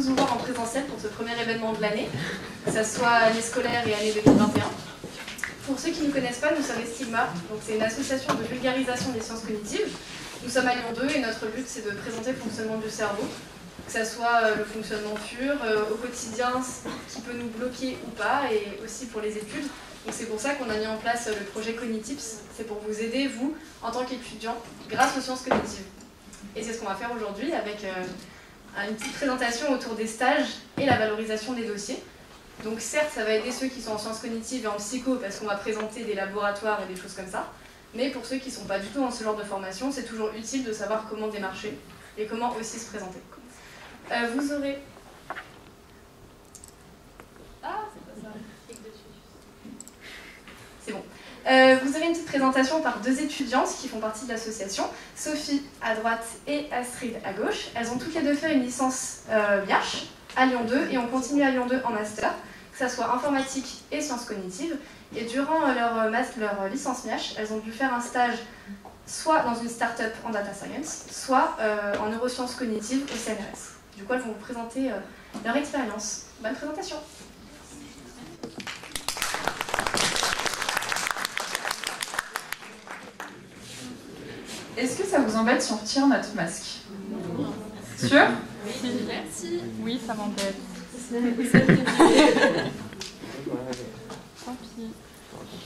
vous voir en présentiel pour ce premier événement de l'année, que ce soit année scolaire et année 2021. Pour ceux qui ne nous connaissent pas, nous sommes les Stigma, donc c'est une association de vulgarisation des sciences cognitives. Nous sommes à Lyon 2 et notre but c'est de présenter le fonctionnement du cerveau, que ce soit le fonctionnement pur, au quotidien, ce qui peut nous bloquer ou pas, et aussi pour les études. Donc c'est pour ça qu'on a mis en place le projet Cognitips, c'est pour vous aider, vous, en tant qu'étudiant, grâce aux sciences cognitives. Et c'est ce qu'on va faire aujourd'hui avec une petite présentation autour des stages et la valorisation des dossiers. Donc certes, ça va aider ceux qui sont en sciences cognitives et en psycho parce qu'on va présenter des laboratoires et des choses comme ça. Mais pour ceux qui ne sont pas du tout dans ce genre de formation, c'est toujours utile de savoir comment démarcher et comment aussi se présenter. Vous aurez... Ah, c'est pas ça. C'est bon. Vous aurez une petite présentation par deux étudiantes qui font partie de l'association, Sophie à droite et Astrid à gauche. Elles ont toutes les deux fait une licence MIACH à Lyon 2 et on continue à Lyon 2 en master, que ce soit informatique et sciences cognitives. Et durant leur licence MIACH, elles ont dû faire un stage soit dans une start-up en data science, soit en neurosciences cognitives au CNRS. Du coup, elles vont vous présenter leur expérience. Bonne présentation. Est-ce que ça vous embête si on retire notre masque? Sûr? Oui, merci. Oui, ça m'embête. Tant pis.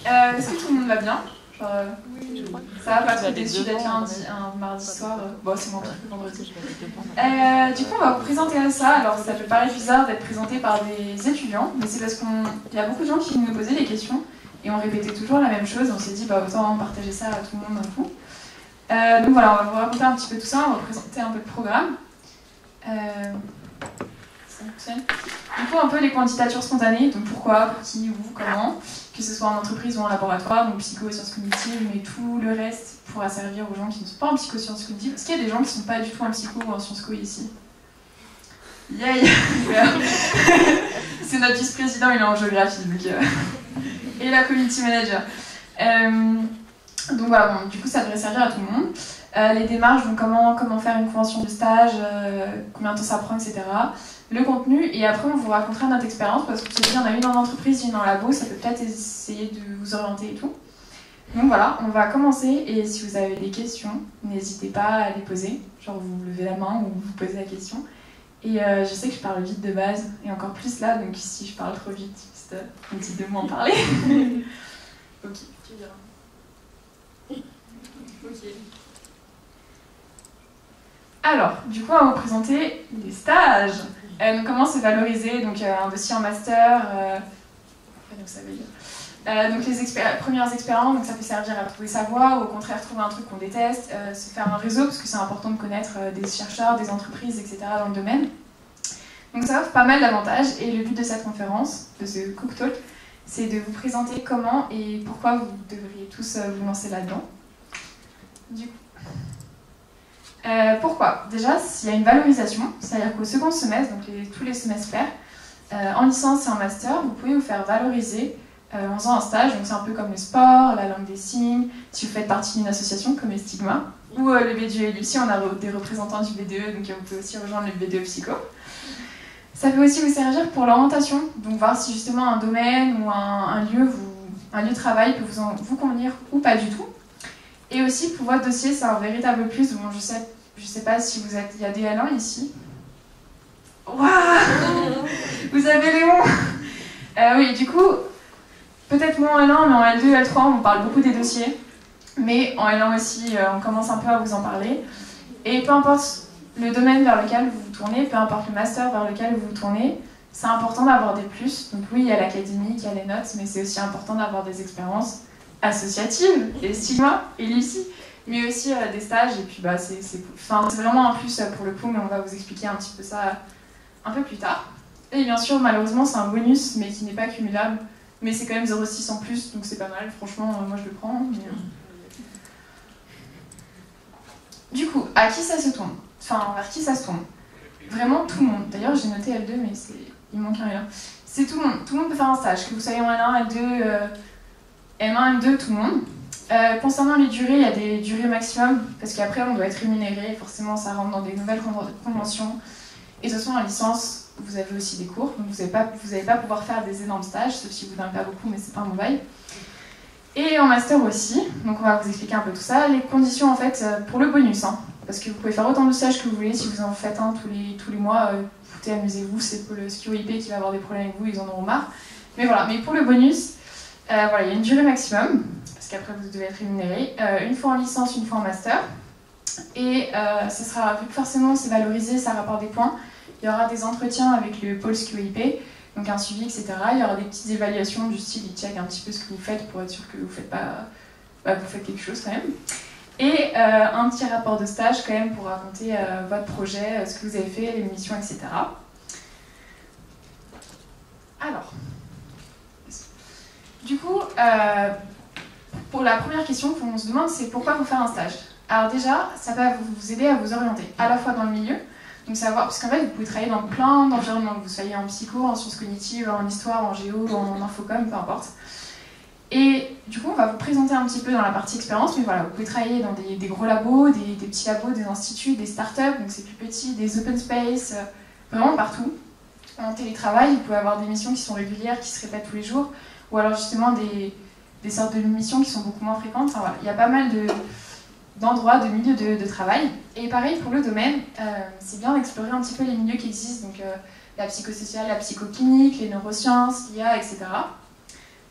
Est-ce que tout le monde va bien? Genre, oui, je crois que ça va, pas trop déçu d'être là un mardi soir. Bon, c'est moins pire que vendredi. Du coup, on va vous présenter ça. Alors, ça peut paraître bizarre d'être présenté par des étudiants, mais c'est parce qu'il y a beaucoup de gens qui nous posaient des questions et on répétait toujours la même chose. On s'est dit, bah, autant partager ça à tout le monde d'un coup. Donc voilà, on va vous raconter un petit peu tout ça, on va vous présenter un peu le programme. Ça fonctionne. Du coup, un peu les candidatures spontanées, donc pourquoi, pour qui, où, comment, que ce soit en entreprise ou en laboratoire, donc psycho et sciences cognitives, mais tout le reste pourra servir aux gens qui ne sont pas en psycho-sciences cognitives. Est-ce qu'il y a des gens qui ne sont pas du tout en psycho ou en sciences co ici? Yay. C'est notre vice-président, il est en géographie, donc, et la community manager. Donc voilà, bon, du coup ça devrait servir à tout le monde. Les démarches, donc comment faire une convention de stage, combien de temps ça prend, etc. Le contenu, et après on vous racontera notre expérience, parce que vous savez, il y en a une en entreprise, une en labo, ça peut peut-être essayer de vous orienter et tout. Donc voilà, on va commencer, et si vous avez des questions, n'hésitez pas à les poser, genre vous levez la main ou vous posez la question. Et je sais que je parle vite de base, et encore plus là, donc si je parle trop vite, juste me dites de m'en parler. Ok, tu diras. Ok. Alors, du coup, on va vous présenter les stages. Donc, comment se valoriser, donc un dossier en master, donc ça veut dire. Donc les premières expériences, donc ça peut servir à trouver sa voie, ou au contraire trouver un truc qu'on déteste, se faire un réseau, parce que c'est important de connaître des chercheurs, des entreprises, etc. dans le domaine. Donc ça offre pas mal d'avantages, et le but de cette conférence, de ce Cook Talk, c'est de vous présenter comment et pourquoi vous devriez tous vous lancer là-dedans. Du coup, pourquoi? Déjà, s'il y a une valorisation, c'est-à-dire qu'au second semestre, donc tous les semestres pairs, en licence et en master, vous pouvez vous faire valoriser en faisant un stage. Donc c'est un peu comme le sport, la langue des signes, si vous faites partie d'une association comme les Stigma, ou le BDE et Lucie, on a des représentants du BDE, donc vous pouvez aussi rejoindre le BDE Psycho. Ça peut aussi vous servir pour l'orientation, donc voir si justement un domaine ou un lieu de travail peut vous convenir ou pas du tout. Et aussi pour votre dossier, c'est un véritable plus. Bon, je sais pas si vous êtes... Il y a des L1 ici. Waouh. Vous avez Léon. Oui, du coup, peut-être moins en L1, mais en L2, L3, on parle beaucoup des dossiers. Mais en L1 aussi, on commence un peu à vous en parler. Et peu importe le domaine vers lequel vous vous tournez, peu importe le master vers lequel vous vous tournez, c'est important d'avoir des plus. Donc oui, il y a l'académique, il y a les notes, mais c'est aussi important d'avoir des expériences associatives, les Stigma et Lucie, mais aussi des stages, et puis bah, c'est vraiment un plus pour le coup, mais on va vous expliquer un petit peu ça un peu plus tard. Et bien sûr, malheureusement, c'est un bonus, mais qui n'est pas cumulable, mais c'est quand même 0,6 en plus, donc c'est pas mal, franchement, moi je le prends. Mais... Du coup, à qui ça se tourne? Enfin, vers qui ça se tourne? Vraiment tout le monde. D'ailleurs, j'ai noté L2, mais il manque un rien. C'est tout le monde. Tout le monde peut faire un stage, que vous soyez en L1, L2, M1, M2, tout le monde. Concernant les durées, il y a des durées maximum, parce qu'après on doit être rémunéré, forcément ça rentre dans des nouvelles conventions. Et de toute façon, en licence, vous avez aussi des cours, donc vous n'allez pas pouvoir faire des énormes stages, sauf si vous n'en avez pas beaucoup, mais c'est pas un bon bail. Et en master aussi, donc on va vous expliquer un peu tout ça, les conditions en fait pour le bonus, hein, parce que vous pouvez faire autant de stages que vous voulez, si vous en faites un tous les mois, écoutez, amusez-vous, c'est pour le SkioIP qui va avoir des problèmes avec vous, ils en auront marre. Mais voilà, mais pour le bonus, voilà, il y a une durée maximum, parce qu'après vous devez être rémunéré, une fois en licence, une fois en master, et ça sera, vu que forcément c'est valorisé, ça rapporte des points, il y aura des entretiens avec le pôle SkioIP, donc un suivi, etc. Il y aura des petites évaluations du style, ils checkent un petit peu ce que vous faites pour être sûr que vous faites pas, vous faites quelque chose quand même. Et un petit rapport de stage quand même pour raconter votre projet, ce que vous avez fait, les missions, etc. Alors, du coup, pour la première question qu'on se demande, c'est pourquoi vous faire un stage? Alors déjà, ça va vous aider à vous orienter, à la fois dans le milieu, donc savoir, parce qu'en fait, vous pouvez travailler dans plein d'environnements, que vous soyez en psycho, en sciences cognitives, en histoire, en géo, en infocom, peu importe. Et du coup, on va vous présenter un petit peu dans la partie expérience, mais voilà, vous pouvez travailler dans des gros labos, des petits labos, des instituts, des startups, donc c'est plus petit, des open space, vraiment partout. En télétravail, vous pouvez avoir des missions qui sont régulières, qui se répètent tous les jours, ou alors justement des sortes de missions qui sont beaucoup moins fréquentes. Enfin, voilà, il y a pas mal d'endroits, de milieux de travail. Et pareil pour le domaine, c'est bien d'explorer un petit peu les milieux qui existent, donc la psychosociale, la psychoclinique, les neurosciences, l'IA, etc.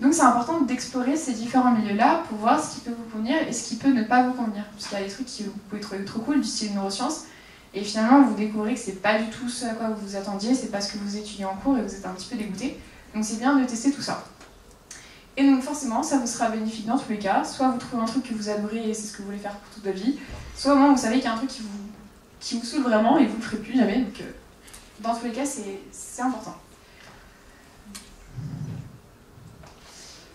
Donc c'est important d'explorer ces différents milieux-là pour voir ce qui peut vous convenir et ce qui peut ne pas vous convenir. Parce qu'il y a des trucs que vous pouvez trouver trop cool, du style neurosciences, et finalement vous découvrez que c'est pas du tout ce à quoi vous vous attendiez, c'est parce que vous étudiez en cours et vous êtes un petit peu dégoûté. Donc c'est bien de tester tout ça. Et donc forcément, ça vous sera bénéfique dans tous les cas. Soit vous trouvez un truc que vous adorez et c'est ce que vous voulez faire pour toute votre vie, soit au moins vous savez qu'il y a un truc qui vous saoule vraiment et vous ne le ferez plus jamais. Donc dans tous les cas, c'est important.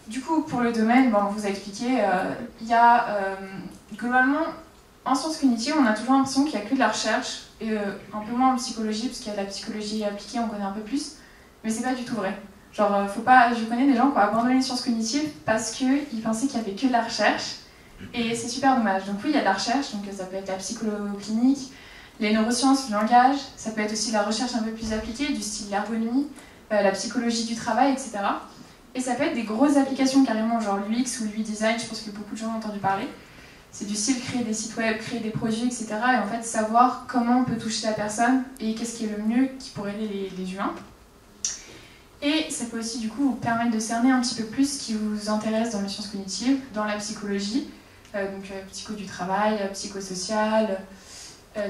Du coup, pour le domaine, on vous a expliqué, il y a globalement, en sciences cognitives, on a toujours l'impression qu'il n'y a que de la recherche, et un peu moins en psychologie, parce qu'il y a de la psychologie appliquée, on connaît un peu plus, mais c'est pas du tout vrai. Genre, je connais des gens qui ont abandonné les sciences cognitives parce qu'ils pensaient qu'il n'y avait que de la recherche, et c'est super dommage. Donc oui, il y a de la recherche, donc ça peut être la psychoclinique, les neurosciences, le langage, ça peut être aussi de la recherche un peu plus appliquée, du style l'ergonomie, la psychologie du travail, etc. Et ça peut être des grosses applications carrément, genre l'UX ou l'UI design, je pense que beaucoup de gens ont entendu parler. C'est du style créer des sites web, créer des produits, etc. Et en fait, savoir comment on peut toucher la personne et qu'est-ce qui est le mieux qui pourrait aider les humains. Et ça peut aussi du coup vous permettre de cerner un petit peu plus ce qui vous intéresse dans les sciences cognitives, dans la psychologie, donc psycho du travail, psychosocial,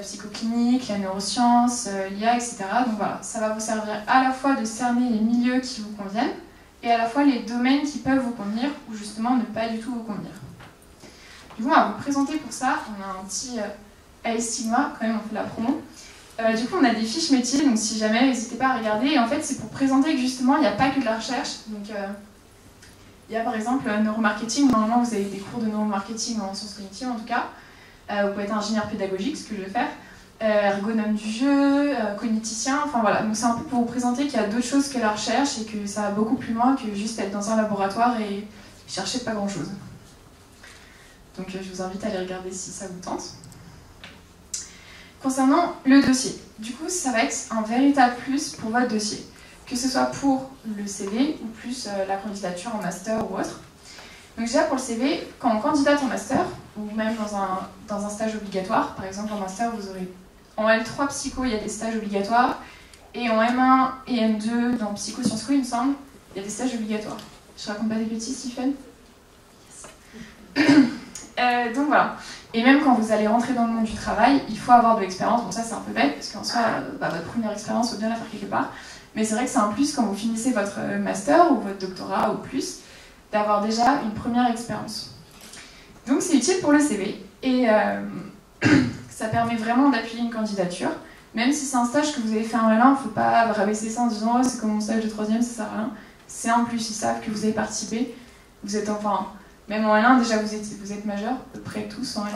psychoclinique, la neuroscience, l'IA, etc. Donc voilà, ça va vous servir à la fois de cerner les milieux qui vous conviennent, et à la fois les domaines qui peuvent vous convenir ou justement ne pas du tout vous convenir. Du coup, on va vous présenter pour ça, on a un petit AS Sigma, quand même on fait la promo. Du coup, on a des fiches métiers, donc si jamais, n'hésitez pas à regarder. Et en fait, c'est pour présenter que justement, il n'y a pas que de la recherche. Donc, il y a par exemple neuromarketing, normalement vous avez des cours de neuromarketing en sciences cognitives en tout cas. Vous pouvez être ingénieur pédagogique, ce que je vais faire. Ergonome du jeu, cogniticien, enfin voilà. Donc c'est un peu pour vous présenter qu'il y a d'autres choses que la recherche et que ça va beaucoup plus loin que juste être dans un laboratoire et chercher pas grand chose. Donc je vous invite à aller regarder si ça vous tente. Concernant le dossier, du coup ça va être un véritable plus pour votre dossier, que ce soit pour le CV ou plus la candidature en master ou autre. Donc déjà pour le CV, quand on candidate en master, ou même dans un stage obligatoire, par exemple en master vous aurez en L3 psycho il y a des stages obligatoires, et en M1 et M2 dans psycho sciences co il me semble, il y a des stages obligatoires. Je raconte pas des bêtises, Stephen? Yes. Donc voilà. Et même quand vous allez rentrer dans le monde du travail, il faut avoir de l'expérience. Bon ça c'est un peu bête, parce qu'en soi, votre première expérience, il faut bien la faire quelque part. Mais c'est vrai que c'est un plus quand vous finissez votre master ou votre doctorat ou plus, d'avoir déjà une première expérience. Donc c'est utile pour le CV, et ça permet vraiment d'appuyer une candidature. Même si c'est un stage que vous avez fait en L1, il ne faut pas rabaisser ça en disant oh, c'est comme mon stage de 3e, ça sert à rien. C'est un plus, ils savent que vous avez participé. Vous êtes enfin, même en L1, déjà vous êtes majeur, à peu près tous en L1.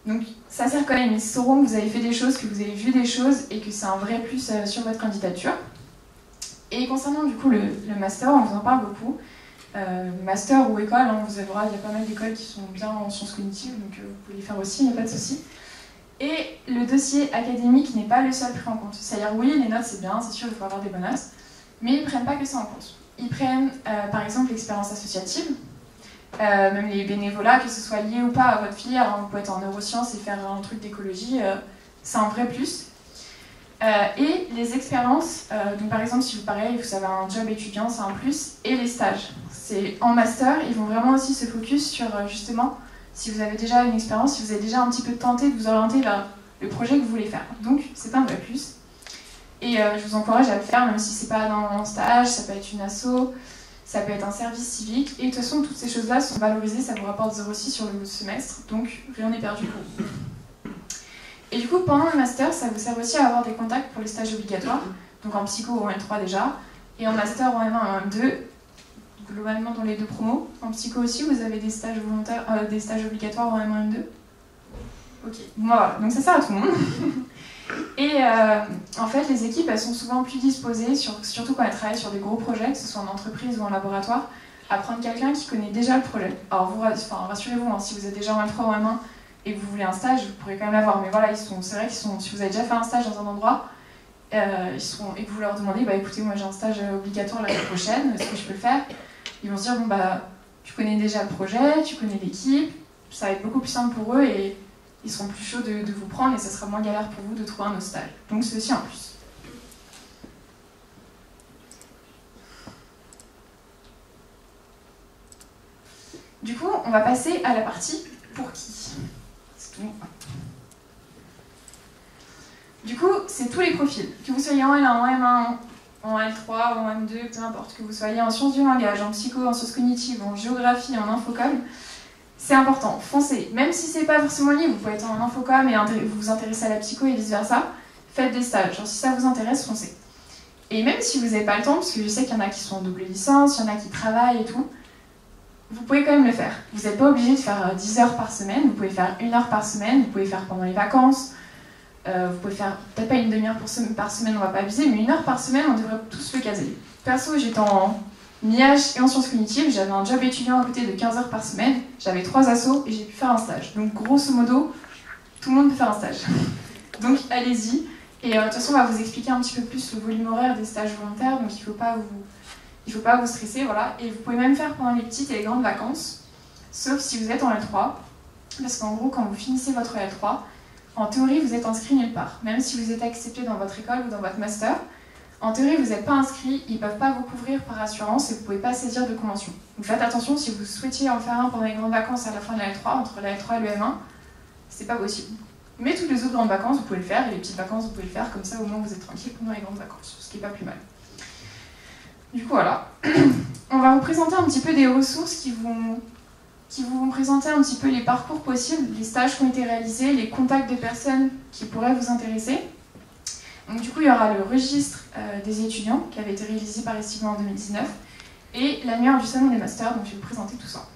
Donc ça sert quand même, ils sauront que vous avez fait des choses, que vous avez vu des choses et que c'est un vrai plus sur votre candidature. Et concernant du coup le master, on vous en parle beaucoup. Master ou école, hein, vous avez le droit, il y a pas mal d'écoles qui sont bien en sciences cognitives, donc vous pouvez les faire aussi, il n'y a pas de souci. Et le dossier académique n'est pas le seul pris en compte. C'est-à-dire, oui, les notes c'est bien, c'est sûr, il faut avoir des bonnes notes, mais ils ne prennent pas que ça en compte. Ils prennent par exemple l'expérience associative, même les bénévolats, que ce soit lié ou pas à votre filière. Vous pouvez être en neurosciences et faire un truc d'écologie, c'est un vrai plus. Et les expériences, donc par exemple, si vous avez un job étudiant, c'est un plus, et les stages. En master, ils vont vraiment aussi se focus sur justement si vous avez déjà une expérience, si vous avez déjà un petit peu tenté de vous orienter vers le projet que vous voulez faire. Donc c'est un vrai plus. Et je vous encourage à le faire, même si c'est pas dans un stage, ça peut être une asso, ça peut être un service civique. Et de toute façon, toutes ces choses-là sont valorisées, ça vous rapporte 0,6 sur le semestre, donc rien n'est perdu pour vous. Et du coup, pendant le master, ça vous sert aussi à avoir des contacts pour les stages obligatoires, donc en psycho ou en L3 déjà, et en master en M1 et en M2, globalement dans les deux promos. En psycho aussi, vous avez des stages volontaires, des stages obligatoires en M1 et M2. Ok, bon, voilà, donc ça sert à tout le monde. Et en fait, les équipes, elles sont souvent plus disposées, surtout quand elles travaillent sur des gros projets, que ce soit en entreprise ou en laboratoire, à prendre quelqu'un qui connaît déjà le projet. Alors, rassurez-vous, hein, si vous êtes déjà en M3 ou en M1, et que vous voulez un stage, vous pourrez quand même l'avoir. Mais voilà, c'est vrai si vous avez déjà fait un stage dans un endroit, et que vous leur demandez, bah écoutez, moi j'ai un stage obligatoire l'année prochaine, est-ce que je peux le faire? Ils vont se dire, bon bah, tu connais déjà le projet, tu connais l'équipe, ça va être beaucoup plus simple pour eux et ils seront plus chauds de vous prendre et ça sera moins galère pour vous de trouver un autre stage. Donc c'est aussi un plus. Du coup, on va passer à la partie pour qui. Du coup, c'est tous les profils. Que vous soyez en L1, en M1, en L3 ou en M2, peu importe. Que vous soyez en sciences du langage, en psycho, en sciences cognitives, en géographie, en infocom, c'est important. Foncez. Même si c'est pas forcément lié, vous pouvez être en infocom et vous vous intéressez à la psycho et vice versa, faites des stages. Genre, si ça vous intéresse, foncez. Et même si vous n'avez pas le temps, parce que je sais qu'il y en a qui sont en double licence, il y en a qui travaillent et tout, vous pouvez quand même le faire. Vous n'êtes pas obligé de faire 10 heures par semaine, vous pouvez faire 1 heure par semaine, vous pouvez faire pendant les vacances, vous pouvez faire peut-être pas une demi-heure par semaine, on va pas abuser, mais 1 heure par semaine, on devrait tous le caser. Perso, j'étais en IH et en sciences cognitives, j'avais un job étudiant à côté de 15 heures par semaine, j'avais 3 assos et j'ai pu faire un stage. Donc grosso modo, tout le monde peut faire un stage. Donc allez-y. Et de toute façon, on va vous expliquer un petit peu plus le volume horaire des stages volontaires, donc il ne faut pas vous stresser, voilà. Et vous pouvez même faire pendant les petites et les grandes vacances, sauf si vous êtes en L3, parce qu'en gros, quand vous finissez votre L3, en théorie, vous êtes inscrit nulle part. Même si vous êtes accepté dans votre école ou dans votre master, en théorie, vous n'êtes pas inscrit, ils ne peuvent pas vous couvrir par assurance et vous ne pouvez pas saisir de convention. Donc faites attention, si vous souhaitiez en faire un pendant les grandes vacances à la fin de la L3, entre la L3 et le M1, c'est pas possible. Mais toutes les autres grandes vacances, vous pouvez le faire, et les petites vacances, vous pouvez le faire, comme ça au moins vous êtes tranquille pendant les grandes vacances, ce qui n'est pas plus mal. Du coup, voilà. On va vous présenter un petit peu des ressources qui vont présenter un petit peu les parcours possibles, les stages qui ont été réalisés, les contacts de personnes qui pourraient vous intéresser. Donc, du coup, il y aura le registre des étudiants qui avait été réalisé par Estigma en 2019 et l'annuaire du salon des masters, donc je vais vous présenter tout ça.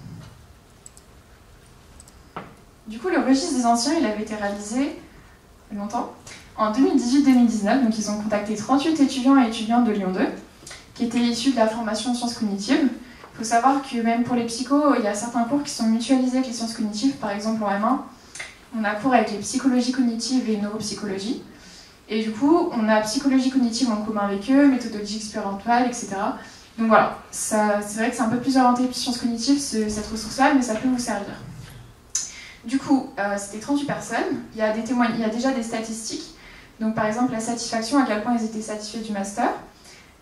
Du coup, le registre des anciens, il avait été réalisé il y a longtemps, en 2018-2019, donc ils ont contacté 38 étudiants et étudiantes de Lyon 2 qui étaient issus de la formation en sciences cognitives. Il faut savoir que même pour les psychos, il y a certains cours qui sont mutualisés avec les sciences cognitives. Par exemple, en M1, on a cours avec les psychologies cognitives et neuropsychologie. Et du coup, on a psychologie cognitive en commun avec eux, méthodologie expérimentale, etc. Donc voilà, c'est vrai que c'est un peu plus orienté sciences cognitives, cette ressource-là, mais ça peut vous servir. Du coup, c'était 38 personnes. Il y a déjà des statistiques. Donc par exemple, la satisfaction, à quel point ils étaient satisfaits du master.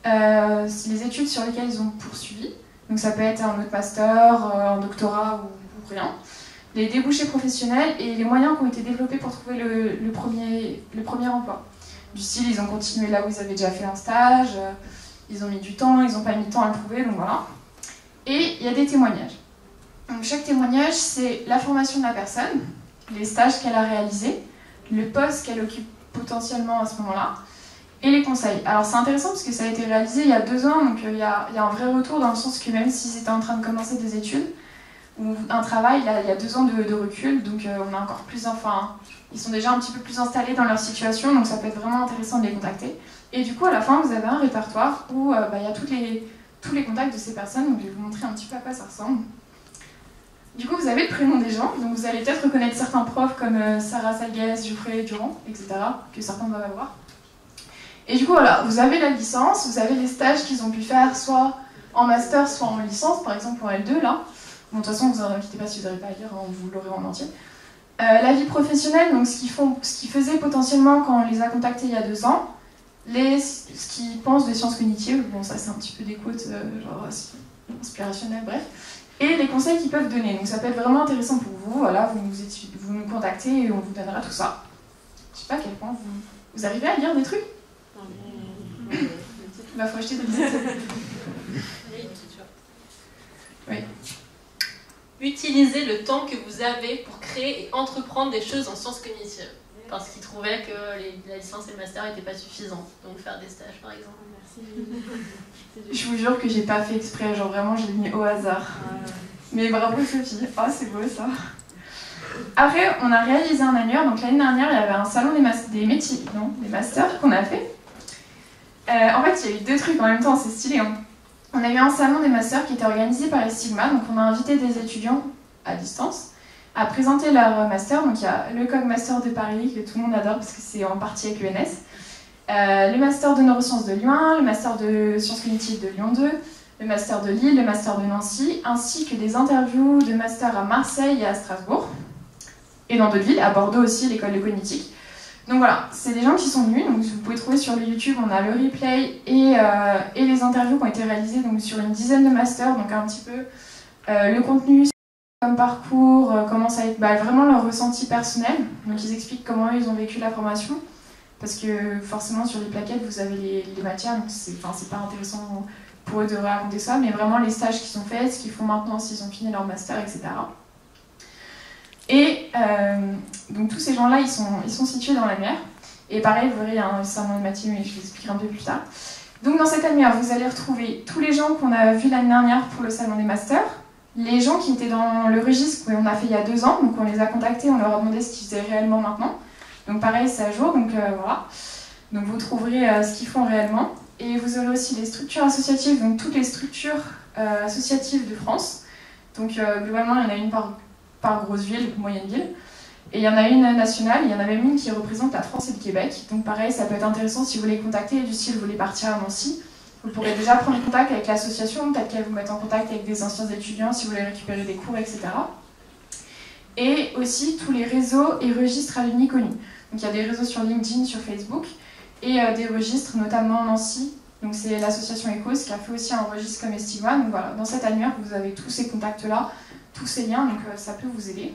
Les études sur lesquelles ils ont poursuivi. Donc ça peut être un autre master, un doctorat ou rien. Les débouchés professionnels et les moyens qui ont été développés pour trouver le premier emploi. Du style, ils ont continué là où ils avaient déjà fait un stage, ils ont mis du temps, ils n'ont pas mis de temps à le trouver, donc voilà. Et il y a des témoignages. Donc chaque témoignage, c'est la formation de la personne, les stages qu'elle a réalisés, le poste qu'elle occupe potentiellement à ce moment-là, et les conseils. Alors c'est intéressant parce que ça a été réalisé il y a 2 ans, donc il y a un vrai retour dans le sens que même s'ils étaient en train de commencer des études, ou un travail, il y a 2 ans de recul, donc on a encore plus, ils sont déjà un petit peu plus installés dans leur situation, donc ça peut être vraiment intéressant de les contacter. Et du coup, à la fin, vous avez un répertoire où il y a tous les contacts de ces personnes, donc je vais vous montrer un petit peu à quoi ça ressemble. Du coup, vous avez le prénom des gens, donc vous allez peut-être reconnaître certains profs comme Sarah Salgues, Geoffrey Durand, etc., que certains doivent avoir. Et du coup, voilà, vous avez la licence, vous avez les stages qu'ils ont pu faire soit en master, soit en licence, par exemple en L2, là. Bon, de toute façon, vous inquiétez pas si vous n'arrivez pas à lire, hein, vous l'aurez en entier. La vie professionnelle, donc ce qu'ils faisaient potentiellement quand on les a contactés il y a 2 ans, ce qu'ils pensent des sciences cognitives, bon ça c'est un petit peu des quotes genre inspirationnelles, bref, et les conseils qu'ils peuvent donner. Donc ça peut être vraiment intéressant pour vous, voilà, vous nous contactez et on vous donnera tout ça. Je sais pas à quel point vous arrivez à lire des trucs. Bah faut acheter des livres. Oui. Utilisez le temps que vous avez pour créer et entreprendre des choses en sciences cognitives. Parce qu'ils trouvaient que la licence et le master n'étaient pas suffisants. Donc faire des stages par exemple. Merci. Je vous jure que j'ai pas fait exprès, genre vraiment je l'ai mis au hasard. Mais bravo Sophie, oh c'est beau ça. Après on a réalisé un annuaire, donc l'année dernière il y avait un salon des métiers, non, des masters qu'on a fait. En fait il y a eu 2 trucs en même temps, c'est stylé hein. On a eu un salon des masters qui était organisé par les Sigma, donc on a invité des étudiants à distance à présenter leur master. Donc il y a le COG Master de Paris que tout le monde adore parce que c'est en partie avec l'UNS, le Master de Neurosciences de Lyon 1, le Master de Sciences Cognitives de Lyon 2, le Master de Lille, le Master de Nancy, ainsi que des interviews de master à Marseille et à Strasbourg, et dans d'autres villes, à Bordeaux aussi, l'école de cognitique. Donc voilà, c'est des gens qui sont venus, donc vous pouvez trouver sur le YouTube, on a le replay et les interviews qui ont été réalisées donc, sur une dizaine de masters, donc un petit peu le contenu, comme parcours, comment ça a été, vraiment leur ressenti personnel, donc ils expliquent comment ils ont vécu la formation, parce que forcément sur les plaquettes vous avez les matières, donc c'est pas intéressant pour eux de raconter ça, mais vraiment les stages qu'ils ont faits, ce qu'ils font maintenant s'ils ont fini leur master, etc. Et donc tous ces gens-là, ils sont situés dans l'annuaire. Et pareil, vous verrez, il y a un serment de Mathieu, mais je l'expliquerai un peu plus tard. Donc dans cet annuaire, vous allez retrouver tous les gens qu'on a vus l'année dernière pour le salon des masters, les gens qui étaient dans le registre qu'on a fait il y a 2 ans, donc on les a contactés, on leur a demandé ce qu'ils faisaient réellement maintenant. Donc pareil, c'est à jour, donc voilà. Donc vous trouverez ce qu'ils font réellement. Et vous aurez aussi les structures associatives, donc toutes les structures associatives de France. Donc globalement, il y en a une par grosse ville, moyenne ville. Et il y en a une nationale, il y en a même une qui représente la France et le Québec. Donc pareil, ça peut être intéressant si vous voulez contacter, du style vous voulez partir à Nancy. Vous pourrez déjà prendre contact avec l'association, peut-être qu'elle vous mette en contact avec des anciens étudiants si vous voulez récupérer des cours, etc. Et aussi tous les réseaux et registres alumni connus. Donc il y a des réseaux sur LinkedIn, sur Facebook, et des registres, notamment Nancy. Donc c'est l'association ECOS qui a fait aussi un registre comme Estigma. Donc voilà, dans cet annuaire, vous avez tous ces contacts-là, tous ces liens, donc ça peut vous aider.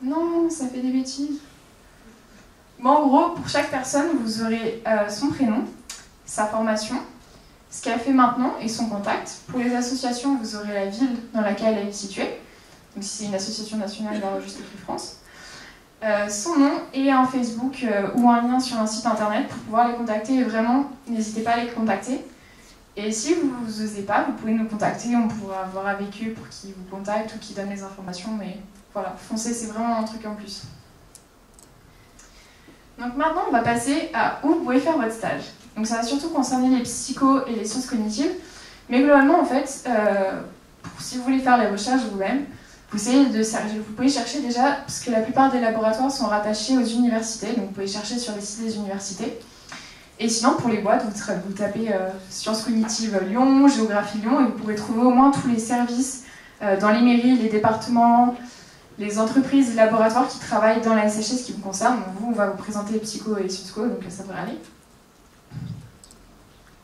Non, ça fait des bêtises. Bon, en gros, pour chaque personne, vous aurez son prénom, sa formation, ce qu'elle fait maintenant et son contact. Pour les associations, vous aurez la ville dans laquelle elle est située. Donc si c'est une association nationale, il y aura juste écrit France. Son nom et un Facebook ou un lien sur un site internet pour pouvoir les contacter. Et vraiment, n'hésitez pas à les contacter. Et si vous n'osez pas, vous pouvez nous contacter, on pourra voir avec eux pour qu'ils vous contactent ou qu'ils donnent les informations. Mais voilà, foncez, c'est vraiment un truc en plus. Donc maintenant, on va passer à où vous pouvez faire votre stage. Donc ça va surtout concerner les psychos et les sciences cognitives. Mais globalement, en fait, si vous voulez faire les recherches vous-même, vous pouvez chercher déjà, parce que la plupart des laboratoires sont rattachés aux universités, donc vous pouvez chercher sur les sites des universités. Et sinon, pour les boîtes, vous tapez sciences cognitives Lyon, géographie Lyon, et vous pourrez trouver au moins tous les services dans les mairies, les départements, les entreprises et laboratoires qui travaillent dans la SHS qui vous concerne. Donc vous, on va vous présenter psycho et sciences co, donc ça devrait aller.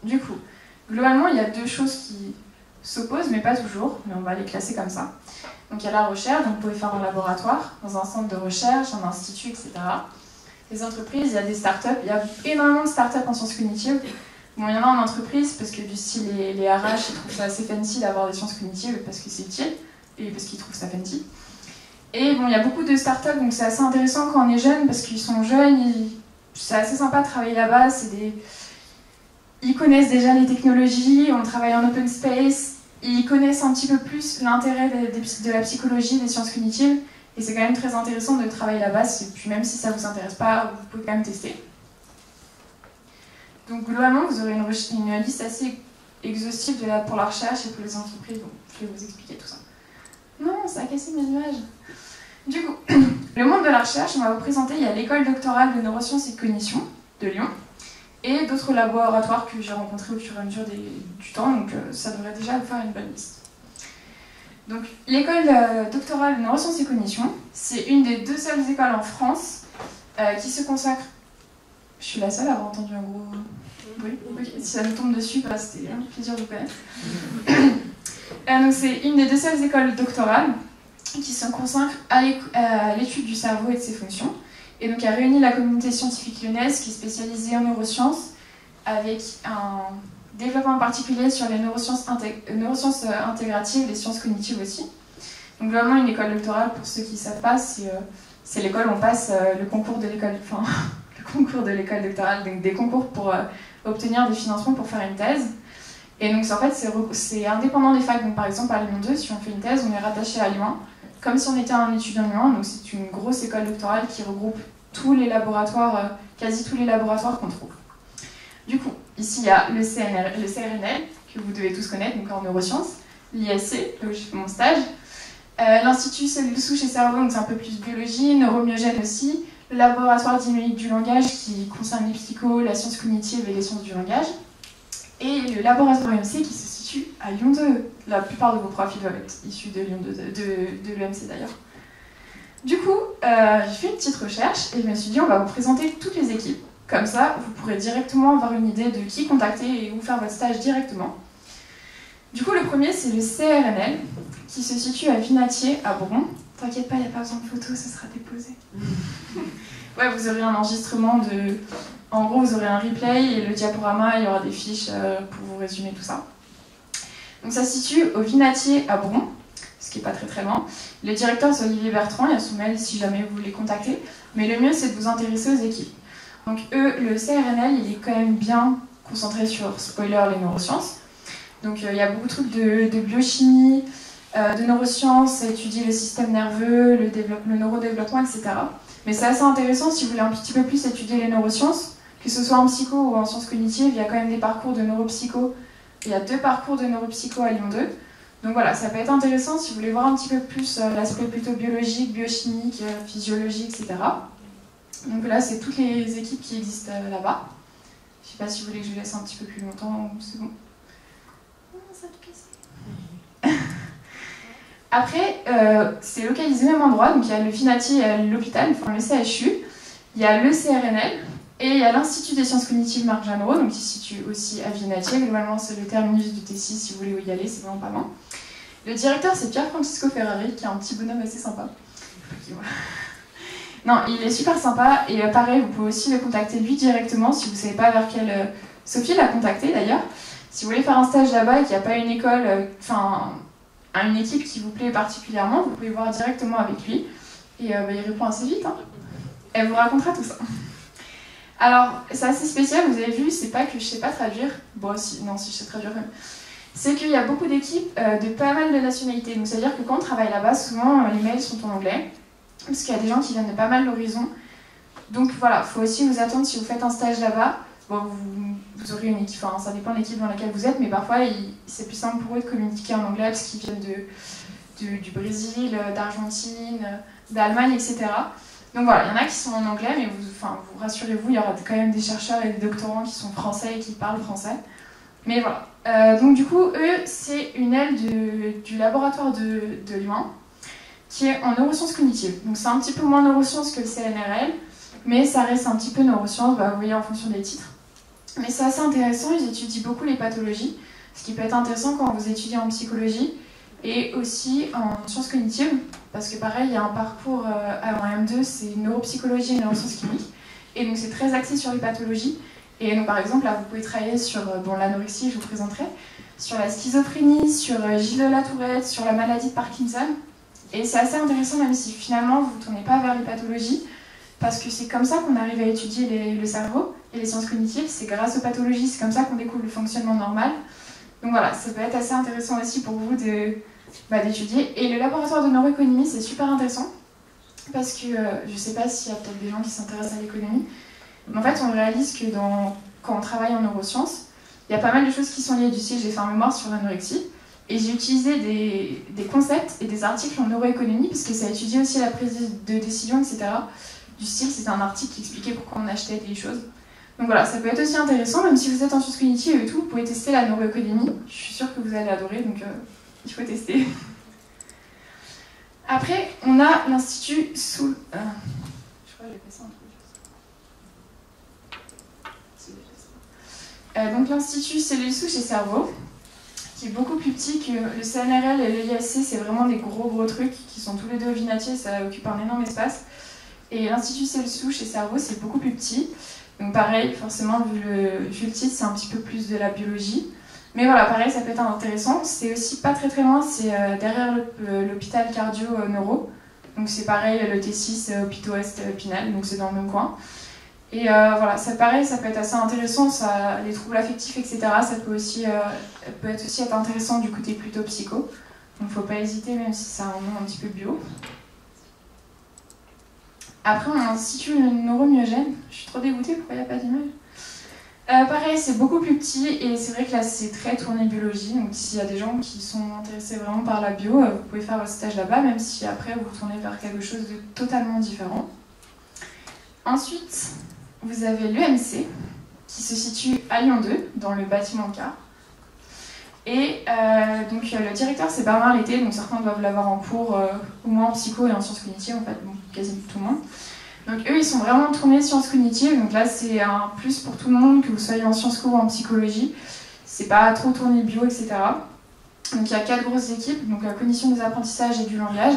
Du coup, globalement, il y a 2 choses qui s'opposent, mais pas toujours, mais on va les classer comme ça. Donc il y a la recherche, donc vous pouvez faire en laboratoire, dans un centre de recherche, un institut, etc. Les entreprises, il y a des startups, il y a énormément de startups en sciences cognitives. Bon, il y en a en entreprise parce que du style les RH, ils trouvent ça assez fancy d'avoir des sciences cognitives parce que c'est utile et parce qu'ils trouvent ça fancy. Et bon, il y a beaucoup de startups, donc c'est assez intéressant quand on est jeune parce qu'ils sont jeunes, c'est assez sympa de travailler là-bas, ils connaissent déjà les technologies, on travaille en open space, ils connaissent un petit peu plus l'intérêt de la psychologie, des sciences cognitives, et c'est quand même très intéressant de travailler là-bas, puis même si ça ne vous intéresse pas, vous pouvez quand même tester. Donc globalement, vous aurez une liste assez exhaustif pour la recherche et pour les entreprises, donc je vais vous expliquer tout ça. Non, ça a cassé mes images. Du coup, le monde de la recherche, on va vous présenter, il y a l'école doctorale de neurosciences et de cognition de Lyon, et d'autres laboratoires que j'ai rencontrés au fur et à mesure du temps, donc ça devrait déjà vous faire une bonne liste. Donc, l'école doctorale de neurosciences et cognition, c'est une des 2 seules écoles en France qui se consacre... Je suis la seule à avoir entendu un gros... Oui, okay. Si ça me tombe dessus, bah, c'était un plaisir de vous connaître. Donc, c'est une des 2 seules écoles doctorales qui se consacre à l'étude du cerveau et de ses fonctions. Et donc, elle réunit la communauté scientifique lyonnaise qui est spécialisée en neurosciences, avec un développement particulier sur les neurosciences intégratives, les sciences cognitives aussi. Donc, vraiment, une école doctorale, pour ceux qui ne savent pas, c'est l'école où on passe le concours de l'école, enfin, le concours de l'école doctorale, donc des concours pour obtenir des financements pour faire une thèse. Et donc, en fait, c'est indépendant des facs. Donc, par exemple, à Lyon 2, si on fait une thèse, on est rattaché à Lyon 1, comme si on était un étudiant Lyon 1. Donc, c'est une grosse école doctorale qui regroupe tous les laboratoires, quasi tous les laboratoires qu'on trouve. Du coup, ici, il y a le CRNL, que vous devez tous connaître, donc en neurosciences, l'ISC, là où j'ai fait mon stage, l'Institut Cellules Souches et Cerveau, donc c'est un peu plus biologie, neuromyogène aussi, le laboratoire dynamique du langage qui concerne les psychos, la science cognitive et les sciences du langage, et le laboratoire EMC qui se situe à Lyon 2. La plupart de vos profils doivent être issus de Lyon 2, de l'EMC d'ailleurs. Du coup, j'ai fait une petite recherche et je me suis dit on va vous présenter toutes les équipes. Comme ça, vous pourrez directement avoir une idée de qui contacter et où faire votre stage directement. Du coup, le premier, c'est le CRNL, qui se situe à Vinatier, à Bron. T'inquiète pas, il n'y a pas besoin de photos, ça sera déposé. Ouais, vous aurez un enregistrement de... En gros, vous aurez un replay et le diaporama, il y aura des fiches pour vous résumer tout ça. Donc ça se situe au Vinatier, à Bron, ce qui n'est pas très très loin. Le directeur, c'est Olivier Bertrand, il y a son mail si jamais vous voulez contacter. Mais le mieux, c'est de vous intéresser aux équipes. Donc eux, le CRNL, il est quand même bien concentré sur, spoiler, les neurosciences. Donc il y a beaucoup de trucs de biochimie, de neurosciences, ça étudie le système nerveux, le neurodéveloppement, etc. Mais c'est assez intéressant si vous voulez un petit peu plus étudier les neurosciences, que ce soit en psycho ou en sciences cognitives, il y a quand même des parcours de neuropsycho. Il y a 2 parcours de neuropsycho à Lyon 2. Donc voilà, ça peut être intéressant si vous voulez voir un petit peu plus l'aspect plutôt biologique, biochimique, physiologique, etc. Donc là, c'est toutes les équipes qui existent là-bas. Je ne sais pas si vous voulez que je laisse un petit peu plus longtemps, c'est bon. Non, ça va casser. Après, c'est localisé au même endroit, donc il y a le Vinatier, il y a l'hôpital, enfin le CHU, il y a le CRNL, et il y a l'Institut des sciences cognitives Marc Jeanneret, donc qui se situe aussi à Vinatier. Globalement, c'est le terminus du T6, si vous voulez y aller, c'est vraiment pas loin. Le directeur, c'est Pierre-Francisco Ferrari, qui est un petit bonhomme assez sympa. Non, il est super sympa, et pareil, vous pouvez aussi le contacter lui directement, si vous ne savez pas vers quelle... Sophie l'a contacté d'ailleurs. Si vous voulez faire un stage là-bas et qu'il n'y a pas une école, une équipe qui vous plaît particulièrement, vous pouvez voir directement avec lui, et il répond assez vite. Hein. Elle vous racontera tout ça. Alors, c'est assez spécial, vous avez vu, c'est pas que je sais pas traduire, bon, si je sais traduire quand même, c'est qu'il y a beaucoup d'équipes de pas mal de nationalités, donc c'est-à-dire que quand on travaille là-bas, souvent les mails sont en anglais, parce qu'il y a des gens qui viennent de pas mal d'horizons, donc voilà, il faut aussi vous attendre si vous faites un stage là-bas, bon, vous aurez une équipe, ça dépend de l'équipe dans laquelle vous êtes, mais parfois c'est plus simple pour eux de communiquer en anglais, parce qu'ils viennent du Brésil, d'Argentine, d'Allemagne, etc. Donc voilà, il y en a qui sont en anglais, mais vous rassurez-vous, il y aura quand même des chercheurs et des doctorants qui sont français et qui parlent français. Mais voilà. Donc du coup, eux, c'est une aile du laboratoire de Lyon, qui est en neurosciences cognitives. Donc c'est un petit peu moins neurosciences que le CNRL, mais ça reste un petit peu neurosciences, vous voyez, en fonction des titres. Mais c'est assez intéressant, ils étudient beaucoup les pathologies, ce qui peut être intéressant quand vous étudiez en psychologie, et aussi en sciences cognitives, parce que pareil, il y a un parcours en M2, c'est neuropsychologie et neurosciences cliniques, et donc c'est très axé sur les pathologies. Et donc par exemple, là vous pouvez travailler sur l'anorexie, je vous présenterai, sur la schizophrénie, sur Gilles Latourette, sur la maladie de Parkinson. Et c'est assez intéressant, même si finalement vous ne tournez pas vers les pathologies, parce que c'est comme ça qu'on arrive à étudier le cerveau et les sciences cognitives, c'est grâce aux pathologies, c'est comme ça qu'on découvre le fonctionnement normal. Donc voilà, ça peut être assez intéressant aussi pour vous d'étudier. Et le laboratoire de neuroéconomie, c'est super intéressant, parce que je ne sais pas s'il y a peut-être des gens qui s'intéressent à l'économie, mais en fait on réalise que quand on travaille en neurosciences, il y a pas mal de choses qui sont liées du style, j'ai fait un mémoire sur l'anorexie, et j'ai utilisé des concepts et des articles en neuroéconomie, parce que ça étudie aussi la prise de décision, etc. Du style, c'était un article qui expliquait pourquoi on achetait des choses. Donc voilà, ça peut être aussi intéressant, même si vous êtes en sciences cognitives et tout, vous pouvez tester la neuroéconomie. Je suis sûre que vous allez adorer, donc il faut tester. Après, on a l'Institut Soul. Je crois que j'ai fait ça un truc. Donc l'Institut Cellules Souches et Cerveau, qui est beaucoup plus petit que le CNRL et le ISC, c'est vraiment des gros trucs qui sont tous les deux au Vinatier, ça occupe un énorme espace. Et l'Institut Cellules Souches et Cerveau, c'est beaucoup plus petit. Donc pareil, forcément, vu le titre, c'est un petit peu plus de la biologie. Mais voilà, pareil, ça peut être intéressant. C'est aussi pas très loin, c'est derrière l'hôpital cardio-neuro. Donc c'est pareil, le T6, hôpital Est, Pinal, donc c'est dans le même coin. Et voilà, ça pareil, ça peut être assez intéressant, ça, les troubles affectifs, etc. Ça peut être aussi être intéressant du côté plutôt psycho. Donc faut pas hésiter, même si c'est un nom un petit peu bio. Après, on a l'Institut Neuromyogène. Je suis trop dégoûtée, pourquoi il n'y a pas d'image? Pareil, c'est beaucoup plus petit et c'est vrai que là, c'est très tourné biologie. Donc, s'il y a des gens qui sont intéressés vraiment par la bio, vous pouvez faire votre stage là-bas, même si après, vous tournez vers quelque chose de totalement différent. Ensuite, vous avez l'EMC, qui se situe à Lyon 2, dans le bâtiment K. Et donc, le directeur, c'est Bernard Lété, donc certains doivent l'avoir en cours, au moins en psycho et en sciences cognitives, en fait, bon, quasiment tout le monde. Donc eux, ils sont vraiment tournés sciences cognitives, donc là, c'est un plus pour tout le monde, que vous soyez en sciences co ou en psychologie. C'est pas trop tourné bio, etc. Donc il y a 4 grosses équipes, donc la cognition des apprentissages et du langage.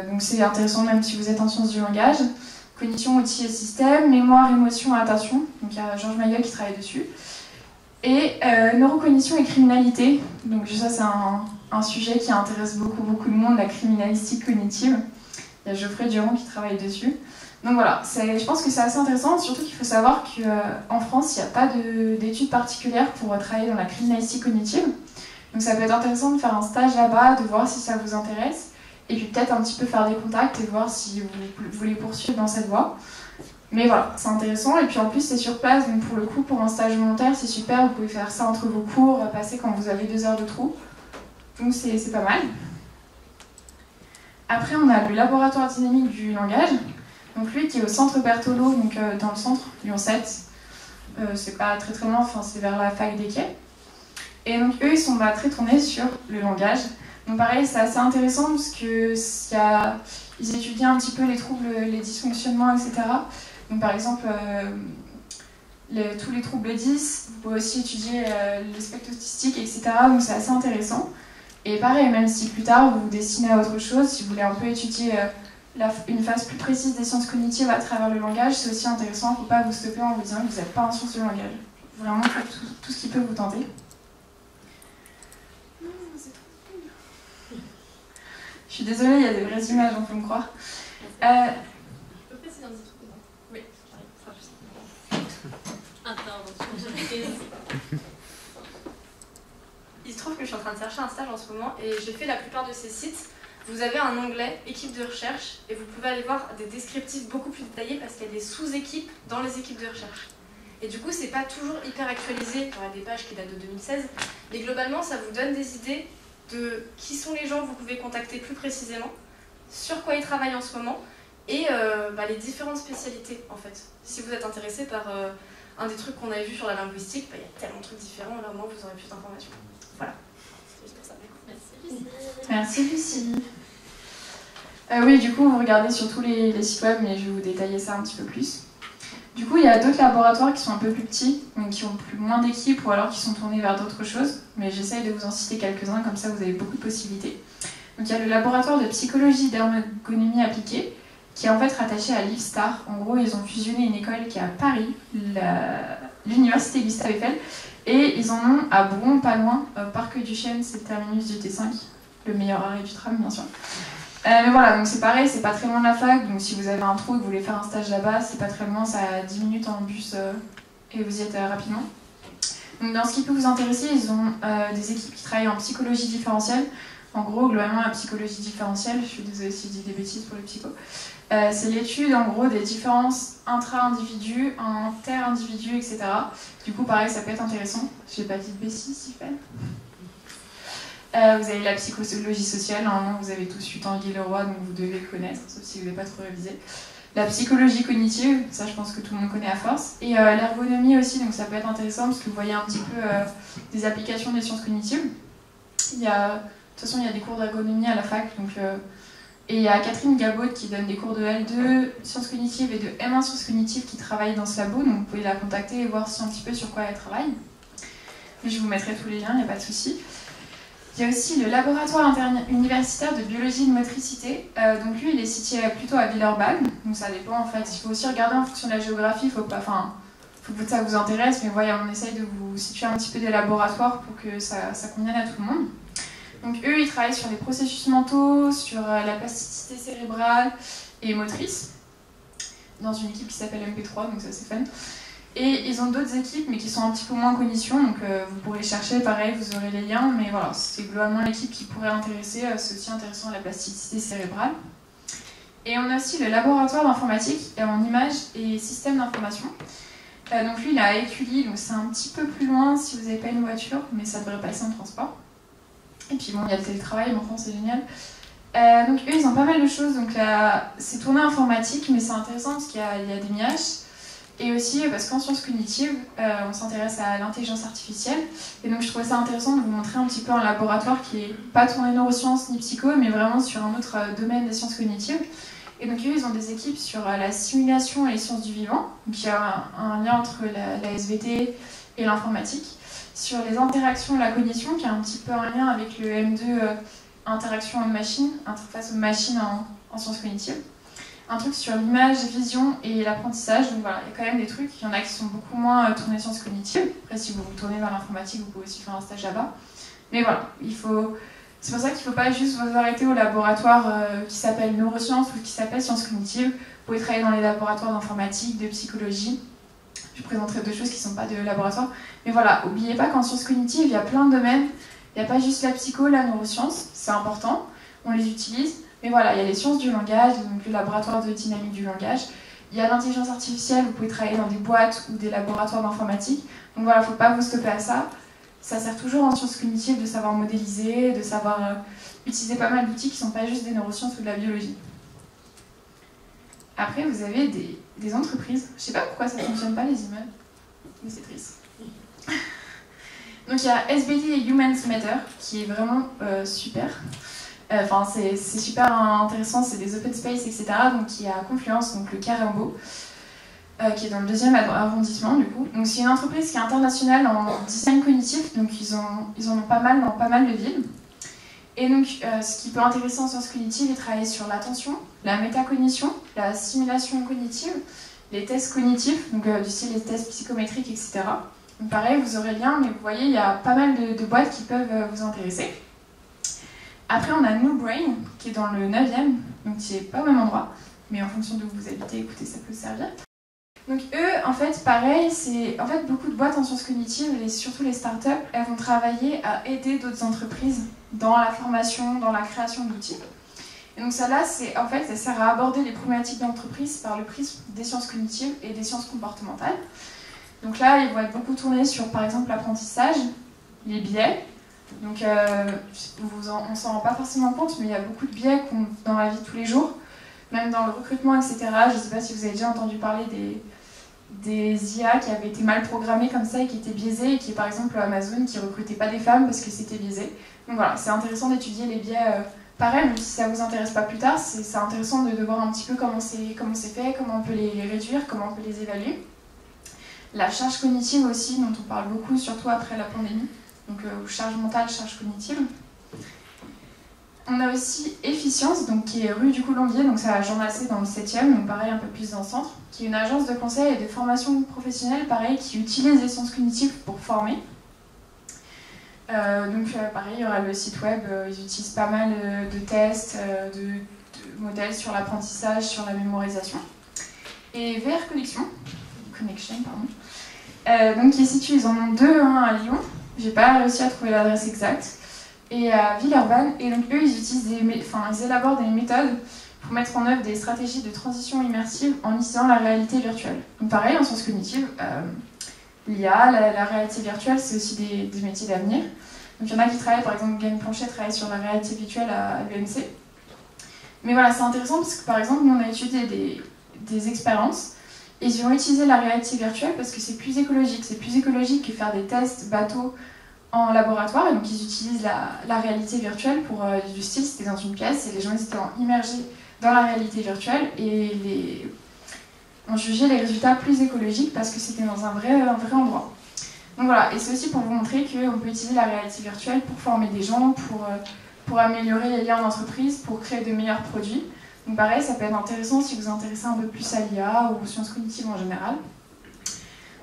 Donc c'est intéressant même si vous êtes en sciences du langage. Cognition, outils et systèmes, mémoire, émotion et attention. Donc il y a Georges Mayol qui travaille dessus. Et neurocognition et criminalité. Donc ça, c'est un sujet qui intéresse beaucoup de monde, la criminalistique cognitive. Il y a Geoffrey Durand qui travaille dessus. Donc voilà, je pense que c'est assez intéressant, surtout qu'il faut savoir qu'en France, il n'y a pas d'études particulières pour travailler dans la criminalistique cognitive. Donc ça peut être intéressant de faire un stage là-bas, de voir si ça vous intéresse, et puis peut-être un petit peu faire des contacts et voir si vous voulez poursuivre dans cette voie. Mais voilà, c'est intéressant, et puis en plus c'est sur place, donc pour le coup, pour un stage volontaire, c'est super, vous pouvez faire ça entre vos cours, passer quand vous avez 2 heures de trou. Donc c'est pas mal. Après, on a le laboratoire dynamique du langage, donc lui qui est au centre Berthelot, donc dans le centre, Lyon 7. C'est pas très loin, enfin c'est vers la fac des Quais. Et donc eux, ils sont très tournés sur le langage. Donc pareil, c'est assez intéressant parce que ils étudient un petit peu les troubles, les dysfonctionnements, etc. Donc par exemple, tous les troubles 10, vous pouvez aussi étudier les spectres autistiques, etc. Donc c'est assez intéressant. Et pareil, même si plus tard vous vous destinez à autre chose, si vous voulez un peu étudier une phase plus précise des sciences cognitives à travers le langage, c'est aussi intéressant. Il ne faut pas vous stopper en vous disant que vous n'êtes pas en sciences du langage. Vraiment, faites tout ce qui peut vous tenter. Je suis désolée, il y a des vraies images, on peut me croire. Je peux préciser un petit truc dedans? Oui, j'arrive, ça va Intervention. Il se trouve que je suis en train de chercher un stage en ce moment et j'ai fait la plupart de ces sites. Vous avez un onglet équipe de recherche et vous pouvez aller voir des descriptifs beaucoup plus détaillés parce qu'il y a des sous-équipes dans les équipes de recherche. Et du coup, c'est pas toujours hyper actualisé, il y a des pages qui datent de 2016, mais globalement, ça vous donne des idées de qui sont les gens que vous pouvez contacter plus précisément, sur quoi ils travaillent en ce moment et les différentes spécialités en fait. Si vous êtes intéressé par un des trucs qu'on avait vu sur la linguistique, il y a tellement de trucs différents, là au moins vous aurez plus d'informations. Voilà. C'est juste pour ça. Merci Lucie. Merci Lucie. Oui, du coup, vous regardez sur tous les sites web, mais je vais vous détailler ça un petit peu plus. Du coup, il y a d'autres laboratoires qui sont un peu plus petits, donc qui ont moins d'équipes ou alors qui sont tournés vers d'autres choses. Mais j'essaye de vous en citer quelques-uns, comme ça vous avez beaucoup de possibilités. Donc il y a le laboratoire de psychologie d'ergonomie appliquée, qui est en fait rattaché à l'IFSTAR. En gros, ils ont fusionné une école qui est à Paris, l'université Gustave Eiffel, et ils en ont à Bron, pas loin, Parc du Chêne, c'est le terminus du T5, le meilleur arrêt du tram bien sûr. Mais voilà, donc c'est pareil, c'est pas très loin de la fac, donc si vous avez un trou et que vous voulez faire un stage là-bas, c'est pas très loin, ça a 10 minutes en bus et vous y êtes rapidement. Donc dans ce qui peut vous intéresser, ils ont des équipes qui travaillent en psychologie différentielle, En gros, globalement, la psychologie différentielle, je suis désolée si je dis des bêtises pour les psychos, c'est l'étude en gros des différences intra-individus, inter-individus, etc. Du coup, pareil, ça peut être intéressant. Je n'ai pas dit de bêtises, Stéphane. Vous avez la psychologie sociale, normalement vous avez tous eu Tanguy Leroy, donc vous devez le connaître, sauf si vous n'avez pas trop révisé. La psychologie cognitive, ça je pense que tout le monde connaît à force. Et l'ergonomie aussi, donc ça peut être intéressant parce que vous voyez un petit peu des applications des sciences cognitives. De toute façon, il y a des cours d'ergonomie à la fac, donc... Et il y a Catherine Gabot qui donne des cours de L2 sciences cognitives et de M1 sciences cognitives qui travaille dans ce labo, donc vous pouvez la contacter et voir un petit peu sur quoi elle travaille. Mais je vous mettrai tous les liens, il n'y a pas de souci. Il y a aussi le laboratoire universitaire de biologie de motricité. Donc lui, il est situé plutôt à Villeurbanne, donc ça dépend en fait. Il faut aussi regarder en fonction de la géographie, faut que ça vous intéresse, mais voilà, on essaye de vous situer un petit peu des laboratoires pour que ça convienne à tout le monde. Donc eux, ils travaillent sur les processus mentaux, sur la plasticité cérébrale et motrice, dans une équipe qui s'appelle MP3, donc ça c'est fun. Et ils ont d'autres équipes, mais qui sont un petit peu moins en cognition, donc vous pourrez chercher, pareil, vous aurez les liens, mais voilà, c'est globalement l'équipe qui pourrait intéresser, c'est aussi intéressant la plasticité cérébrale. Et on a aussi le laboratoire d'informatique en images et systèmes d'information. Donc lui, il est à Écully, donc c'est un petit peu plus loin si vous n'avez pas une voiture, mais ça devrait passer en transport. Et puis bon, il y a le télétravail, mais enfin c'est génial. Donc eux, ils ont pas mal de choses. Donc là, c'est tourné informatique, mais c'est intéressant parce qu'il y a des MIH. Et aussi parce qu'en sciences cognitives, on s'intéresse à l'intelligence artificielle. Et donc je trouvais ça intéressant de vous montrer un petit peu un laboratoire qui n'est pas tourné neurosciences ni psycho, mais vraiment sur un autre domaine des sciences cognitives. Et donc eux, ils ont des équipes sur la simulation et les sciences du vivant. Donc il y a un lien entre la SVT et l'informatique. Sur les interactions et la cognition, qui a un petit peu un lien avec le M2 interaction homme-machine, interface homme-machine en sciences cognitives. Un truc sur l'image, vision et l'apprentissage. Donc voilà, il y a quand même des trucs. Il y en a qui sont beaucoup moins tournés sciences cognitives. Après, si vous vous tournez vers l'informatique, vous pouvez aussi faire un stage là-bas. Mais voilà, c'est pour ça qu'il ne faut pas juste vous arrêter au laboratoire qui s'appelle neurosciences ou qui s'appelle sciences cognitives. Vous pouvez travailler dans les laboratoires d'informatique, de psychologie. Je présenterai deux choses qui ne sont pas de laboratoire. Mais voilà, n'oubliez pas qu'en sciences cognitives, il y a plein de domaines. Il n'y a pas juste la psycho, la neuroscience, c'est important, on les utilise. Mais voilà, il y a les sciences du langage, donc le laboratoire de dynamique du langage. Il y a l'intelligence artificielle, vous pouvez travailler dans des boîtes ou des laboratoires d'informatique. Donc voilà, il ne faut pas vous stopper à ça. Ça sert toujours en sciences cognitives de savoir modéliser, de savoir utiliser pas mal d'outils qui ne sont pas juste des neurosciences ou de la biologie. Après, vous avez des entreprises. Je ne sais pas pourquoi ça ne fonctionne pas les immeubles, mais c'est triste. Donc il y a SBT et Humans Matter, qui est vraiment super. Enfin, c'est super intéressant, c'est des open space, etc. Donc il y a Confluence, donc le Carimbo, qui est dans le 2e arrondissement du coup. Donc c'est une entreprise qui est internationale en design cognitif, donc ils en ont pas mal dans pas mal de villes. Et donc, ce qui peut intéresser en sciences cognitives est de travailler sur l'attention, la métacognition, la simulation cognitive, les tests cognitifs, donc du style les tests psychométriques, etc. Donc pareil, vous aurez le lien, mais vous voyez, il y a pas mal de boîtes qui peuvent vous intéresser. Après, on a New Brain, qui est dans le 9e, donc qui n'est pas au même endroit, mais en fonction d'où vous habitez, écoutez, ça peut servir. Donc eux, en fait, pareil, c'est en fait beaucoup de boîtes en sciences cognitives, et surtout les startups, elles vont travailler à aider d'autres entreprises dans la formation, dans la création d'outils. Et donc ça là, en fait, ça sert à aborder les problématiques d'entreprise par le prisme des sciences cognitives et des sciences comportementales. Donc là, ils vont être beaucoup tournés sur, par exemple, l'apprentissage, les biais. Donc on ne s'en rend pas forcément compte, mais il y a beaucoup de biais qu'on dans la vie de tous les jours, même dans le recrutement, etc. Je ne sais pas si vous avez déjà entendu parler des IA qui avaient été mal programmées comme ça et qui étaient biaisées, et qui est par exemple Amazon qui ne recrutait pas des femmes parce que c'était biaisé. Donc voilà, c'est intéressant d'étudier les biais. Pareil, même si ça ne vous intéresse pas plus tard, c'est intéressant de voir un petit peu comment c'est fait, comment on peut les réduire, comment on peut les évaluer. La charge cognitive aussi, dont on parle beaucoup, surtout après la pandémie. Donc charge mentale, charge cognitive. On a aussi Efficience, donc, qui est rue du Colombier, donc c'est à Jean Massé dans le 7e, donc pareil un peu plus dans le centre, qui est une agence de conseil et de formation professionnelle, pareil, qui utilise les sciences cognitives pour former. Pareil, il y aura le site web, ils utilisent pas mal de tests, de modèles sur l'apprentissage, sur la mémorisation. Et VR Connection, donc qui est situé, ils en ont deux, un à Lyon, j'ai pas réussi à trouver l'adresse exacte. et à Villeurbanne. Et donc eux, ils élaborent des méthodes pour mettre en œuvre des stratégies de transition immersive en utilisant la réalité virtuelle. Donc pareil, en sciences cognitives, l'IA, la réalité virtuelle, c'est aussi des métiers d'avenir. Donc il y en a qui travaillent, par exemple, Gaël Planchet travaille sur la réalité virtuelle à l'UMC. Mais voilà, c'est intéressant parce que par exemple, nous on a étudié des expériences et ils ont utilisé la réalité virtuelle parce que c'est plus écologique. C'est plus écologique que faire des tests bateaux en laboratoire. Et donc ils utilisent la réalité virtuelle pour du style, c'était dans une pièce et les gens étaient immergés dans la réalité virtuelle et on jugeait les résultats plus écologiques parce que c'était dans un vrai endroit. Donc voilà, et c'est aussi pour vous montrer qu'on peut utiliser la réalité virtuelle pour former des gens, pour améliorer les liens en entreprise, pour créer de meilleurs produits. Donc pareil, ça peut être intéressant si vous vous intéressez un peu plus à l'IA ou aux sciences cognitives en général.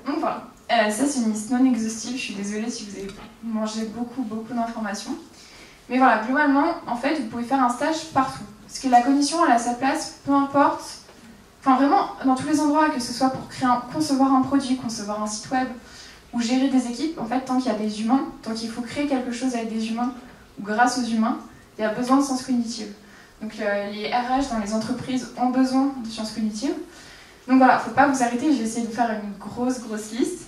Donc voilà, ça c'est une liste non exhaustive, je suis désolée si vous avez mangé beaucoup d'informations. Mais voilà, globalement, en fait, vous pouvez faire un stage partout. Parce que la cognition, elle a sa place, peu importe, enfin vraiment, dans tous les endroits, que ce soit pour concevoir un produit, concevoir un site web, ou gérer des équipes, en fait, tant qu'il y a des humains, tant qu'il faut créer quelque chose avec des humains, ou grâce aux humains, il y a besoin de sciences cognitives. Donc les RH dans les entreprises ont besoin de sciences cognitives. Donc voilà, il ne faut pas vous arrêter, je vais essayer de faire une grosse liste.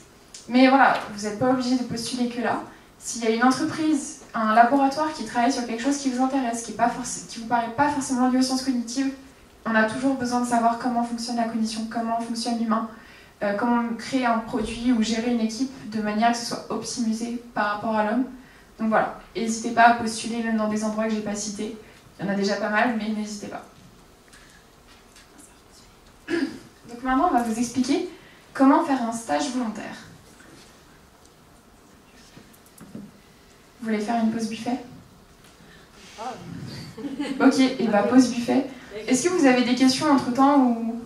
Mais voilà, vous n'êtes pas obligé de postuler que là. S'il y a une entreprise, un laboratoire qui travaille sur quelque chose qui vous intéresse, qui ne vous paraît pas forcément lié aux sciences cognitives, on a toujours besoin de savoir comment fonctionne la cognition, comment fonctionne l'humain, comment créer un produit ou gérer une équipe de manière que ce soit optimisé par rapport à l'homme. Donc voilà, n'hésitez pas à postuler même dans des endroits que je n'ai pas cités. Il y en a déjà pas mal, mais n'hésitez pas. Donc maintenant, on va vous expliquer comment faire un stage volontaire. Vous voulez faire une pause buffet? Ok, et bah pause buffet. Est-ce que vous avez des questions entre-temps ou...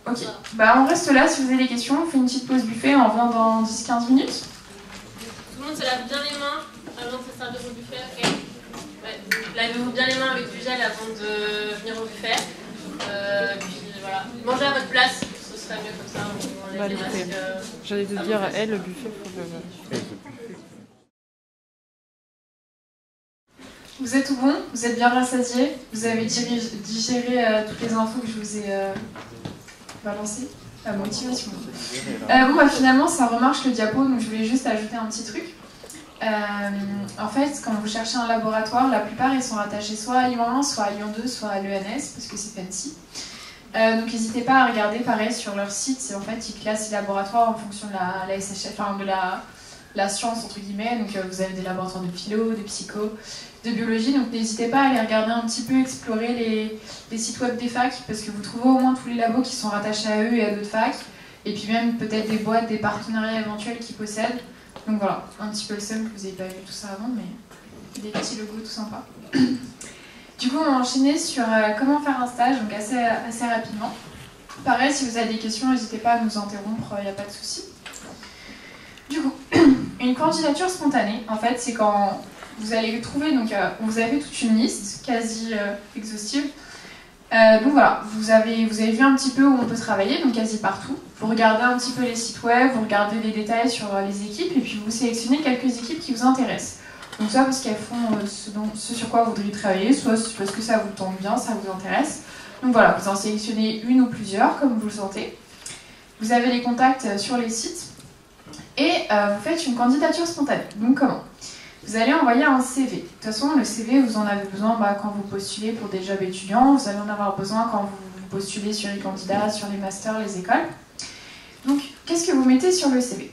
Ok, bah on reste là si vous avez des questions, on fait une petite pause buffet, on revient dans 10-15 minutes. Tout le monde se lave bien les mains avant de se servir au buffet, ok? Ouais, lavez-vous bien les mains avec du gel avant de venir au buffet. Puis voilà, mangez à votre place, ce serait mieux comme ça, on enlève les masques. J'allais te dire, le buffet, faut que... Vous êtes tout bon? Vous êtes bien rassasiés? Vous avez digéré toutes les infos que je vous ai balancées? La motivation. Bon, bah, finalement, ça remarche le diapo, donc je voulais juste ajouter un petit truc. En fait, quand vous cherchez un laboratoire, la plupart ils sont rattachés soit à Lyon 1, soit à Lyon 2, soit à l'ENS, parce que c'est fancy. Donc n'hésitez pas à regarder pareil sur leur site. En fait, ils classent les laboratoires en fonction de la SHF, enfin de la science entre guillemets. Donc vous avez des laboratoires de philo, de psycho, de biologie. Donc n'hésitez pas à aller regarder un petit peu, explorer les sites web des facs, parce que vous trouvez au moins tous les labos qui sont rattachés à eux et à d'autres facs. Et puis même peut-être des boîtes, des partenariats éventuels qu'ils possèdent. Donc voilà, un petit peu le seum que vous n'avez pas vu tout ça avant, mais des petits logos tout sympas. Du coup, on va enchaîner sur comment faire un stage, donc assez rapidement. Pareil, si vous avez des questions, n'hésitez pas à nous interrompre, il n'y a pas de souci. Du coup, une candidature spontanée, en fait, c'est quand vous allez trouver, donc vous avez toute une liste quasi exhaustive. Donc voilà, vous avez vu un petit peu où on peut travailler, donc quasi partout. Vous regardez un petit peu les sites web, vous regardez les détails sur les équipes, et puis vous sélectionnez quelques équipes qui vous intéressent. Donc soit parce qu'elles font ce sur quoi vous voudriez travailler, soit parce que ça vous tente bien, ça vous intéresse. Donc voilà, vous en sélectionnez une ou plusieurs, comme vous le sentez. Vous avez les contacts sur les sites, et vous faites une candidature spontanée. Donc comment ? Vous allez envoyer un CV. De toute façon, le CV, vous en avez besoin quand vous postulez pour des jobs étudiants. Vous allez en avoir besoin quand vous postulez sur les candidats, sur les masters, les écoles. Donc, qu'est-ce que vous mettez sur le CV ?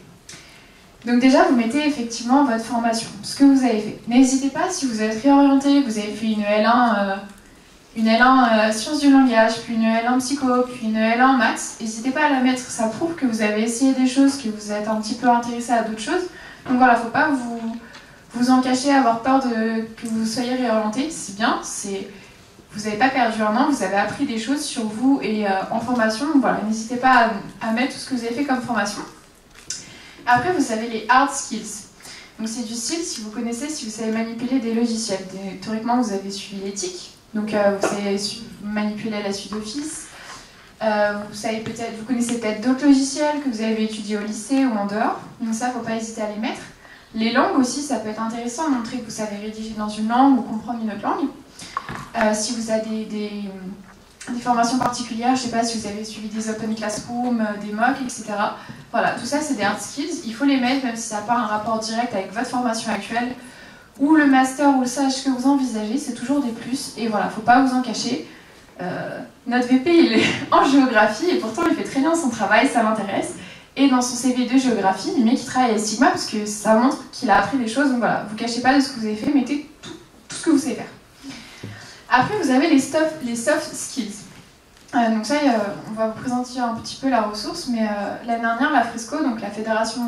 Donc déjà, vous mettez effectivement votre formation, ce que vous avez fait. N'hésitez pas, si vous êtes réorienté, vous avez fait une L1 sciences du langage, puis une L1 psycho, puis une L1 maths, n'hésitez pas à la mettre. Ça prouve que vous avez essayé des choses, que vous êtes un petit peu intéressé à d'autres choses. Donc voilà, il ne faut pas vous en cacher, avoir peur que vous soyez réorienté. C'est bien, vous n'avez pas perdu un an, vous avez appris des choses sur vous et en formation. Donc voilà, n'hésitez pas à mettre tout ce que vous avez fait comme formation. Après, vous avez les hard skills. Donc c'est du style, si vous connaissez, si vous savez manipuler des logiciels. Théoriquement, vous avez suivi l'éthique, donc vous savez manipuler la suite Office. Vous connaissez peut-être d'autres logiciels que vous avez étudiés au lycée ou en dehors. Donc ça, il ne faut pas hésiter à les mettre. Les langues aussi, ça peut être intéressant de montrer que vous savez rédiger dans une langue ou comprendre une autre langue. Si vous avez des formations particulières, je ne sais pas si vous avez suivi des Open Classroom, des MOOC, etc. Voilà, tout ça c'est des hard skills, il faut les mettre même si ça n'a pas un rapport direct avec votre formation actuelle ou le master ou le stage que vous envisagez, c'est toujours des plus et voilà, il ne faut pas vous en cacher. Notre VP il est en géographie et pourtant il fait très bien son travail, ça m'intéresse. Et dans son CV de géographie, il met qu'il travaille à Sigma parce que ça montre qu'il a appris des choses, donc voilà, vous ne cachez pas de ce que vous avez fait, mettez tout ce que vous savez faire. Après, vous avez les soft skills. Donc ça, on va vous présenter un petit peu la ressource, mais l'année dernière, la FRESCO, donc la Fédération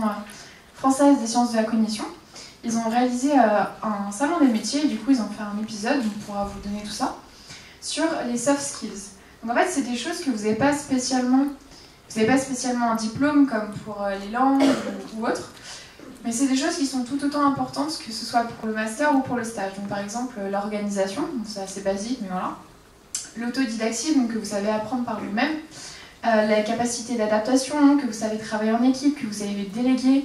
française des sciences de la cognition, ils ont réalisé un salon des métiers, et du coup, ils ont fait un épisode, on pourra vous donner tout ça, sur les soft skills. Donc en fait, c'est des choses que vous n'avez pas spécialement un diplôme comme pour les langues ou autres, mais c'est des choses qui sont tout autant importantes que ce soit pour le master ou pour le stage. Donc par exemple l'organisation, c'est assez basique, mais voilà. L'autodidactie, donc que vous savez apprendre par vous-même. La capacité d'adaptation, que vous savez travailler en équipe, que vous savez déléguer,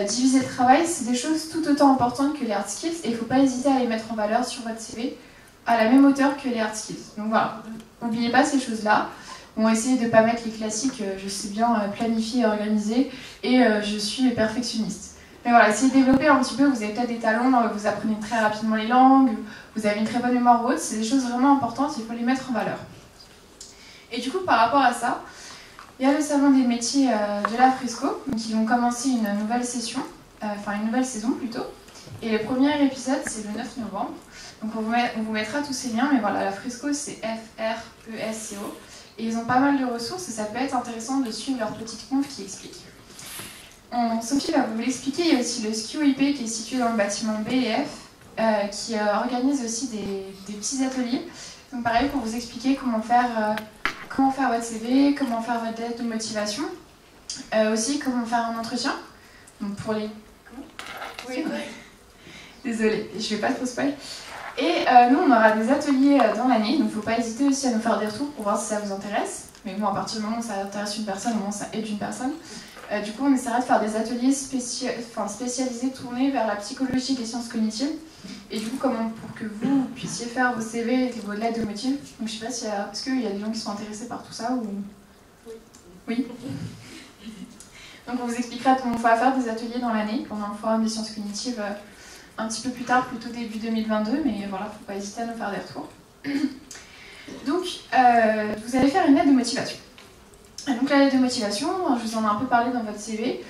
diviser le travail, c'est des choses tout autant importantes que les hard skills et il ne faut pas hésiter à les mettre en valeur sur votre CV à la même hauteur que les hard skills. Donc voilà, n'oubliez pas ces choses-là. On va essayer de ne pas mettre les classiques, je sais bien planifier et organiser, et je suis perfectionniste. Mais voilà, essayez de développer un petit peu, vous avez peut-être des talents, vous apprenez très rapidement les langues, vous avez une très bonne mémoire ou autre, c'est des choses vraiment importantes, il faut les mettre en valeur. Et du coup, par rapport à ça, il y a le salon des métiers de la FRESCO, qui vont commencer une nouvelle session, une nouvelle saison plutôt, et le premier épisode, c'est le 9 novembre. Donc on vous mettra tous ces liens, mais voilà, la FRESCO, c'est F-R-E-S-C-O. Et ils ont pas mal de ressources et ça peut être intéressant de suivre leur petite conf qui explique. Sophie va vous l'expliquer, il y a aussi le SKIOIP qui est situé dans le bâtiment B et F, qui organise aussi des petits ateliers. Donc pareil, pour vous expliquer comment faire votre CV, comment faire votre lettre de motivation, aussi comment faire un entretien. Donc pour les... Oui. Désolée, je vais pas trop spoil. Et nous, on aura des ateliers dans l'année, donc il ne faut pas hésiter aussi à nous faire des retours pour voir si ça vous intéresse. Mais bon, à partir du moment où ça intéresse une personne, au moment où ça aide une personne. Du coup, on essaiera de faire des ateliers spécialisés tournés vers la psychologie des sciences cognitives. Et du coup, pour que vous puissiez faire vos CV et vos lettres de motif. Donc je sais pas si est-ce qu'il y a des gens qui sont intéressés par tout ça ou... Oui. Donc on vous expliquera comment on va faire des ateliers dans l'année, pendant le forum des sciences cognitives. Un petit peu plus tard, plutôt début 2022, mais voilà, faut pas hésiter à nous faire des retours. Donc, vous allez faire une lettre de motivation. Donc la lettre de motivation, je vous en ai un peu parlé dans votre CV.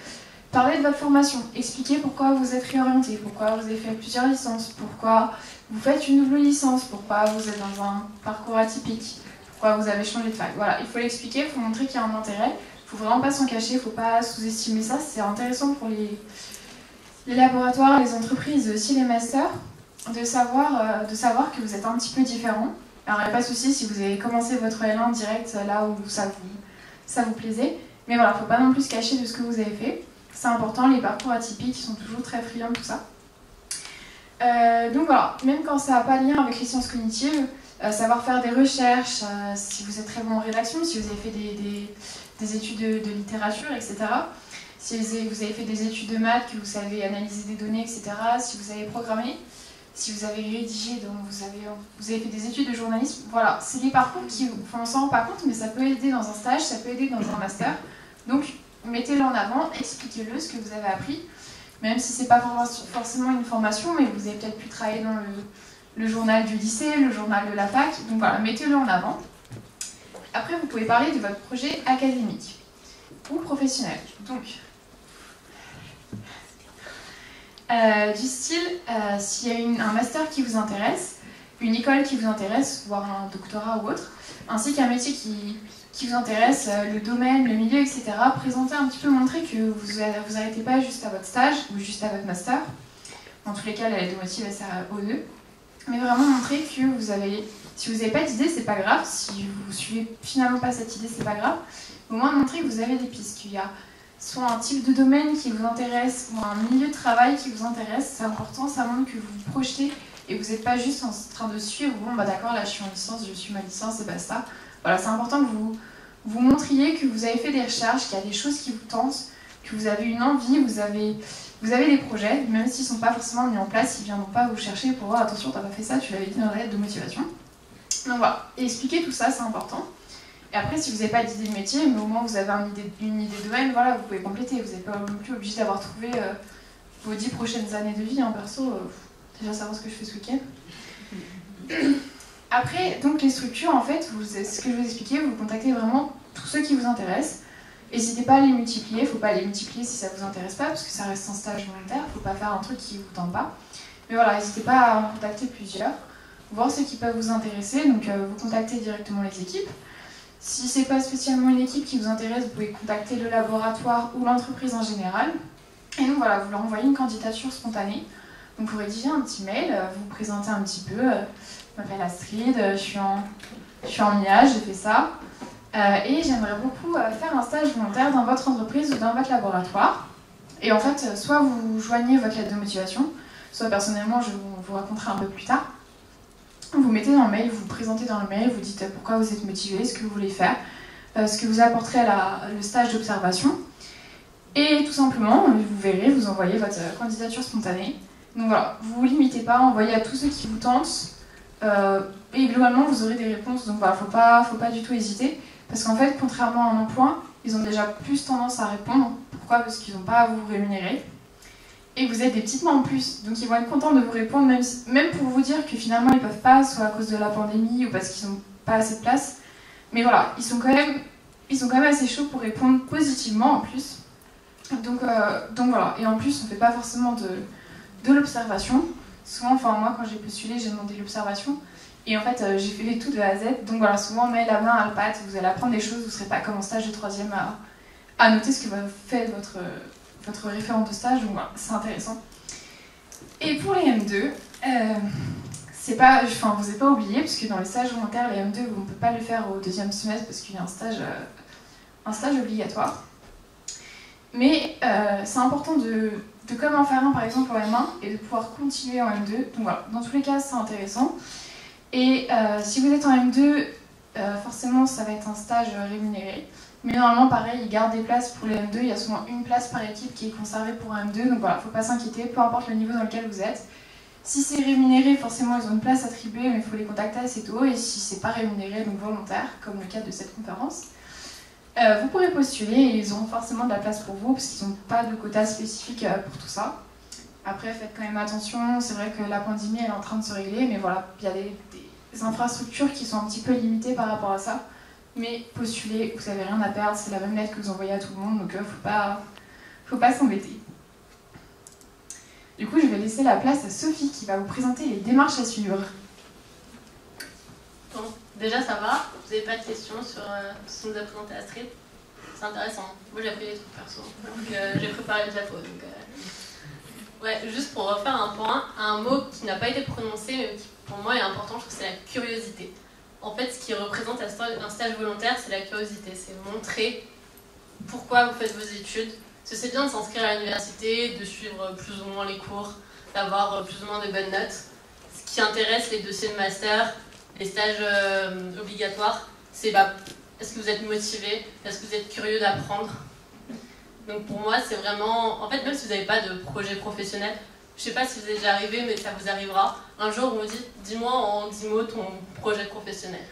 Parlez de votre formation, expliquez pourquoi vous êtes réorienté, pourquoi vous avez fait plusieurs licences, pourquoi vous faites une double licence, pourquoi vous êtes dans un parcours atypique, pourquoi vous avez changé de fac. Voilà, il faut l'expliquer, il faut montrer qu'il y a un intérêt. Il ne faut vraiment pas s'en cacher, il ne faut pas sous-estimer ça, c'est intéressant pour les laboratoires, les entreprises et aussi les masters, de savoir que vous êtes un petit peu différent. Alors il n'y a pas de souci si vous avez commencé votre L1 direct là où ça vous plaisait, mais voilà, il ne faut pas non plus se cacher de ce que vous avez fait. C'est important, les parcours atypiques sont toujours très friands de tout ça. Donc voilà, même quand ça n'a pas de lien avec les sciences cognitives, savoir faire des recherches, si vous êtes très bon en rédaction, si vous avez fait des études de littérature, etc. Si vous avez fait des études de maths, que vous savez analyser des données, etc. Si vous avez programmé, si vous avez rédigé, donc vous avez fait des études de journalisme. Voilà, c'est des parcours qui, on s'en rend pas compte, mais ça peut aider dans un stage, ça peut aider dans un master. Donc, mettez-le en avant, expliquez-le ce que vous avez appris, même si c'est pas forcément une formation, mais vous avez peut-être pu travailler dans le journal du lycée, le journal de la fac. Donc voilà, mettez-le en avant. Après, vous pouvez parler de votre projet académique ou professionnel. Donc, du style, s'il y a un master qui vous intéresse, une école qui vous intéresse, voire un doctorat ou autre, ainsi qu'un métier qui vous intéresse, le domaine, le milieu, etc. Présentez un petit peu, montrer que vous n'arrêtez pas juste à votre stage ou juste à votre master. Dans tous les cas, la lettre de motivation, ça sert aux deux. Mais vraiment montrer que si vous n'avez pas d'idée, c'est pas grave. Si vous suivez finalement pas cette idée, c'est pas grave. Au moins montrer que vous avez des pistes, qu'il y a soit un type de domaine qui vous intéresse ou un milieu de travail qui vous intéresse. C'est important, ça montre que vous vous projetez et que vous n'êtes pas juste en train de suivre. Bon, bah d'accord, là je suis en licence, je suis ma licence et basta. Voilà, c'est important que vous montriez que vous avez fait des recherches, qu'il y a des choses qui vous tentent, que vous avez une envie, vous avez vous avez des projets, même s'ils ne sont pas forcément mis en place, ils ne viendront pas vous chercher pour voir attention, t'as pas fait ça, tu l'avais dit dans la lettre de motivation. Donc voilà, et expliquer tout ça, c'est important. Et après, si vous n'avez pas d'idée de métier, mais au moins vous avez une idée de domaine, voilà, vous pouvez compléter. Vous n'êtes pas non plus obligé d'avoir trouvé vos 10 prochaines années de vie, perso, déjà savoir ce que je fais ce week-end. Après, donc les structures, en fait, ce que je vous expliquais, vous contactez vraiment tous ceux qui vous intéressent. N'hésitez pas à les multiplier, il ne faut pas les multiplier si ça ne vous intéresse pas, parce que ça reste un stage volontaire, il ne faut pas faire un truc qui ne vous tente pas. Mais voilà, n'hésitez pas à en contacter plusieurs, voir ceux qui peuvent vous intéresser, donc vous contactez directement les équipes. Si ce n'est pas spécialement une équipe qui vous intéresse, vous pouvez contacter le laboratoire ou l'entreprise en général. Et donc voilà, vous leur envoyez une candidature spontanée. Donc vous rédigez un petit mail, vous vous présentez un petit peu. Je m'appelle Astrid, je suis en IA, j'ai fait ça. Et j'aimerais beaucoup faire un stage volontaire dans votre entreprise ou dans votre laboratoire. Et en fait, soit vous joignez votre lettre de motivation, soit personnellement, je vous raconterai un peu plus tard. Vous mettez dans le mail, vous vous présentez dans le mail, vous dites pourquoi vous êtes motivé, ce que vous voulez faire, ce que vous apporterez à le stage d'observation. Et tout simplement, vous verrez, vous envoyez votre candidature spontanée. Donc voilà, vous ne vous limitez pas, envoyez à tous ceux qui vous tentent. Et globalement, vous aurez des réponses. Donc voilà, faut pas du tout hésiter. Parce qu'en fait, contrairement à un emploi, ils ont déjà plus tendance à répondre. Pourquoi? Parce qu'ils n'ont pas à vous rémunérer. Et vous êtes des petites mains en plus, donc ils vont être contents de vous répondre, même pour vous dire que finalement ils peuvent pas, soit à cause de la pandémie ou parce qu'ils n'ont pas assez de place. Mais voilà, ils sont quand même assez chauds pour répondre positivement en plus. Donc voilà, et en plus on fait pas forcément de l'observation. Souvent, enfin moi quand j'ai postulé, j'ai demandé l'observation. Et en fait, j'ai fait les tout de A à Z. Donc voilà, souvent on met la main à la pâte, vous allez apprendre des choses, vous ne serez pas comme en stage de 3e à noter ce que va faire votre référent de stage, donc voilà, c'est intéressant. Et pour les M2, vous n'êtes pas oublié, parce que dans les stages volontaires, les M2, on ne peut pas le faire au 2e semestre parce qu'il y a un stage obligatoire. Mais c'est important de comme en faire un par exemple en M1 et de pouvoir continuer en M2. Donc voilà, dans tous les cas, c'est intéressant. Et si vous êtes en M2, forcément, ça va être un stage rémunéré. Mais normalement, pareil, ils gardent des places pour les M2. Il y a souvent une place par équipe qui est conservée pour un M2. Donc voilà, il ne faut pas s'inquiéter, peu importe le niveau dans lequel vous êtes. Si c'est rémunéré, forcément, ils ont une place attribuée, mais il faut les contacter assez tôt. Et si c'est pas rémunéré, donc volontaire, comme le cas de cette conférence, vous pourrez postuler et ils auront forcément de la place pour vous, parce qu'ils n'ont pas de quota spécifique pour tout ça. Après, faites quand même attention. C'est vrai que la pandémie, elle est en train de se régler, mais voilà, il y a des infrastructures qui sont un petit peu limitées par rapport à ça. Mais postulez, vous n'avez rien à perdre, c'est la même lettre que vous envoyez à tout le monde, donc faut pas s'embêter. Du coup, je vais laisser la place à Sophie qui va vous présenter les démarches à suivre. Bon, déjà ça va, vous n'avez pas de questions sur ce qu'on nous a présenté à Astrid? C'est intéressant, moi j'ai appris des trucs perso, donc j'ai préparé le diapo. Ouais, juste pour refaire un point, un mot qui n'a pas été prononcé, mais qui pour moi est important, je trouve que c'est la curiosité. En fait, ce qui représente un stage volontaire, c'est la curiosité. C'est montrer pourquoi vous faites vos études. Parce que c'est bien de s'inscrire à l'université, de suivre plus ou moins les cours, d'avoir plus ou moins de bonnes notes. Ce qui intéresse les dossiers de master, les stages obligatoires, c'est est-ce que vous êtes motivé, est-ce que vous êtes curieux d'apprendre. Donc pour moi, c'est vraiment... En fait, même si vous n'avez pas de projet professionnel, je ne sais pas si vous êtes déjà arrivé, mais ça vous arrivera. Un jour, on vous dit, dis-moi en 10 mots ton projet professionnel.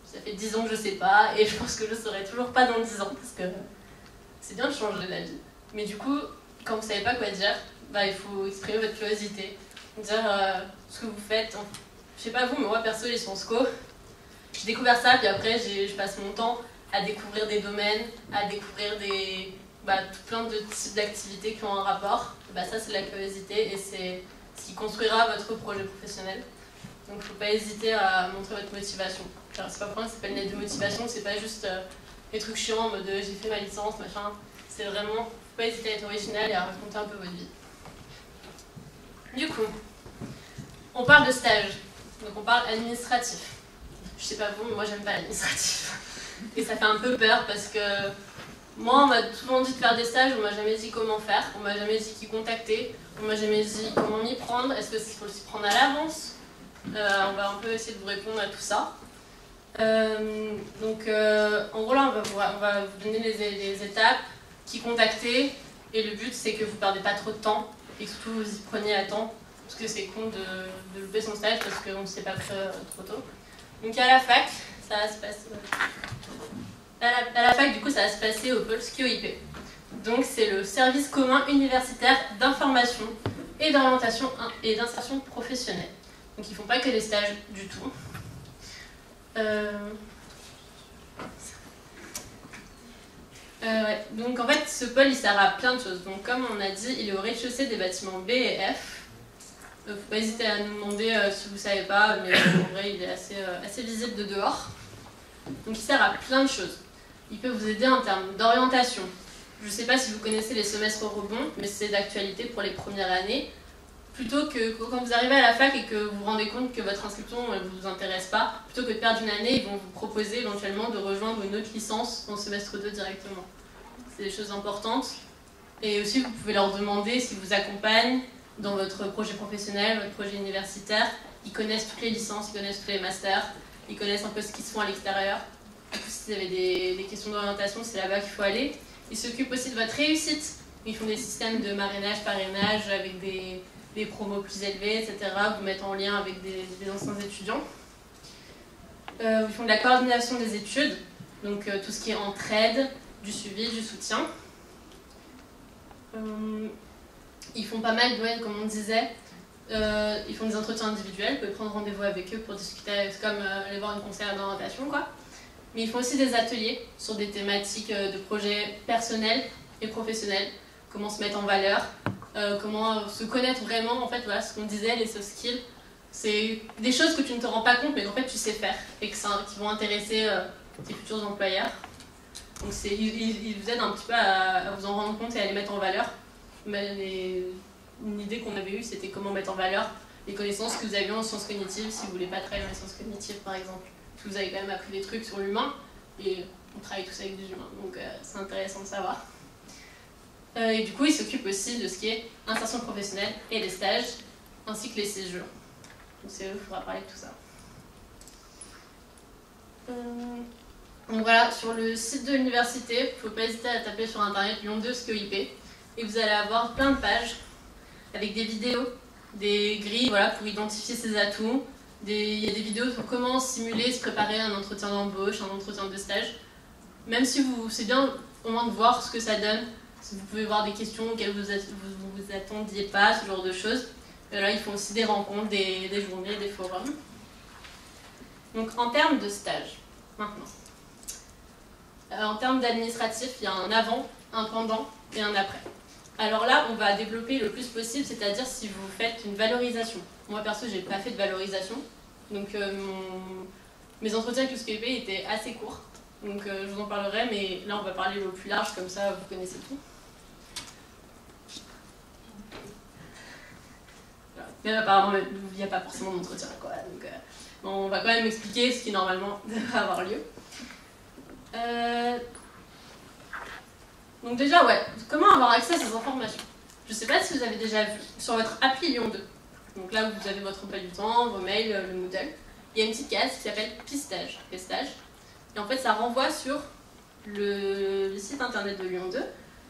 Ça fait 10 ans que je ne sais pas, et je pense que je ne saurai toujours pas dans 10 ans, parce que c'est bien de changer la vie. Mais du coup, quand vous ne savez pas quoi dire, il faut exprimer votre curiosité. Dire ce que vous faites. Je ne sais pas vous, mais moi, perso, les Sciences Co, j'ai découvert ça, puis après, je passe mon temps à découvrir des domaines, à découvrir tout plein de types d'activités qui ont un rapport. Ça, c'est la curiosité et c'est ce qui construira votre projet professionnel. Donc, il ne faut pas hésiter à montrer votre motivation. C'est pas pour rien que ça s'appelle une lettre de motivation, c'est pas juste les trucs chiants en mode j'ai fait ma licence, machin. C'est vraiment, il ne faut pas hésiter à être original et à raconter un peu votre vie. Du coup, on parle de stage, donc on parle administratif. Je sais pas vous, mais moi j'aime pas l'administratif. Et ça fait un peu peur parce que moi, on m'a souvent dit de faire des stages, on m'a jamais dit comment faire, on m'a jamais dit qui contacter, on m'a jamais dit comment m'y prendre, est-ce qu'il faut s'y prendre à l'avance. On va un peu essayer de vous répondre à tout ça. En gros là, on va vous donner les étapes, qui contacter, Et le but, c'est que vous ne perdez pas trop de temps et que surtout vous y preniez à temps, parce que c'est con de louper son stage parce qu'on ne s'est pas pris trop tôt. Donc à la fac, ça va se passer... À la fac, du coup, ça va se passer au pôle SKIOIP. Donc c'est le service commun universitaire d'information et d'orientation et d'insertion professionnelle. Donc ils ne font pas que des stages du tout. Ouais. Donc en fait, ce pôle, il sert à plein de choses. Donc comme on a dit, il est au rez-de-chaussée des bâtiments B et F. Faut pas hésiter à nous demander si vous ne savez pas, mais en vrai, il est assez visible de dehors. Donc il sert à plein de choses. Il peut vous aider en termes d'orientation. Je ne sais pas si vous connaissez les semestres rebonds, mais c'est d'actualité pour les premières années. Plutôt que quand vous arrivez à la fac et que vous vous rendez compte que votre inscription ne vous intéresse pas, plutôt que de perdre une année, ils vont vous proposer éventuellement de rejoindre une autre licence en semestre 2 directement. C'est des choses importantes. Et aussi, vous pouvez leur demander s'ils vous accompagnent dans votre projet professionnel, votre projet universitaire. Ils connaissent toutes les licences, ils connaissent tous les masters, ils connaissent un peu ce qui se fait à l'extérieur. Du coup, si vous avez des questions d'orientation, c'est là-bas qu'il faut aller. Ils s'occupent aussi de votre réussite. Ils font des systèmes de marrainage, parrainage avec des promos plus élevés, etc. Vous mettent en lien avec des anciens étudiants. Ils font de la coordination des études, donc tout ce qui est entraide, du suivi, du soutien. Ils font pas mal de, comme on disait, ils font des entretiens individuels, vous pouvez prendre rendez-vous avec eux pour discuter, c'est comme aller voir une conseillère d'orientation, quoi. Mais ils font aussi des ateliers sur des thématiques de projets personnels et professionnels, comment se mettre en valeur, comment se connaître vraiment, en fait, voilà, ce qu'on disait, les soft skills. C'est des choses que tu ne te rends pas compte, mais qu'en fait tu sais faire, et qui vont intéresser tes futurs employeurs. Donc ils vous aident un petit peu à vous en rendre compte et à les mettre en valeur. Mais une idée qu'on avait eue, c'était comment mettre en valeur les connaissances que vous avez en sciences cognitives, si vous ne voulez pas travailler dans les sciences cognitives, par exemple. Parce que vous avez quand même appris des trucs sur l'humain, et on travaille tous avec des humains, donc c'est intéressant de savoir. Et du coup, ils s'occupent aussi de ce qui est insertion professionnelle et les stages, ainsi que les séjours. Donc c'est eux, il faudra parler de tout ça. Donc voilà, sur le site de l'université, il ne faut pas hésiter à taper sur internet Lyon 2 SKIOIP, et vous allez avoir plein de pages avec des vidéos, des grilles, voilà, pour identifier ses atouts. Il y a des vidéos sur comment simuler, se préparer à un entretien d'embauche, un entretien de stage. Même si c'est bien au moins de voir ce que ça donne. Si vous pouvez voir des questions auxquelles vous vous attendiez pas, ce genre de choses. Et là, ils font aussi des rencontres, des journées, des forums. Donc en termes de stage, maintenant. En termes d'administratif, il y a un avant, un pendant et un après. Alors là, on va développer le plus possible, c'est-à-dire si vous faites une valorisation. Moi, perso, j'ai pas fait de valorisation. Donc mes entretiens avec le SKIOIP étaient assez courts. Donc je vous en parlerai, mais là, on va parler au plus large, comme ça, vous connaissez tout. Mais apparemment, il n'y a pas forcément d'entretien, quoi. Donc on va quand même expliquer ce qui, normalement, devrait avoir lieu. Donc déjà, ouais, comment avoir accès à ces informations? Je ne sais pas si vous avez déjà vu sur votre appli Lyon 2. Donc là où vous avez votre emploi du temps, vos mails, le Moodle, il y a une petite case qui s'appelle Pistage. Et en fait, ça renvoie sur le site internet de Lyon 2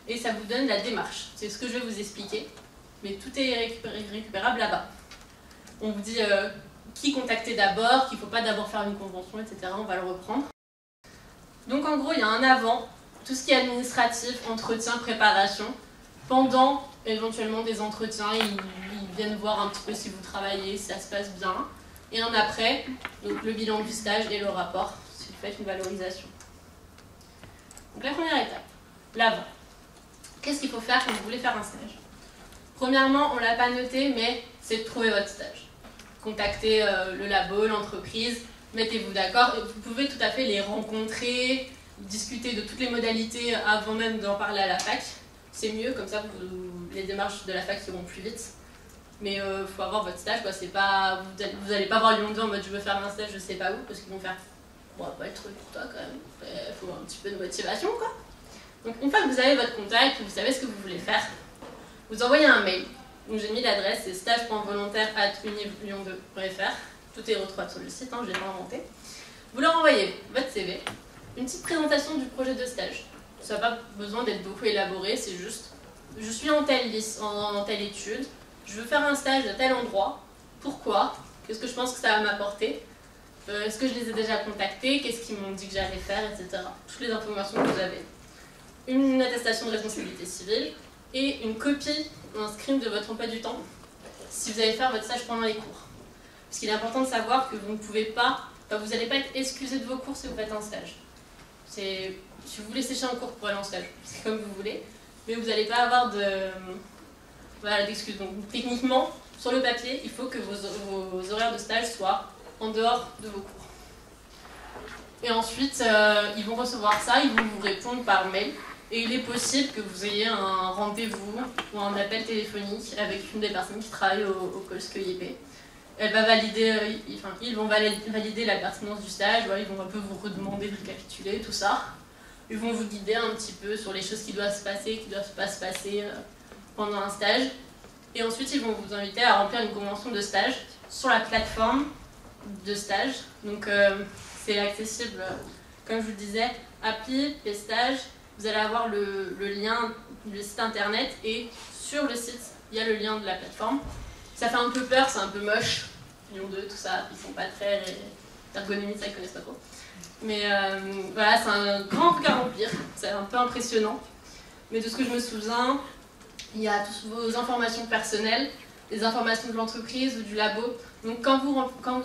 et ça vous donne la démarche. C'est ce que je vais vous expliquer, mais tout est récupérable là-bas. On vous dit qui contacter d'abord, qu'il ne faut pas d'abord faire une convention, etc. On va le reprendre. Donc en gros, il y a un avant, tout ce qui est administratif, entretien, préparation. Pendant éventuellement des entretiens, ils viennent voir un petit peu si vous travaillez, si ça se passe bien. Et un après, donc le bilan du stage et le rapport, si vous faites une valorisation. Donc la première étape, l'avant. Qu'est-ce qu'il faut faire quand vous voulez faire un stage? Premièrement, on ne l'a pas noté, mais c'est de trouver votre stage. Contactez le labo, l'entreprise, mettez-vous d'accord. Vous pouvez tout à fait les rencontrer, discuter de toutes les modalités avant même d'en parler à la fac. C'est mieux, comme ça les démarches de la fac iront plus vite. Mais il faut avoir votre stage, quoi. C'est pas, vous n'allez pas voir Lyon 2 en mode je veux faire un stage je sais pas où, parce qu'ils vont faire bon, pas le truc pour toi quand même. Il faut un petit peu de motivation, quoi. Donc une fois que vous avez votre contact, vous savez ce que vous voulez faire, vous envoyez un mail. Donc j'ai mis l'adresse, c'est stage.volontaire@unilyon2.fr. Tout est retrouvable sur le site, hein, je l'ai pas inventé. Vous leur envoyez votre CV, une petite présentation du projet de stage. Ça n'a pas besoin d'être beaucoup élaboré, c'est juste je suis en telle étude, je veux faire un stage à tel endroit, pourquoi? Qu'est-ce que je pense que ça va m'apporter? Est-ce que je les ai déjà contactés? Qu'est-ce qu'ils m'ont dit que j'allais faire, etc. Toutes les informations que vous avez. Une attestation de responsabilité civile et une copie, un screen de votre emploi du temps si vous allez faire votre stage pendant les cours. Parce qu'il est important de savoir que vous ne pouvez pas, vous n'allez pas être excusé de vos cours si vous faites un stage. Si vous voulez sécher un cours pour aller en stage, c'est comme vous voulez, mais vous n'allez pas avoir d'excuses. Donc techniquement, sur le papier, il faut que vos horaires de stage soient en dehors de vos cours. Et ensuite, ils vont recevoir ça, ils vont vous répondre par mail. Et il est possible que vous ayez un rendez-vous ou un appel téléphonique avec une des personnes qui travaille au COLSC IEP. Elle va valider, ils vont valider la pertinence du stage, ils vont un peu vous redemander de récapituler, tout ça. Ils vont vous guider un petit peu sur les choses qui doivent se passer, qui ne doivent pas se passer pendant un stage. Et ensuite, ils vont vous inviter à remplir une convention de stage sur la plateforme de stage. Donc, c'est accessible, comme je vous le disais, appli, les stages. Vous allez avoir le lien du site internet et sur le site, il y a le lien de la plateforme. Ça fait un peu peur, c'est un peu moche. Lyon 2, tout ça, ils sont pas très ergonomiques, ça ils connaissent pas trop. Mais voilà, c'est un grand truc à remplir, c'est un peu impressionnant. Mais de ce que je me souviens, il y a toutes vos informations personnelles, les informations de l'entreprise ou du labo. Donc quand vous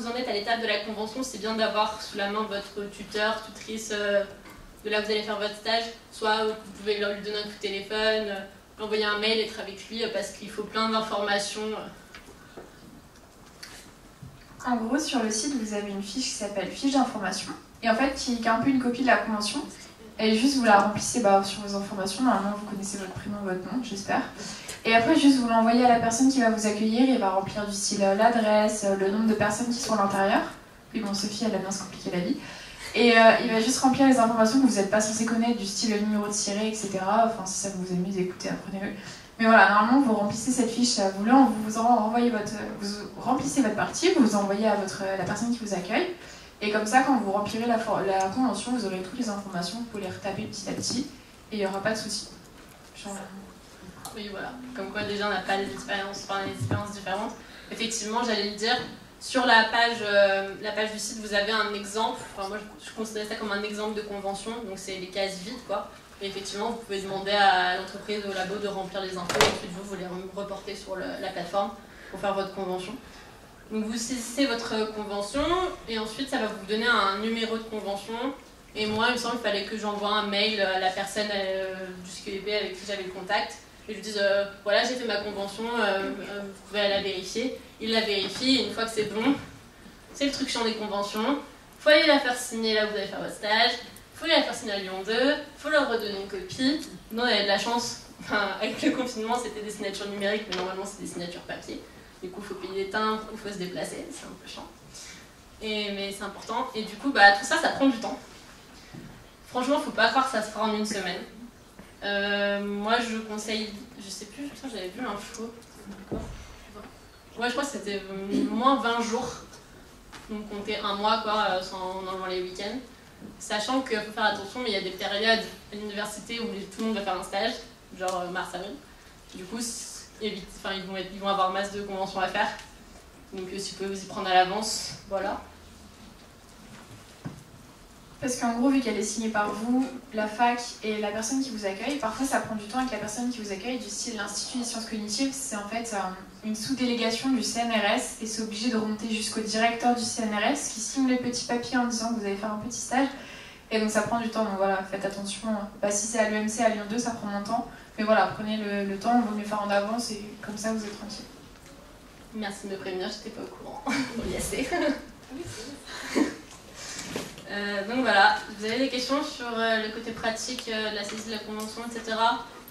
en êtes à l'étape de la convention, c'est bien d'avoir sous la main votre tuteur, tutrice de là où vous allez faire votre stage. Soit vous pouvez lui donner un coup de téléphone, lui envoyer un mail, être avec lui, parce qu'il faut plein d'informations. En gros, sur le site, vous avez une fiche qui s'appelle fiche d'information, et en fait, qui est un peu une copie de la convention. Et juste, vous la remplissez sur vos informations. Normalement, vous connaissez votre prénom, votre nom, j'espère. Et après, juste, vous l'envoyez à la personne qui va vous accueillir. Il va remplir du style l'adresse, le nombre de personnes qui sont à l'intérieur. Puis bon, Sophie, elle a bien se compliquer la vie. Et il va juste remplir les informations que vous n'êtes pas censé connaître, du style le numéro de tiré, etc. Enfin, si ça vous amuse, écoutez, apprenez-le. Mais voilà, normalement, vous remplissez cette fiche, vous remplissez votre partie, vous envoyez à la personne qui vous accueille. Et comme ça, quand vous remplirez la convention, vous aurez toutes les informations, vous pouvez les retaper petit à petit, et il n'y aura pas de souci. Oui, voilà. Comme quoi, déjà, on n'a pas des expériences différentes. Effectivement, j'allais le dire, sur la page du site, vous avez un exemple. Enfin, moi, je considère ça comme un exemple de convention, donc c'est les cases vides, quoi. Et effectivement, vous pouvez demander à l'entreprise ou au labo de remplir les infos, et ensuite vous les reportez sur la plateforme pour faire votre convention. Donc vous saisissez votre convention, et ensuite ça va vous donner un numéro de convention. Et moi, il me semble qu'il fallait que j'envoie un mail à la personne du CQEP avec qui j'avais le contact. Et je lui dis, voilà, j'ai fait ma convention, vous pouvez la vérifier. Il la vérifie, et une fois que c'est bon, c'est le truc chiant des conventions. Il faut aller la faire signer là où vous allez faire votre stage. Il faut aller la faire signer à Lyon 2. Il faut leur redonner une copie. Nous, on avait de la chance. Avec le confinement, c'était des signatures numériques, mais normalement, c'est des signatures papier. Du coup, il faut payer des timbres, il faut se déplacer. C'est un peu chiant. Mais c'est important. Et du coup, tout ça, ça prend du temps. Franchement, il ne faut pas croire que ça se fera en une semaine. Moi, je conseille, je sais plus, j'avais vu l'info. Ouais, je crois que c'était moins 20 jours. Donc, compter un mois, quoi, en enlevant les week-ends. Sachant qu'il faut faire attention, mais il y a des périodes à l'université où tout le monde va faire un stage, genre mars-avril. Du coup, ils vont avoir masse de conventions à faire. Donc, si vous pouvez vous y prendre à l'avance, voilà. Parce qu'en gros, vu qu'elle est signée par vous, la fac et la personne qui vous accueille, parfois ça prend du temps avec la personne qui vous accueille, du style l'Institut des sciences cognitives, c'est en fait une sous-délégation du CNRS et c'est obligé de remonter jusqu'au directeur du CNRS qui signe le petit papier en disant que vous allez faire un petit stage. Et donc ça prend du temps, donc voilà, faites attention. Si c'est à l'EMC, à Lyon 2, ça prend moins de temps. Mais voilà, prenez le temps, il vaut mieux faire en avance et comme ça vous êtes tranquille. Merci de me prévenir, j'étais pas au courant. Yes. Donc voilà, vous avez des questions sur le côté pratique de la saisie de la convention, etc.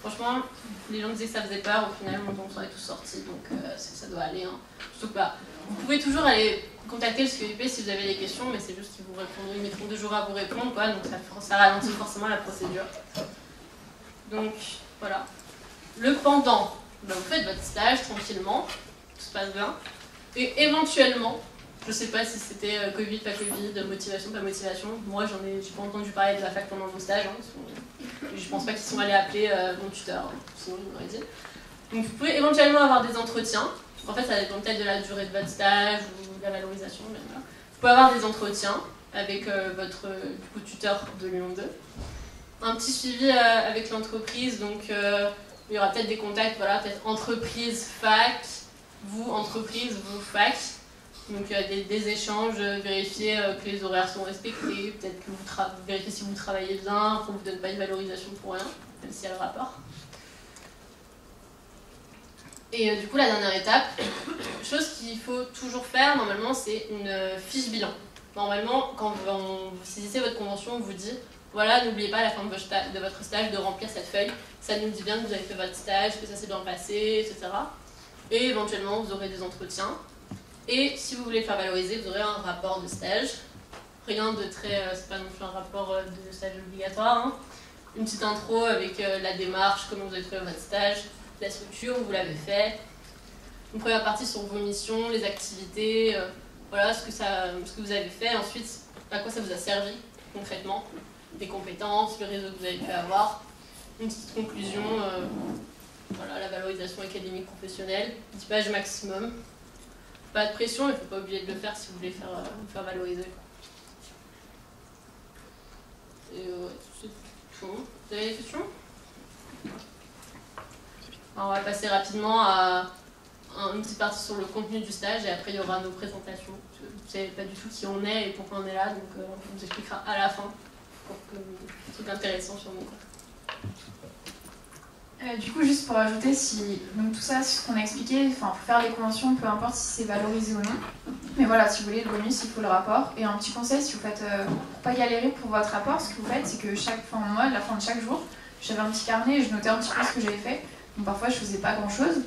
Franchement, les gens disaient que ça faisait peur, au final, on s'en est tous sortis, donc ça doit aller. Hein. Surtout pas. Vous pouvez toujours aller contacter le CQEP si vous avez des questions, mais c'est juste qu'ils vous répondront, ils mettront 2 jours à vous répondre, quoi, donc ça ralentit forcément la procédure. Donc voilà. Le pendant, vous faites votre stage tranquillement, tout se passe bien, et éventuellement, je sais pas si c'était Covid, pas Covid, motivation, pas motivation. Moi, j'ai pas entendu parler de la fac pendant mon stage. Hein, je pense pas qu'ils sont allés appeler mon tuteur, sinon ils m'auraient dit. Donc vous pouvez éventuellement avoir des entretiens. En fait, ça dépend peut-être de la durée de votre stage ou de la valorisation. Même là. Vous pouvez avoir des entretiens avec votre tuteur de Lyon 2. Un petit suivi avec l'entreprise, donc il y aura peut-être des contacts, voilà, peut-être entreprise, fac, vous, entreprise, vous, fac. Donc des échanges, vérifier que les horaires sont respectés, peut-être que vous vérifiez si vous travaillez bien, qu'on ne vous donne pas une valorisation pour rien, même s'il y a le rapport. Et du coup, la dernière étape, chose qu'il faut toujours faire, normalement, c'est une fiche bilan. Normalement, quand vous saisissez votre convention, on vous dit, voilà, n'oubliez pas à la fin de votre stage de remplir cette feuille. Ça nous dit bien que vous avez fait votre stage, que ça s'est bien passé, etc. Et éventuellement, vous aurez des entretiens. Et si vous voulez le faire valoriser, vous aurez un rapport de stage. Rien de très... c'est pas non plus un rapport de stage obligatoire. Hein. Une petite intro avec la démarche, comment vous avez trouvé votre stage, la structure, où vous l'avez fait. Une première partie sur vos missions, les activités, voilà ce que vous avez fait. Ensuite, à quoi ça vous a servi concrètement, des compétences, le réseau que vous avez pu avoir. Une petite conclusion, voilà, la valorisation académique professionnelle, 10 pages maximum. Pas de pression, il ne faut pas oublier de le faire si vous voulez faire valoriser. Et c'est tout. Vous avez des questions? Alors, on va passer rapidement à une petite partie sur le contenu du stage et après il y aura nos présentations. Vous ne savez pas du tout qui on est et pourquoi on est là, donc on vous expliquera à la fin pour que c'est intéressant sur nous. Du coup, juste pour ajouter, donc tout ça, ce qu'on a expliqué, faut faire les conventions, peu importe si c'est valorisé ou non. Mais voilà, si vous voulez le bonus, il faut le rapport. Et un petit conseil, si vous faites, pour pas galérer pour votre rapport, ce que vous faites, c'est que moi, à la fin de chaque jour, j'avais un petit carnet et je notais un petit peu ce que j'avais fait. Donc parfois, je faisais pas grand-chose.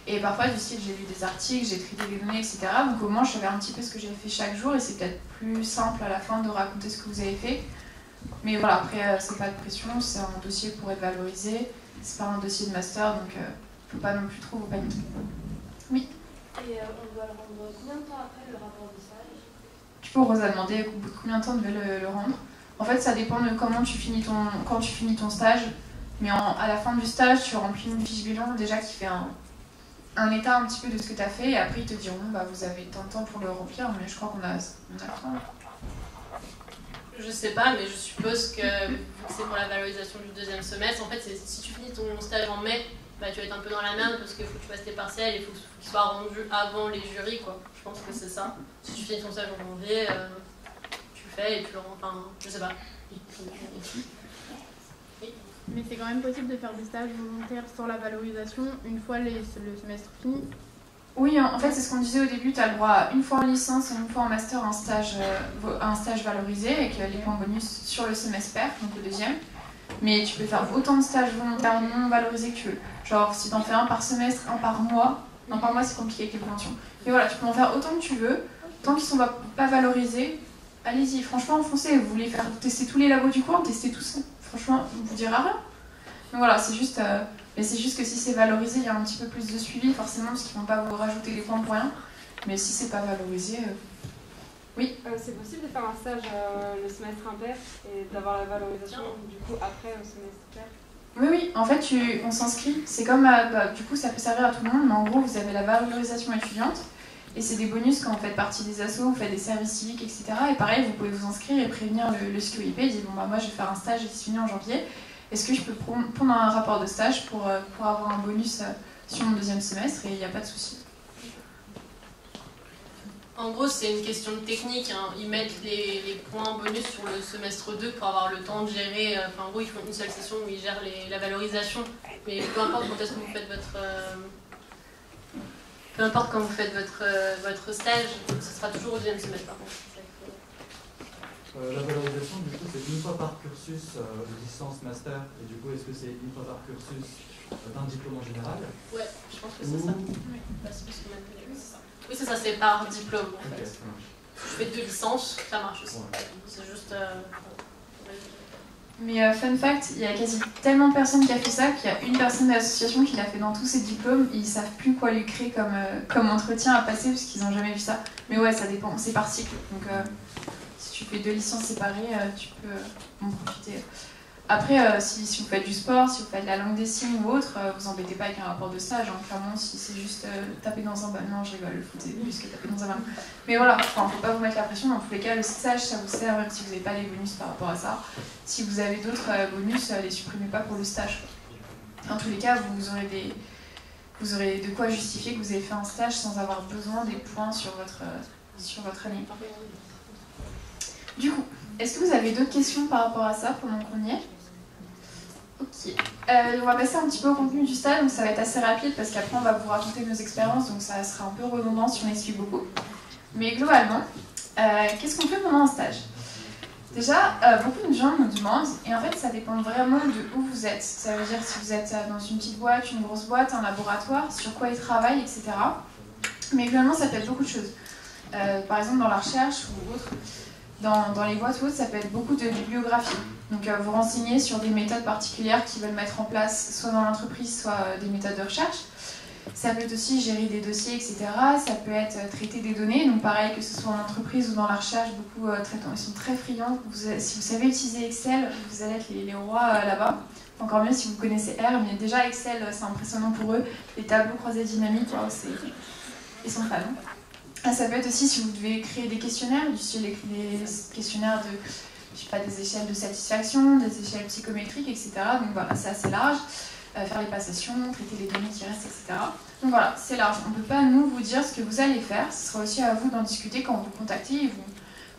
Et parfois, du style, j'ai lu des articles, j'ai traité des données, etc. Donc au moins, je savais un petit peu ce que j'avais fait chaque jour et c'est peut-être plus simple à la fin de raconter ce que vous avez fait. Mais voilà, après, c'est pas de pression, c'est un dossier pour être valorisé. C'est pas un dossier de master, donc faut pas non plus trop vous paniquer. Oui. Et on doit le rendre combien de temps après le rapport de stage? Tu peux Rosa demander au bout de combien de temps tu devais le rendre. En fait, ça dépend de comment tu finis ton stage. Mais à la fin du stage, tu remplis une fiche bilan déjà qui fait un état un petit peu de ce que tu as fait. Et après, ils te diront, bah, vous avez tant de temps pour le remplir, mais je crois qu'on a le temps. Je sais pas, mais je suppose que c'est pour la valorisation du deuxième semestre. En fait, si tu finis ton stage en mai, bah, tu vas être un peu dans la merde parce qu'il faut que tu fasses tes partiels et il faut qu'ils soient rendus avant les jurys, quoi. Je pense que c'est ça. Si tu finis ton stage en janvier, tu le fais et tu le rends. Enfin, je sais pas. Mais c'est quand même possible de faire des stages volontaires sans la valorisation une fois le semestre fini? Oui, en fait, c'est ce qu'on disait au début, tu as le droit à une fois en licence et une fois en master un stage valorisé avec les points bonus sur le semestre pair, donc le deuxième. Mais tu peux faire autant de stages volontaires non valorisés que tu veux. Genre, si tu en fais un par semestre, un par mois, non, par mois c'est compliqué avec les conventions. Mais voilà, tu peux en faire autant que tu veux, tant qu'ils ne sont pas valorisés, allez-y, franchement, foncez. Vous voulez faire tester tous les labos du cours, testez tous ça. Franchement, on vous dira rien. Donc voilà, c'est juste... Mais c'est juste que si c'est valorisé, il y a un petit peu plus de suivi, forcément, parce qu'ils ne vont pas vous rajouter les points pour rien. Mais si c'est pas valorisé, oui. C'est possible de faire un stage le semestre impair et d'avoir la valorisation du coup après au semestre pair? Oui, en fait, on s'inscrit. C'est comme, du coup, ça peut servir à tout le monde, mais en gros, vous avez la valorisation étudiante. Et c'est des bonus quand vous faites partie des assos, vous faites des services civiques, etc. Et pareil, vous pouvez vous inscrire et prévenir le SQIP, dire bon, bah, moi, je vais faire un stage qui se finit en janvier. Est-ce que je peux prendre un rapport de stage pour avoir un bonus sur mon deuxième semestre? Et il n'y a pas de souci. En gros, c'est une question de technique. Hein. Ils mettent les points bonus sur le semestre 2 pour avoir le temps de gérer. Enfin, en gros, ils font une seule session où ils gèrent la valorisation. Mais peu importe quand est-ce que vous faites peu importe quand vous faites votre stage, ce sera toujours au deuxième semestre par contre. La valorisation, du coup, c'est une fois par cursus licence, master, et du coup, est-ce que c'est une fois par cursus d'un diplôme en général? Ouais, je pense que c'est ça. Oui, c'est plus que oui, c'est ça, c'est par diplôme en fait. Je fais 2 licences, ça marche aussi. Ouais. C'est juste. Mais fun fact, il y a quasi tellement de personnes qui a fait ça qu'il y a une personne de l'association qui l'a fait dans tous ses diplômes et ils savent plus quoi lui créer comme entretien à passer parce qu'ils n'ont jamais vu ça. Mais ouais, ça dépend, c'est par cycle. Donc si tu fais 2 licences séparées, tu peux en profiter. Après, si vous faites du sport, si vous faites de la langue des signes ou autre, vous embêtez pas avec un rapport de stage. Hein. Clairement, si c'est juste taper dans un ballon, non, je rigole, le foot c'est plus que taper dans un ballon. Mais voilà, enfin, faut pas vous mettre la pression. Dans tous les cas, le stage, ça vous sert même si vous n'avez pas les bonus par rapport à ça. Si vous avez d'autres bonus, les supprimez pas pour le stage. En tous les cas, vous aurez de quoi justifier que vous avez fait un stage sans avoir besoin des points sur votre année. Du coup, est-ce que vous avez d'autres questions par rapport à ça pendant qu'on y est? Ok. On va passer un petit peu au contenu du stage, donc ça va être assez rapide parce qu'après on va vous raconter nos expériences, donc ça sera un peu redondant si on explique beaucoup. Mais globalement, qu'est-ce qu'on fait pendant un stage? Déjà, beaucoup de gens nous demandent, et en fait ça dépend vraiment de où vous êtes. Ça veut dire si vous êtes dans une petite boîte, une grosse boîte, un laboratoire, sur quoi ils travaillent, etc. Mais globalement ça peut être beaucoup de choses. Par exemple dans la recherche ou autre, dans les boîtes ou autres, ça peut être beaucoup de bibliographie. Donc vous renseignez sur des méthodes particulières qu'ils veulent mettre en place, soit dans l'entreprise, soit des méthodes de recherche. Ça peut être aussi gérer des dossiers, etc. Ça peut être traiter des données. Donc pareil, que ce soit en entreprise ou dans la recherche, beaucoup ils sont très friands. Si vous savez utiliser Excel, vous allez être les rois là-bas. Encore mieux si vous connaissez R, mais déjà Excel, c'est impressionnant pour eux. Les tableaux croisés dynamiques, wow, ils sont fans. Ça peut être aussi si vous devez créer des questionnaires, du style des questionnaires de, je sais pas, des échelles de satisfaction, des échelles psychométriques, etc. Donc voilà, c'est assez large. Faire les passations, traiter les données qui restent, etc. Donc voilà, c'est large. On ne peut pas nous vous dire ce que vous allez faire. Ce sera aussi à vous d'en discuter quand vous contactez.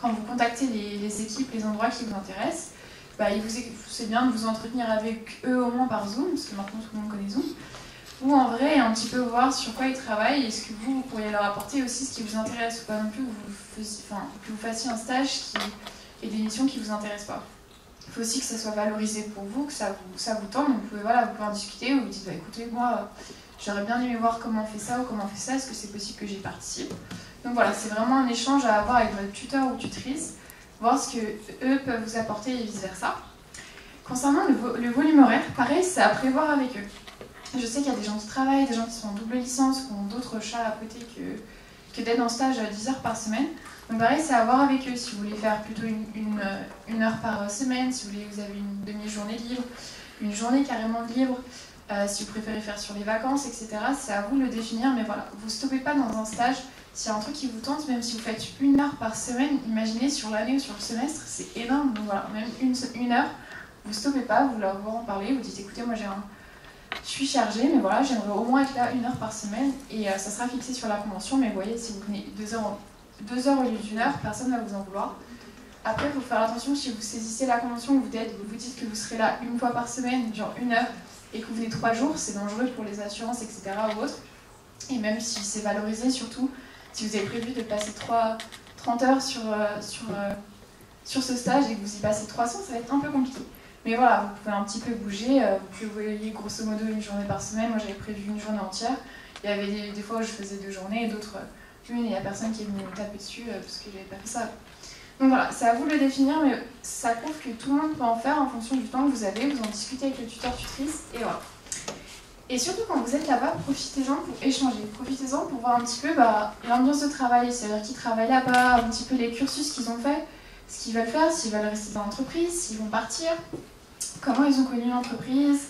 Quand vous contactez les équipes, les endroits qui vous intéressent, c'est bien de vous entretenir avec eux au moins par Zoom, parce que maintenant tout le monde connaît Zoom. Ou en vrai, un petit peu voir sur quoi ils travaillent et ce que vous pourriez leur apporter aussi ce qui vous intéresse. Ou pas non plus que vous fassiez un stage et des missions qui ne vous intéressent pas. Il faut aussi que ça soit valorisé pour vous, que ça vous tente. Donc vous pouvez en discuter ou vous dites écoutez, moi j'aurais bien aimé voir comment on fait ça ou comment on fait ça, est-ce que c'est possible que j'y participe? Donc voilà, c'est vraiment un échange à avoir avec votre tuteur ou tutrice, voir ce que eux peuvent vous apporter et vice versa. Concernant le volume horaire, pareil, c'est à prévoir avec eux. Je sais qu'il y a des gens qui travaillent, des gens qui sont en double licence, qui ont d'autres chats à côté que d'être en stage à 10 heures par semaine. Donc pareil, c'est à voir avec eux si vous voulez faire plutôt une heure par semaine, si vous avez une demi-journée libre, une journée carrément libre, si vous préférez faire sur les vacances, etc. C'est à vous de le définir, mais voilà, vous ne stoppez pas dans un stage. S'il y a un truc qui vous tente, même si vous faites une heure par semaine, imaginez sur l'année ou sur le semestre, c'est énorme. Donc voilà, même une heure, vous ne stoppez pas, vous leur en parlez, vous dites écoutez, moi je suis chargée, mais voilà, j'aimerais au moins être là une heure par semaine et ça sera fixé sur la convention, mais vous voyez, si vous venez 2 heures au lieu d'une heure, personne ne va vous en vouloir. Après, il faut faire attention, si vous saisissez la convention, vous dites que vous serez là une fois par semaine, genre 1 heure, et que vous venez 3 jours, c'est dangereux pour les assurances, etc. ou autre. Et même si c'est valorisé, surtout, si vous avez prévu de passer 30 heures sur ce stage et que vous y passez 300, ça va être un peu compliqué. Mais voilà, vous pouvez un petit peu bouger, vous voyez grosso modo une journée par semaine, moi j'avais prévu une journée entière. Il y avait des fois où je faisais 2 journées et d'autres une, et il n'y a personne qui est venu me taper dessus parce que j'avais pas fait ça. Donc voilà, c'est à vous de le définir, mais ça prouve que tout le monde peut en faire en fonction du temps que vous avez, vous en discutez avec le tuteur, tutrice, et voilà. Et surtout quand vous êtes là-bas, profitez-en pour échanger, profitez-en pour voir un petit peu l'ambiance de travail, c'est-à-dire qui travaille là-bas, un petit peu les cursus qu'ils ont fait, ce qu'ils veulent faire, s'ils veulent rester dans l'entreprise, s'ils vont partir, comment ils ont connu l'entreprise,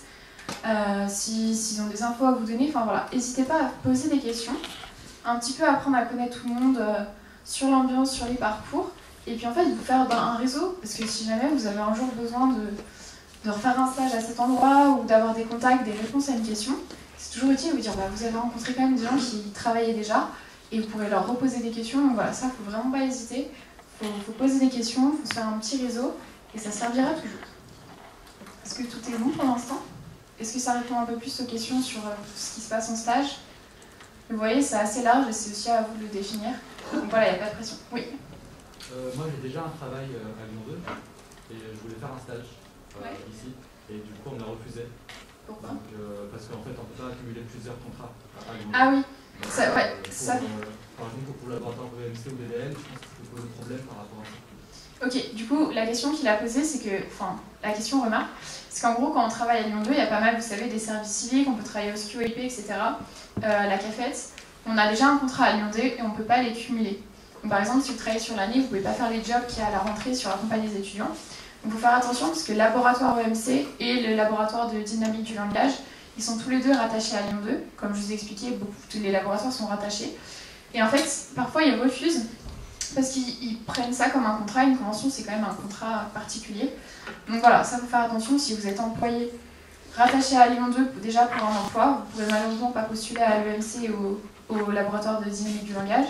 s'ils ont des infos à vous donner, enfin voilà, n'hésitez pas à poser des questions, un petit peu apprendre à connaître tout le monde sur l'ambiance, sur les parcours, et puis en fait vous faire un réseau, parce que si jamais vous avez un jour besoin de refaire un stage à cet endroit ou d'avoir des contacts, des réponses à une question, c'est toujours utile de vous dire vous avez rencontré quand même des gens qui travaillaient déjà et vous pourrez leur reposer des questions. Donc voilà, ça, il ne faut vraiment pas hésiter. Il faut poser des questions, il faut se faire un petit réseau et ça servira toujours. Est-ce que tout est bon pour l'instant? Est-ce que ça répond un peu plus aux questions sur ce qui se passe en stage? Vous voyez, c'est assez large et c'est aussi à vous de le définir. Donc voilà, il n'y a pas de pression. Oui. Moi, j'ai déjà un travail à Lyon 2 et je voulais faire un stage. Ici, et du coup on a refusé. Pourquoi? Donc, parce qu'en fait on ne peut pas accumuler plusieurs contrats. Ah oui, donc, ça, ouais, ça. Par exemple pour le laboratoire VMC ou BDL, je pense que ça peut poser problème par rapport à ça. Ok, du coup la question qu'il a posée, c'est que, la question remarque, c'est qu'en gros quand on travaille à Lyon 2, il y a pas mal, vous savez, des services civiques, on peut travailler au SQIP, etc. La CAFET, on a déjà un contrat à Lyon 2 et on ne peut pas les cumuler. Donc, par exemple, si vous travaillez sur l'année, vous ne pouvez pas faire les jobs qu'il y a à la rentrée sur la compagnie des étudiants. Il faut faire attention parce que le laboratoire OMC et le laboratoire de dynamique du langage, ils sont tous les deux rattachés à Lyon 2. Comme je vous ai expliqué, tous les laboratoires sont rattachés. Et en fait, parfois ils refusent parce qu'ils prennent ça comme un contrat. Une convention, c'est quand même un contrat particulier. Donc voilà, ça faut faire attention. Si vous êtes employé rattaché à Lyon 2, déjà pour un emploi, vous pouvez malheureusement pas postuler à l'EMC ou au laboratoire de dynamique du langage.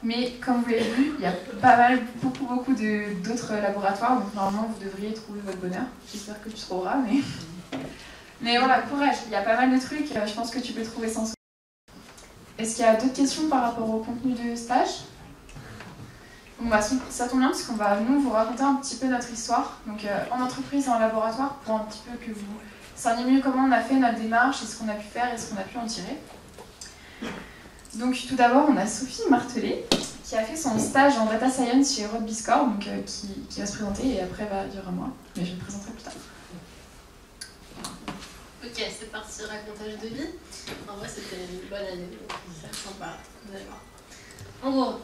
Mais comme vous l'avez vu, il y a pas mal, beaucoup d'autres laboratoires. Donc normalement, vous devriez trouver votre bonheur. J'espère que tu trouveras, mais voilà, courage. Il y a pas mal de trucs. Je pense que tu peux trouver sans souci. Est-ce qu'il y a d'autres questions par rapport au contenu de stage? Bon, bah, ça tombe bien parce qu'on va nous vous raconter un petit peu notre histoire. Donc en entreprise et en laboratoire pour un petit peu que vous sachiez mieux comment on a fait notre démarche et ce qu'on a pu faire et ce qu'on a pu en tirer. Donc tout d'abord, on a Sophie Martelet qui a fait son stage en data science chez Rod Biscore, donc qui va se présenter et après il y aura moi, mais je le présenterai plus tard. Ok, c'est parti, racontage de vie. En vrai, c'était une bonne année, donc c'est sympa, vous allez voir. En gros,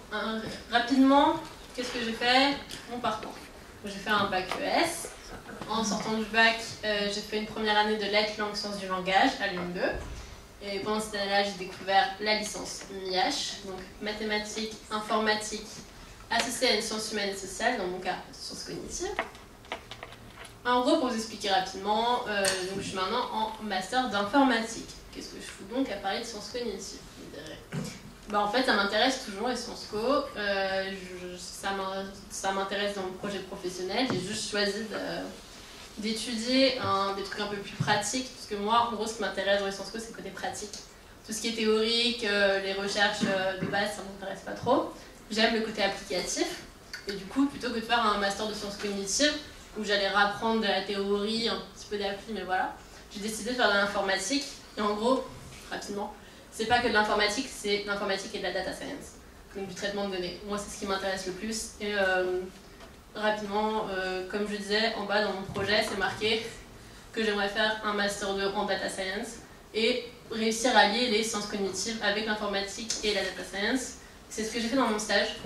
rapidement, qu'est-ce que j'ai fait? Mon parcours. J'ai fait un bac ES. En sortant du bac, j'ai fait une première année de lettres, langues, sciences du langage à Lyon 2. Et pendant cette année-là, j'ai découvert la licence MIH, donc mathématiques, informatique, associée à une science humaine et sociale, dans mon cas, sciences cognitives. En gros, pour vous expliquer rapidement, donc je suis maintenant en master d'informatique. Qu'est-ce que je fous donc à parler de sciences cognitives, vous me direz. Bah, en fait, ça m'intéresse toujours les Sciences Co. Ça m'intéresse dans mon projet professionnel. J'ai juste choisi d'étudier des trucs un peu plus pratiques, parce que moi, en gros, ce qui m'intéresse dans les Sciences Co, c'est le côté pratique. Tout ce qui est théorique, les recherches de base, ça ne m'intéresse pas trop. J'aime le côté applicatif. Et du coup, plutôt que de faire un master de sciences cognitives, où j'allais rapprendre de la théorie, un petit peu d'appli, mais voilà, j'ai décidé de faire de l'informatique. Et en gros, rapidement, c'est pas que de l'informatique, c'est de l'informatique et de la data science, donc du traitement de données. Moi, c'est ce qui m'intéresse le plus. Et rapidement, comme je disais, en bas dans mon projet, c'est marqué que j'aimerais faire un master 2 en data science et réussir à lier les sciences cognitives avec l'informatique et la data science. C'est ce que j'ai fait dans mon stage,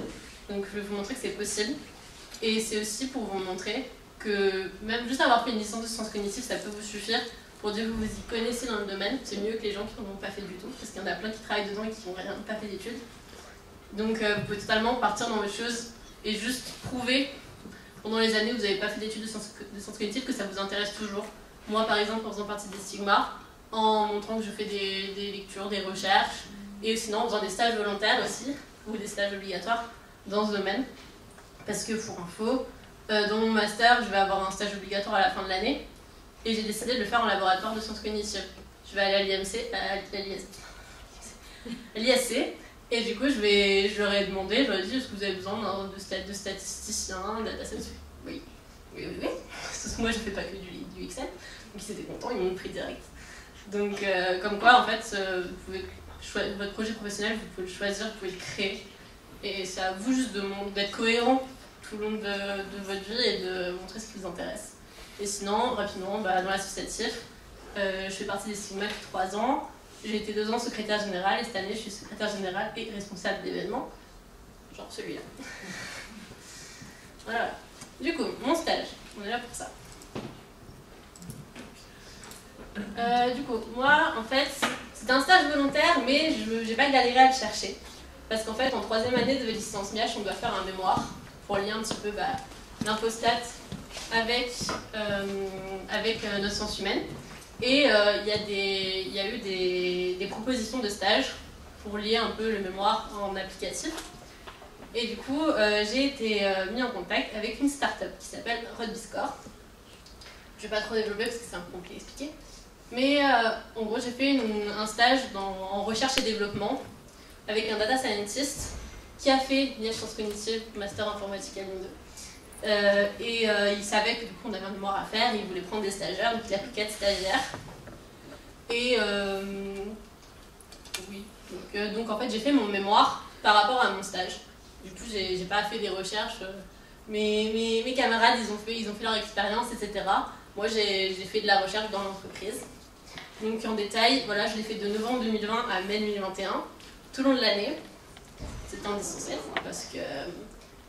donc je vais vous montrer que c'est possible. Et c'est aussi pour vous montrer que même juste avoir fait une licence de sciences cognitives, ça peut vous suffire pour dire que vous y connaissez dans le domaine. C'est mieux que les gens qui n'en ont pas fait du tout, parce qu'il y en a plein qui travaillent dedans et qui n'ont pas fait d'études. Donc vous pouvez totalement partir dans votre chose et juste prouver pendant les années où vous n'avez pas fait d'études de sciences cognitives que ça vous intéresse toujours. Moi par exemple en faisant partie des Stigma, en montrant que je fais des lectures, des recherches, et sinon en faisant des stages volontaires aussi, ou des stages obligatoires dans ce domaine. Parce que pour info, dans mon master, je vais avoir un stage obligatoire à la fin de l'année, et j'ai décidé de le faire en laboratoire de sciences cognitives. Je vais aller à l'ISC, et du coup, je leur ai demandé, je leur ai dit, est-ce que vous avez besoin de statisticiens, de data science? Oui. Sauf que moi, je ne fais pas que du Excel, donc ils étaient contents, ils m'ont pris direct. Donc, comme quoi, en fait, vous pouvez votre projet professionnel, vous pouvez le choisir, vous pouvez le créer, et c'est à vous juste d'être cohérent tout le long de votre vie et de montrer ce qui vous intéresse. Et sinon, rapidement, dans l'associatif, je fais partie des Stigma depuis 3 ans. J'ai été 2 ans secrétaire générale et cette année, je suis secrétaire générale et responsable d'événements. Genre celui-là. Voilà. Du coup, mon stage, on est là pour ça. Du coup, moi, en fait, c'est un stage volontaire, mais je n'ai pas galéré à le chercher. Parce qu'en fait, en 3e année de licence MIH, on doit faire un mémoire pour lier un petit peu l'infostat avec notre science humaine. Et il y a eu des propositions de stage pour lier un peu le mémoire en applicatif. Et du coup, j'ai été mis en contact avec une start-up qui s'appelle Rod Biscore. Je ne vais pas trop développer parce que c'est un peu compliqué à expliquer. Mais en gros, j'ai fait un stage en recherche et développement avec un data scientist qui a fait l'IH Sciences Cognitives, Master Informatique à Lyon 2. Il savait que du coup on avait un mémoire à faire et il voulait prendre des stagiaires, donc il a pris 4 stagiaires. Et oui, donc en fait j'ai fait mon mémoire par rapport à mon stage. Du coup j'ai pas fait des recherches, mes camarades ils ont fait leur expérience, etc. Moi j'ai fait de la recherche dans l'entreprise. Donc en détail, voilà, je l'ai fait de novembre 2020 à mai 2021, tout le long de l'année. C'était en distanciel parce que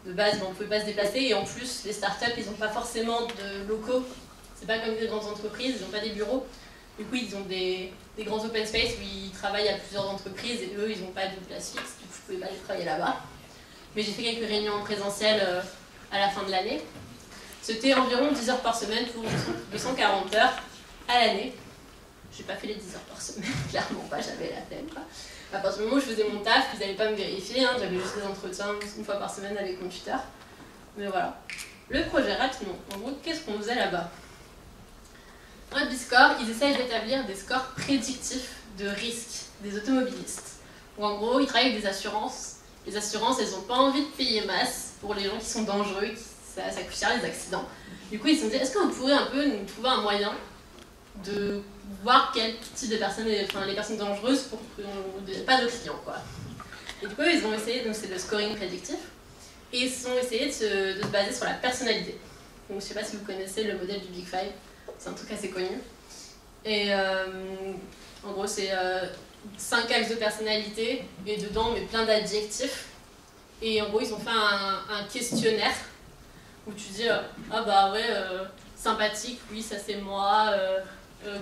de base, on ne pouvait pas se déplacer, et en plus, les startups, ils n'ont pas forcément de locaux. C'est pas comme des grandes entreprises, ils n'ont pas des bureaux. Du coup, ils ont des grands open space où ils travaillent à plusieurs entreprises, et eux, ils n'ont pas de place fixe, du coup, je ne pouvais pas aller travailler là-bas. Mais j'ai fait quelques réunions en présentiel à la fin de l'année. C'était environ 10 heures par semaine pour 240 heures à l'année. J'ai pas fait les 10 heures par semaine, clairement pas, j'avais la flemme. À partir du moment où je faisais mon taf, ils n'allaient pas me vérifier, hein, j'avais juste des entretiens une fois par semaine avec mon tuteur. Mais voilà. Le projet, rapidement. En gros, qu'est-ce qu'on faisait là-bas? Dans le B-Score, ils essayent d'établir des scores prédictifs de risque des automobilistes. Donc, en gros, ils travaillent avec des assurances. Les assurances, elles n'ont pas envie de payer masse pour les gens qui sont dangereux, ça coûte cher les accidents. Du coup, ils se sont dit, est-ce que vous pourriez un peu nous trouver un moyen de voir quel type de personnes, enfin les personnes dangereuses, pour pas de clients, quoi. Et du coup, ils ont essayé, donc c'est le scoring prédictif, et ils ont essayé de se baser sur la personnalité. Donc, je sais pas si vous connaissez le modèle du Big Five, c'est un truc assez connu. Et en gros, c'est 5 axes de personnalité, et dedans, on met plein d'adjectifs. Et en gros, ils ont fait un questionnaire où tu dis ah bah ouais, sympathique, oui, ça c'est moi,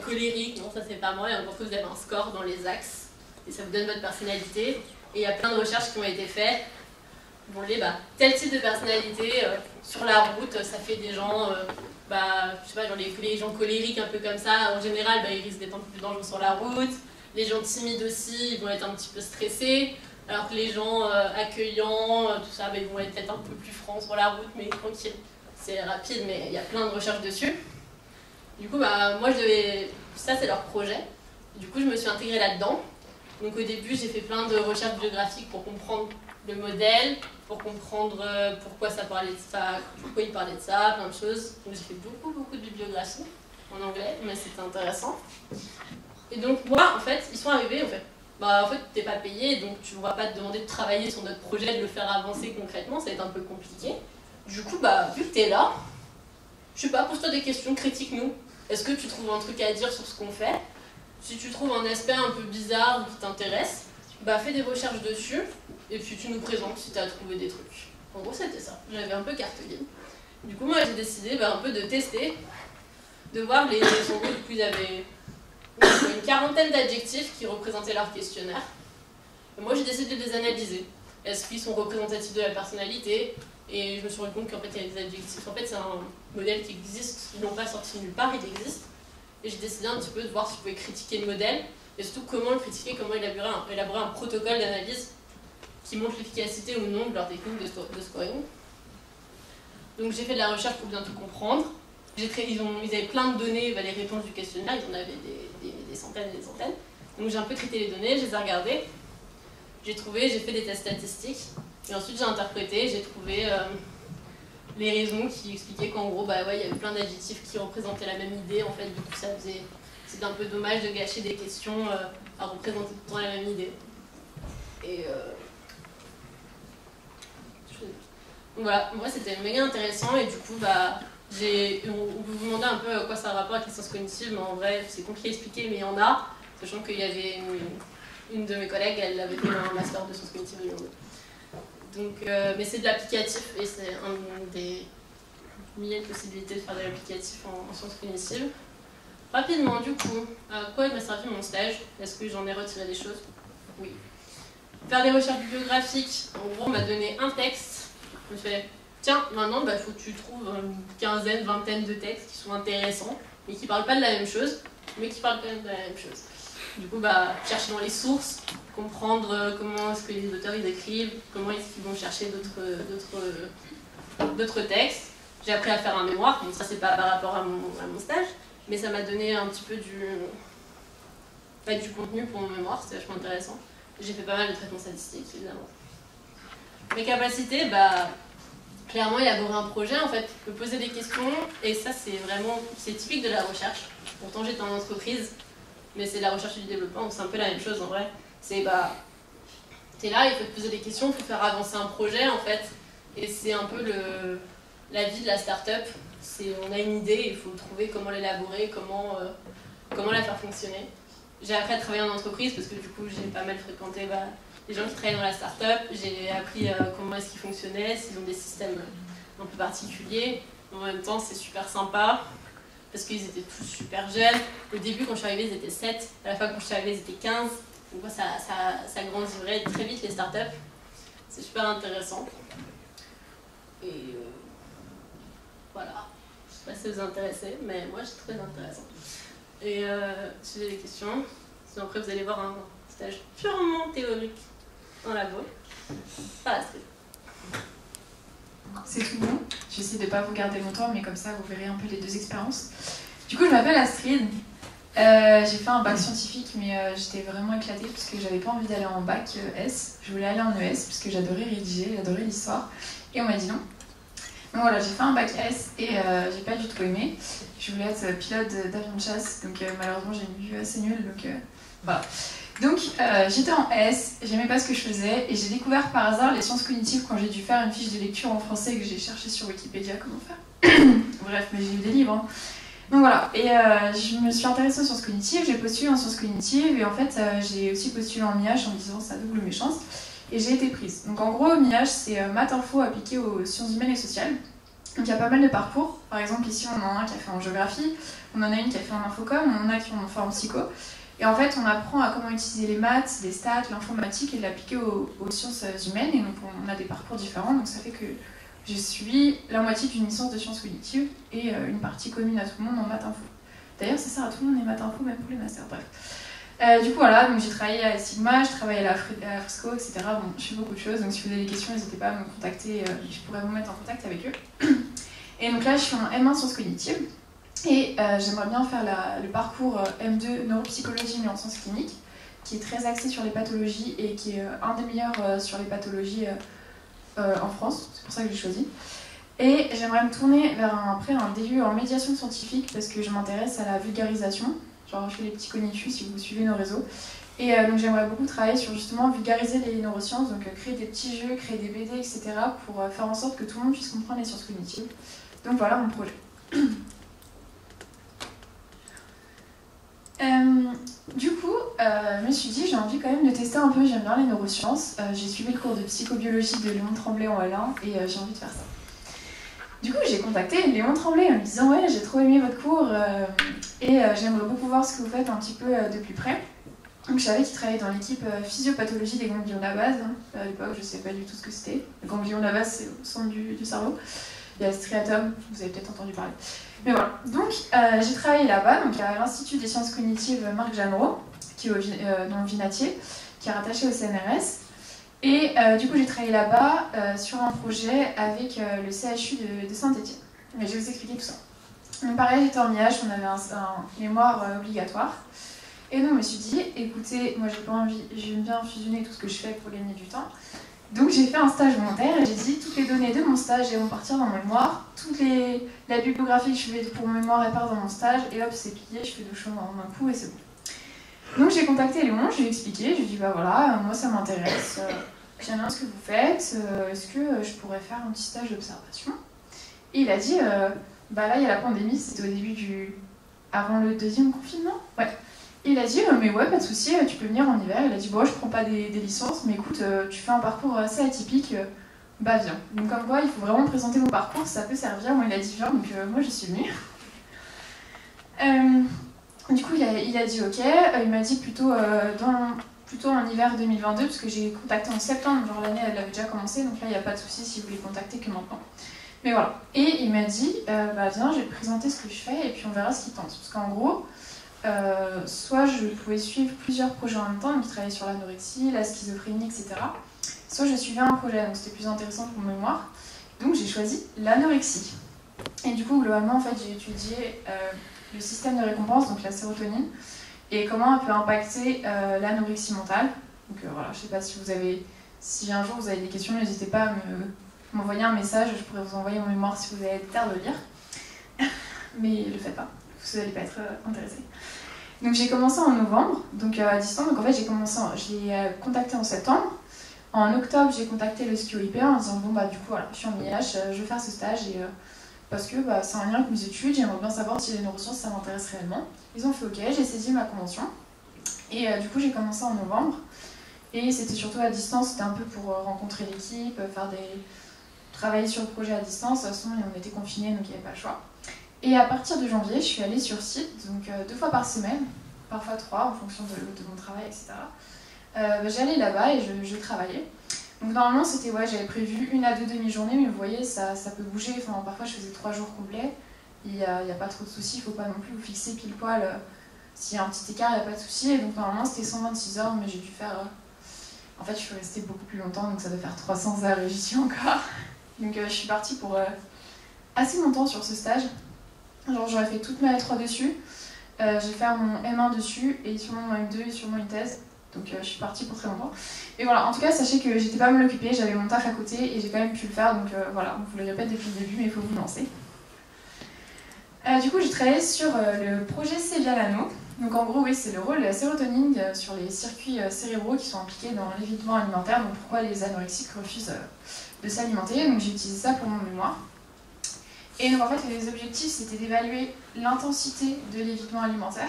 colérique, non, ça c'est pas moi. Et en gros, vous avez un score dans les axes, et ça vous donne votre personnalité. Et il y a plein de recherches qui ont été faites. Bon, tel type de personnalité, sur la route, ça fait des gens. Je sais pas, genre les gens colériques un peu comme ça, en général, ils risquent d'être un peu plus dangereux sur la route. Les gens timides aussi, ils vont être un petit peu stressés, alors que les gens accueillants, tout ça, ils vont être peut-être un peu plus francs sur la route, mais tranquille. C'est rapide, mais il y a plein de recherches dessus. Du coup, moi, ça c'est leur projet. Du coup, je me suis intégrée là-dedans. Donc au début, j'ai fait plein de recherches biographiques pour comprendre le modèle, pour comprendre pourquoi ça parlait de ça, pourquoi il parlait de ça, plein de choses. Donc j'ai fait beaucoup de bibliographie en anglais, mais c'était intéressant. Et donc moi, en fait, ils sont arrivés, en fait, t'es pas payé, donc tu ne vas pas te demander de travailler sur notre projet, de le faire avancer concrètement, ça va être un peu compliqué. Du coup, vu que t'es là, je sais pas, pose-toi des questions, critique-nous. Est-ce que tu trouves un truc à dire sur ce qu'on fait? Si tu trouves un aspect un peu bizarre ou qui t'intéresse, fais des recherches dessus, et puis tu nous présentes si tu as trouvé des trucs. En gros, c'était ça. J'avais un peu carte libre. Du coup, moi, j'ai décidé un peu de tester, de voir les gens. Du coup, il y avait une quarantaine d'adjectifs qui représentaient leur questionnaire. Et moi, j'ai décidé de les analyser. Est-ce qu'ils sont représentatifs de la personnalité? Et je me suis rendu compte qu'en fait, il y a des adjectifs. En fait, c'est un modèle qui existe. Ils l'ont pas sorti nulle part, il existe. Et j'ai décidé un petit peu de voir si je pouvais critiquer le modèle, et surtout comment le critiquer, comment élaborer un protocole d'analyse qui montre l'efficacité ou non de leur technique de scoring. Donc j'ai fait de la recherche pour bien tout comprendre. Ils avaient plein de données, les réponses du questionnaire, ils en avaient des centaines et des centaines. Donc j'ai un peu traité les données, je les ai regardées, j'ai fait des tests statistiques, et ensuite j'ai interprété, j'ai trouvé les raisons qui expliquaient qu'en gros, il y avait plein d'adjectifs qui représentaient la même idée, en fait, du coup c'était un peu dommage de gâcher des questions à représenter tout le temps la même idée. Et voilà, moi c'était méga intéressant, et du coup, on peut vous demander un peu à quoi ça a rapport avec les sciences cognitives, mais en vrai, c'est compliqué à expliquer, mais il y en a, sachant qu'il y avait une de mes collègues, elle avait fait un master de sciences cognitives de l'UNO. Donc, mais c'est de l'applicatif, et c'est un des milliers de possibilités de faire de l'applicatif en sciences cognitives. Rapidement, du coup, à quoi il m'a servi mon stage? Est-ce que j'en ai retiré des choses? Oui. Faire des recherches bibliographiques, en gros, on m'a donné un texte. Je me suis fait, tiens, maintenant, il faut que tu trouves une quinzaine, vingtaine de textes qui sont intéressants, mais qui ne parlent pas de la même chose, mais qui parlent quand même de la même chose. Du coup, chercher dans les sources, comprendre comment est-ce que les auteurs ils écrivent, comment est-ce qu'ils vont chercher d'autres textes. J'ai appris à faire un mémoire, donc ça c'est pas par rapport à mon stage, mais ça m'a donné un petit peu du contenu pour mon mémoire, c'était vachement intéressant. J'ai fait pas mal de traitements statistiques, évidemment. Mes capacités, clairement élaborer un projet, en fait, me poser des questions, et ça c'est typique de la recherche. Pourtant j'étais en entreprise, mais c'est de la recherche et du développement, donc c'est un peu la même chose en vrai. C'est t'es là, il faut te poser des questions, il faut faire avancer un projet en fait, et c'est un peu la vie de la start-up. On a une idée, il faut trouver comment l'élaborer, comment la faire fonctionner. J'ai appris à travailler en entreprise parce que du coup j'ai pas mal fréquenté les gens qui travaillent dans la start-up. J'ai appris comment est-ce qu'ils fonctionnaient, s'ils ont des systèmes un peu particuliers. En même temps, c'est super sympa parce qu'ils étaient tous super jeunes. Au début, quand je suis arrivée, ils étaient 7. À la fin, quand je suis arrivée, ils étaient 15. Donc ça grandit très vite, les startups. C'est super intéressant. Et voilà. Je sais pas si vous vous intéressez, mais moi, c'est très intéressant. Et si vous avez des questions, sinon après, vous allez voir un stage purement théorique en labo. Voilà, c'est tout bon. J'essaie de ne pas vous garder longtemps, mais comme ça, vous verrez un peu les deux expériences. Du coup, je m'appelle Astrid. J'ai fait un bac scientifique, mais j'étais vraiment éclatée parce que j'avais pas envie d'aller en bac S. Je voulais aller en ES parce que j'adorais rédiger, j'adorais l'histoire. Et on m'a dit non. Donc voilà, j'ai fait un bac S et j'ai pas du tout aimé. Je voulais être pilote d'avion de chasse, donc malheureusement j'ai une vue assez nulle, donc voilà. Donc j'étais en S, j'aimais pas ce que je faisais et j'ai découvert par hasard les sciences cognitives quand j'ai dû faire une fiche de lecture en français que j'ai cherché sur Wikipédia comment faire. Bref, mais j'ai eu des livres. Hein. Donc voilà, et je me suis intéressée aux sciences cognitives, j'ai postulé en sciences cognitives et en fait j'ai aussi postulé en MIH en me disant ça double mes chances et j'ai été prise. Donc en gros, MIH c'est maths info appliqué aux sciences humaines et sociales. Donc il y a pas mal de parcours, par exemple ici on en a un qui a fait en géographie, on en a une qui a fait en infocom, on en a qui en ont fait en psycho. Et en fait on apprend à comment utiliser les maths, les stats, l'informatique et l'appliquer aux sciences humaines et donc on a des parcours différents, donc ça fait que j'ai suivi la moitié d'une licence de sciences cognitives et une partie commune à tout le monde en maths info. D'ailleurs, ça sert à tout le monde les maths info, même pour les masters, bref. Du coup, voilà, donc j'ai travaillé à Sigma, je travaillais à la Fresco, etc. Bon, je fais beaucoup de choses, donc si vous avez des questions, n'hésitez pas à me contacter, je pourrais vous mettre en contact avec eux. Et donc là, je suis en M1 sciences cognitives et j'aimerais bien faire le parcours M2 neuropsychologie mais en sciences cliniques, qui est très axé sur les pathologies et qui est un des meilleurs sur les pathologies en France, c'est pour ça que j'ai choisi. Et j'aimerais me tourner vers après un DU en médiation scientifique parce que je m'intéresse à la vulgarisation. Genre je fais les petits cognitus si vous suivez nos réseaux. Et donc j'aimerais beaucoup travailler sur justement vulgariser les neurosciences, donc créer des petits jeux, créer des BD, etc. pour faire en sorte que tout le monde puisse comprendre les sciences cognitives. Donc voilà mon projet. Du coup, je me suis dit, j'ai envie quand même de tester un peu, j'aime bien les neurosciences. J'ai suivi le cours de psychobiologie de Léon Tremblay en L1 et j'ai envie de faire ça. Du coup, j'ai contacté Léon Tremblay en lui disant « Ouais, j'ai trop aimé votre cours et j'aimerais beaucoup voir ce que vous faites un petit peu de plus près. » Donc je savais qu'il travaillait dans l'équipe physiopathologie des ganglions de la base. Hein. À l'époque, je ne savais pas du tout ce que c'était. Le ganglion de la base, c'est au centre du cerveau. Il y a le striatum, vous avez peut-être entendu parler. Mais voilà, donc j'ai travaillé là-bas, donc à l'Institut des sciences cognitives Marc Jeanneret, qui est dans Vinatier, qui est rattaché au CNRS. Et du coup, j'ai travaillé là-bas sur un projet avec le CHU de Saint-Étienne. Mais je vais vous expliquer tout ça. Donc pareil, j'étais en MIH, on avait un mémoire obligatoire. Et donc je me suis dit, écoutez, moi j'ai pas envie, j'aime bien fusionner tout ce que je fais pour gagner du temps. Donc j'ai fait un stage volontaire et j'ai dit toutes les données de mon stage vont partir dans mon mémoire, la bibliographie que je fais pour mon mémoire elle part dans mon stage et hop c'est plié, je fais 2 choses en un coup et c'est bon. Donc j'ai contacté Léon, je lui ai expliqué, je lui ai dit bah voilà, moi ça m'intéresse, j'aime bien ce que vous faites, est-ce que je pourrais faire un petit stage d'observation? Et il a dit bah là il y a la pandémie, c'était au début avant le 2e confinement, ouais. Il a dit mais ouais pas de souci, tu peux venir en hiver. Il a dit bon je prends pas des licences mais écoute tu fais un parcours assez atypique, bah viens. Donc comme quoi il faut vraiment présenter mon parcours, ça peut servir. Moi il a dit viens donc moi je suis venue. Du coup il a dit ok, il m'a dit plutôt en hiver 2022 parce que j'ai contacté en septembre, genre l'année elle avait déjà commencé donc là il n'y a pas de souci si vous voulez contacter que maintenant. Mais voilà, et il m'a dit bah viens je vais te présenter ce que je fais et puis on verra ce qu'il tente. Parce qu'en gros soit je pouvais suivre plusieurs projets en même temps, donc travailler sur l'anorexie, la schizophrénie, etc. Soit je suivais un projet, donc c'était plus intéressant pour mon mémoire. Donc j'ai choisi l'anorexie. Et du coup, globalement, en fait, j'ai étudié le système de récompense, donc la sérotonine, et comment elle peut impacter l'anorexie mentale. Donc voilà, je sais pas si un jour vous avez des questions, n'hésitez pas à m'envoyer un message, je pourrais vous envoyer mon mémoire si vous avez le temps de lire. Mais ne le faites pas. Vous n'allez pas être intéressé. Donc j'ai commencé en novembre, donc à distance. Donc en fait je l'ai contacté en septembre. En octobre j'ai contacté le SkioIP en disant bon bah du coup voilà, je suis en MIH, je vais faire ce stage et parce que bah, c'est un lien avec mes études, j'aimerais bien savoir si les neurosciences ça m'intéresse réellement. Ils ont fait ok, j'ai saisi ma convention et du coup j'ai commencé en novembre Et c'était surtout à distance, c'était un peu pour rencontrer l'équipe, travailler sur le projet à distance. De toute façon, on était confinés, donc il n'y avait pas le choix. Et à partir de janvier, je suis allée sur site, donc 2 fois par semaine, parfois 3 en fonction de mon travail, etc. J'allais là-bas et je travaillais. Donc normalement, j'avais prévu 1 à 2 demi-journées, mais vous voyez, ça peut bouger. Enfin, parfois, je faisais 3 jours complets. Il n'y a pas trop de soucis, il ne faut pas non plus vous fixer pile poil. S'il y a un petit écart, il n'y a pas de souci. Et donc normalement, c'était 126 heures, mais j'ai dû faire... En fait, je suis restée beaucoup plus longtemps, donc ça doit faire 300 heures et j'y suis encore. Donc je suis partie pour assez longtemps sur ce stage. Genre, j'aurais fait toute ma L3 dessus. J'ai fait mon M1 dessus, et sûrement mon M2 et sûrement une thèse. Donc je suis partie pour très longtemps. Et voilà, en tout cas, sachez que j'étais pas mal occupée, j'avais mon taf à côté et j'ai quand même pu le faire. Donc voilà, on vous le répète depuis le début, mais il faut vous lancer. Du coup, j'ai travaillé sur le projet Cevialano. Donc en gros, oui, c'est le rôle de la sérotonine sur les circuits cérébraux qui sont impliqués dans l'évitement alimentaire. Donc pourquoi les anorexiques refusent de s'alimenter. Donc j'ai utilisé ça pour mon mémoire. Et donc en fait, les objectifs, c'était d'évaluer l'intensité de l'évitement alimentaire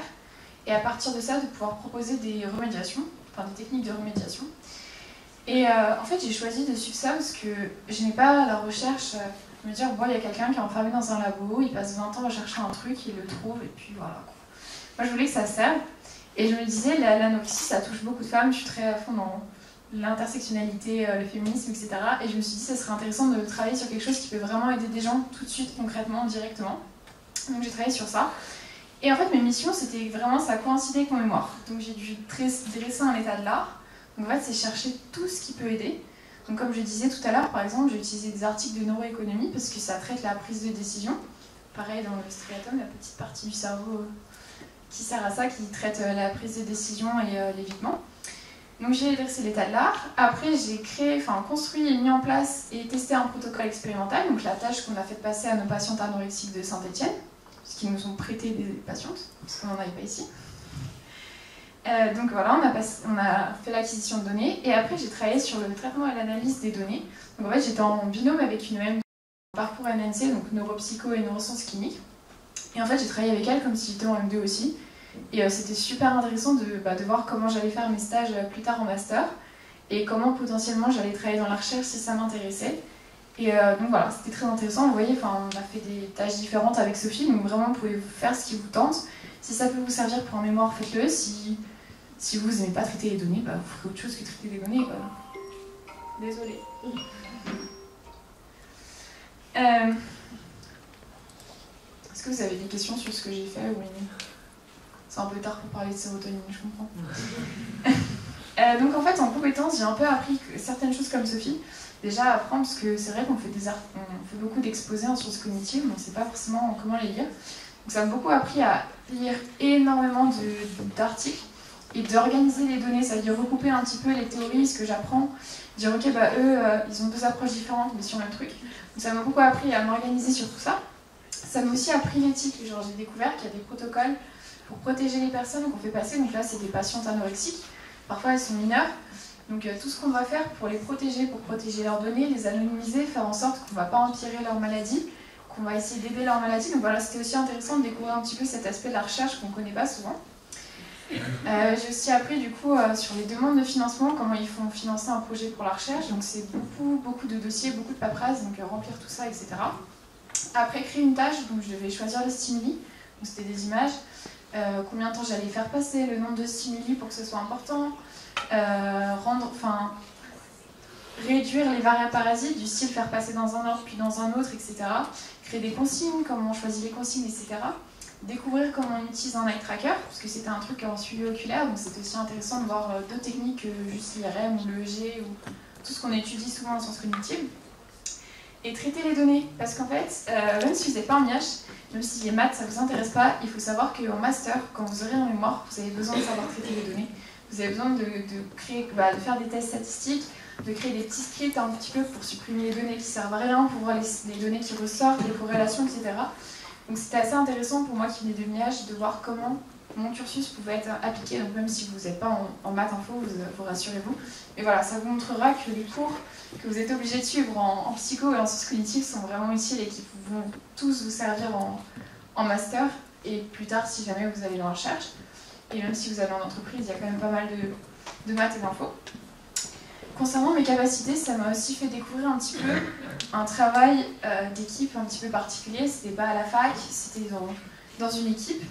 et à partir de ça, de pouvoir proposer des remédiations, enfin des techniques de remédiation. Et en fait, j'ai choisi de suivre ça parce que je n'ai pas la recherche, me dire, bon, il y a quelqu'un qui est enfermé dans un labo, il passe 20 ans à chercher un truc, il le trouve, et puis voilà. Moi, je voulais que ça serve. Et je me disais, l'anorexie, ça touche beaucoup de femmes, je suis très à fond dans l'intersectionnalité, le féminisme, etc. Et je me suis dit, ça serait intéressant de travailler sur quelque chose qui peut vraiment aider des gens tout de suite, concrètement, directement. Donc j'ai travaillé sur ça. Et en fait, mes missions, c'était vraiment, ça coïncidait avec mon mémoire. Donc j'ai dû dresser un état de l'art. Donc en fait, c'est chercher tout ce qui peut aider. Donc comme je disais tout à l'heure, par exemple, j'ai utilisé des articles de neuroéconomie parce que ça traite la prise de décision. Pareil dans le striatum, la petite partie du cerveau qui sert à ça, qui traite la prise de décision et l'évitement. Donc j'ai dressé l'état de l'art. Après, j'ai construit et mis en place et testé un protocole expérimental. Donc la tâche qu'on a fait passer à nos patientes anorexiques de Saint-Etienne, puisqu'ils nous ont prêté des patientes, parce qu'on n'en avait pas ici. Donc voilà, on a fait l'acquisition de données et après j'ai travaillé sur le traitement et l'analyse des données. Donc en fait j'étais en binôme avec une même parcours MNC, donc neuropsycho et neurosciences cliniques. Et en fait j'ai travaillé avec elle comme si j'étais en M2 aussi. Et c'était super intéressant de voir comment j'allais faire mes stages plus tard en master et comment potentiellement j'allais travailler dans la recherche si ça m'intéressait. Et donc voilà, c'était très intéressant. Vous voyez, on a fait des tâches différentes avec Sophie, donc vraiment vous pouvez faire ce qui vous tente. Si ça peut vous servir pour un mémoire, faites-le. Si vous n'aimez pas traiter les données, vous ferez autre chose que traiter les données. Désolée. Est-ce que vous avez des questions sur ce que j'ai fait ou... C'est un peu tard pour parler de sérotonine, je comprends. Donc en fait, en compétences, j'ai un peu appris certaines choses comme Sophie. Déjà apprendre, parce que c'est vrai qu'on fait, on fait beaucoup d'exposés en sciences cognitives, mais on ne sait pas forcément comment les lire. Donc ça m'a beaucoup appris à lire énormément d'articles et d'organiser les données, ça veut dire recouper un petit peu les théories, ce que j'apprends, dire ok, eux, ils ont 2 approches différentes, mais sur le même truc. Donc ça m'a beaucoup appris à m'organiser sur tout ça. Ça m'a aussi appris l'éthique, genre j'ai découvert qu'il y a des protocoles pour protéger les personnes qu'on fait passer. Donc là, c'est des patientes anorexiques, parfois elles sont mineures. Donc tout ce qu'on doit faire pour les protéger, pour protéger leurs données, les anonymiser, faire en sorte qu'on ne va pas empirer leur maladie, qu'on va essayer d'aider leur maladie. Donc voilà, c'était aussi intéressant de découvrir un petit peu cet aspect de la recherche qu'on ne connaît pas souvent. J'ai aussi appris du coup sur les demandes de financement, comment ils font financer un projet pour la recherche. Donc c'est beaucoup de dossiers, beaucoup de paperasse, donc remplir tout ça, etc. Après, créer une tâche, donc je devais choisir les stimuli, donc c'était des images, combien de temps j'allais faire passer, le nombre de stimuli pour que ce soit important, réduire les variables parasites, du style faire passer dans un ordre puis dans un autre, etc. Créer des consignes, comment on choisit les consignes, etc. Découvrir comment on utilise un eye tracker, parce que c'était un truc en suivi oculaire, donc c'était aussi intéressant de voir d'autres techniques que juste l'IRM ou l'EEG ou tout ce qu'on étudie souvent en sciences cognitives. Et traiter les données, parce qu'en fait, même si vous n'êtes pas en IH, même si les maths ça ne vous intéresse pas, il faut savoir qu'en master, quand vous aurez un mémoire, vous avez besoin de savoir traiter les données. Vous avez besoin de faire des tests statistiques, de créer des petits scripts un petit peu pour supprimer les données qui servent à rien, pour voir les données qui ressortent, les corrélations, etc. Donc c'était assez intéressant pour moi qui venais de l'IH de voir comment mon cursus pouvait être appliqué. Donc même si vous n'êtes pas en maths info, vous rassurez-vous. Mais voilà, ça vous montrera que les cours que vous êtes obligés de suivre en psycho et en sciences cognitives sont vraiment utiles et qui vont tous vous servir en master et plus tard si jamais vous allez dans la recherche. Et même si vous allez en entreprise, il y a quand même pas mal de maths et d'infos. concernant mes capacités, ça m'a aussi fait découvrir un petit peu un travail d'équipe un petit peu particulier. C'était pas à la fac, c'était dans une équipe.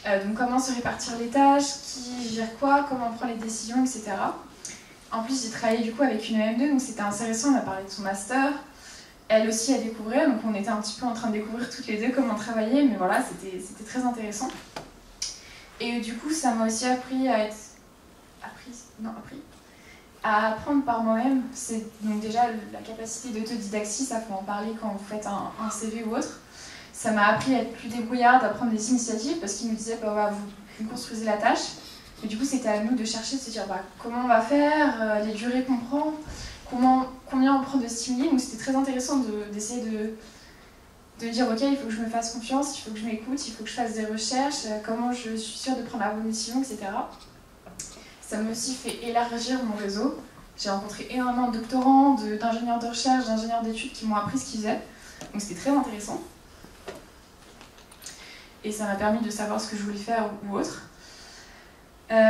Donc comment se répartir les tâches, qui gère quoi, comment on prend les décisions, etc. En plus, j'ai travaillé du coup avec une EM2, donc c'était intéressant, on m'a parlé de son master. Elle aussi à découvrir, donc on était un petit peu en train de découvrir toutes les deux comment travailler, mais voilà, c'était très intéressant. Et du coup, ça m'a aussi appris à apprendre par moi-même. C'est donc déjà la capacité d'autodidaxie, ça faut en parler quand vous faites un CV ou autre. Ça m'a appris à être plus débrouillarde, à prendre des initiatives, parce qu'ils nous disaient bah, vous construisez la tâche. Et du coup, c'était à nous de chercher, de se dire bah, comment on va faire, les durées qu'on prend, combien on prend de stimuli. Donc c'était très intéressant d'essayer de dire ok, il faut que je me fasse confiance, il faut que je m'écoute, il faut que je fasse des recherches, comment je suis sûre de prendre la bonne décision, etc. Ça m'a aussi fait élargir mon réseau. J'ai rencontré énormément de doctorants, d'ingénieurs de recherche, d'ingénieurs d'études qui m'ont appris ce qu'ils faisaient. Donc c'était très intéressant. Et ça m'a permis de savoir ce que je voulais faire ou autre.